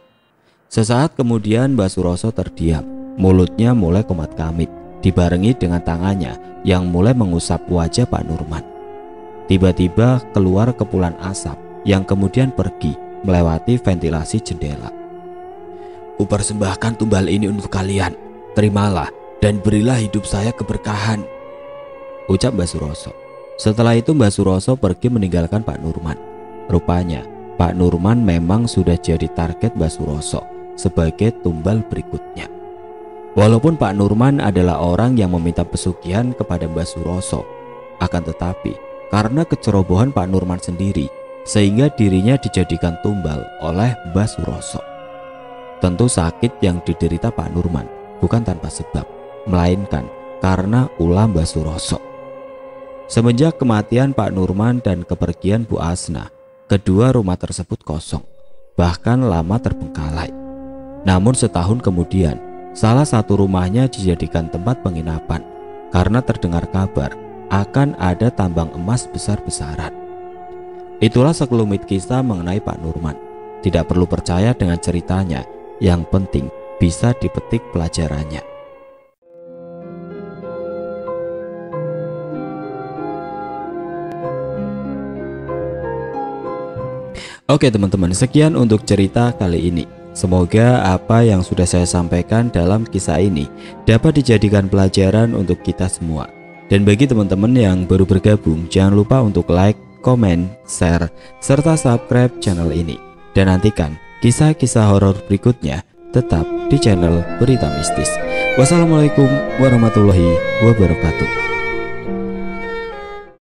Sesaat kemudian Mbah Suroso terdiam. Mulutnya mulai komat-kamit, dibarengi dengan tangannya yang mulai mengusap wajah Pak Nurman. Tiba-tiba keluar kepulan asap yang kemudian pergi melewati ventilasi jendela. "Kupersembahkan tumbal ini untuk kalian. Terimalah dan berilah hidup saya keberkahan," ucap Mbah Suroso. Setelah itu Mbah Suroso pergi meninggalkan Pak Nurman. Rupanya Pak Nurman memang sudah jadi target Mbah Suroso sebagai tumbal berikutnya. Walaupun Pak Nurman adalah orang yang meminta pesugihan kepada Mbah Suroso, akan tetapi karena kecerobohan Pak Nurman sendiri, sehingga dirinya dijadikan tumbal oleh Mbah Suroso. Tentu sakit yang diderita Pak Nurman bukan tanpa sebab, melainkan karena ulah Mbah Suroso. Semenjak kematian Pak Nurman dan kepergian Bu Asna, kedua rumah tersebut kosong, bahkan lama terbengkalai. Namun setahun kemudian, salah satu rumahnya dijadikan tempat penginapan karena terdengar kabar akan ada tambang emas besar-besaran. Itulah sekelumit kisah mengenai Pak Nurman. Tidak perlu percaya dengan ceritanya, yang penting bisa dipetik pelajarannya. Oke teman-teman, sekian untuk cerita kali ini. Semoga apa yang sudah saya sampaikan dalam kisah ini dapat dijadikan pelajaran untuk kita semua. Dan bagi teman-teman yang baru bergabung, jangan lupa untuk like, komen, share, serta subscribe channel ini. Dan nantikan kisah-kisah horor berikutnya tetap di channel Berita Mistis. Wassalamualaikum warahmatullahi wabarakatuh.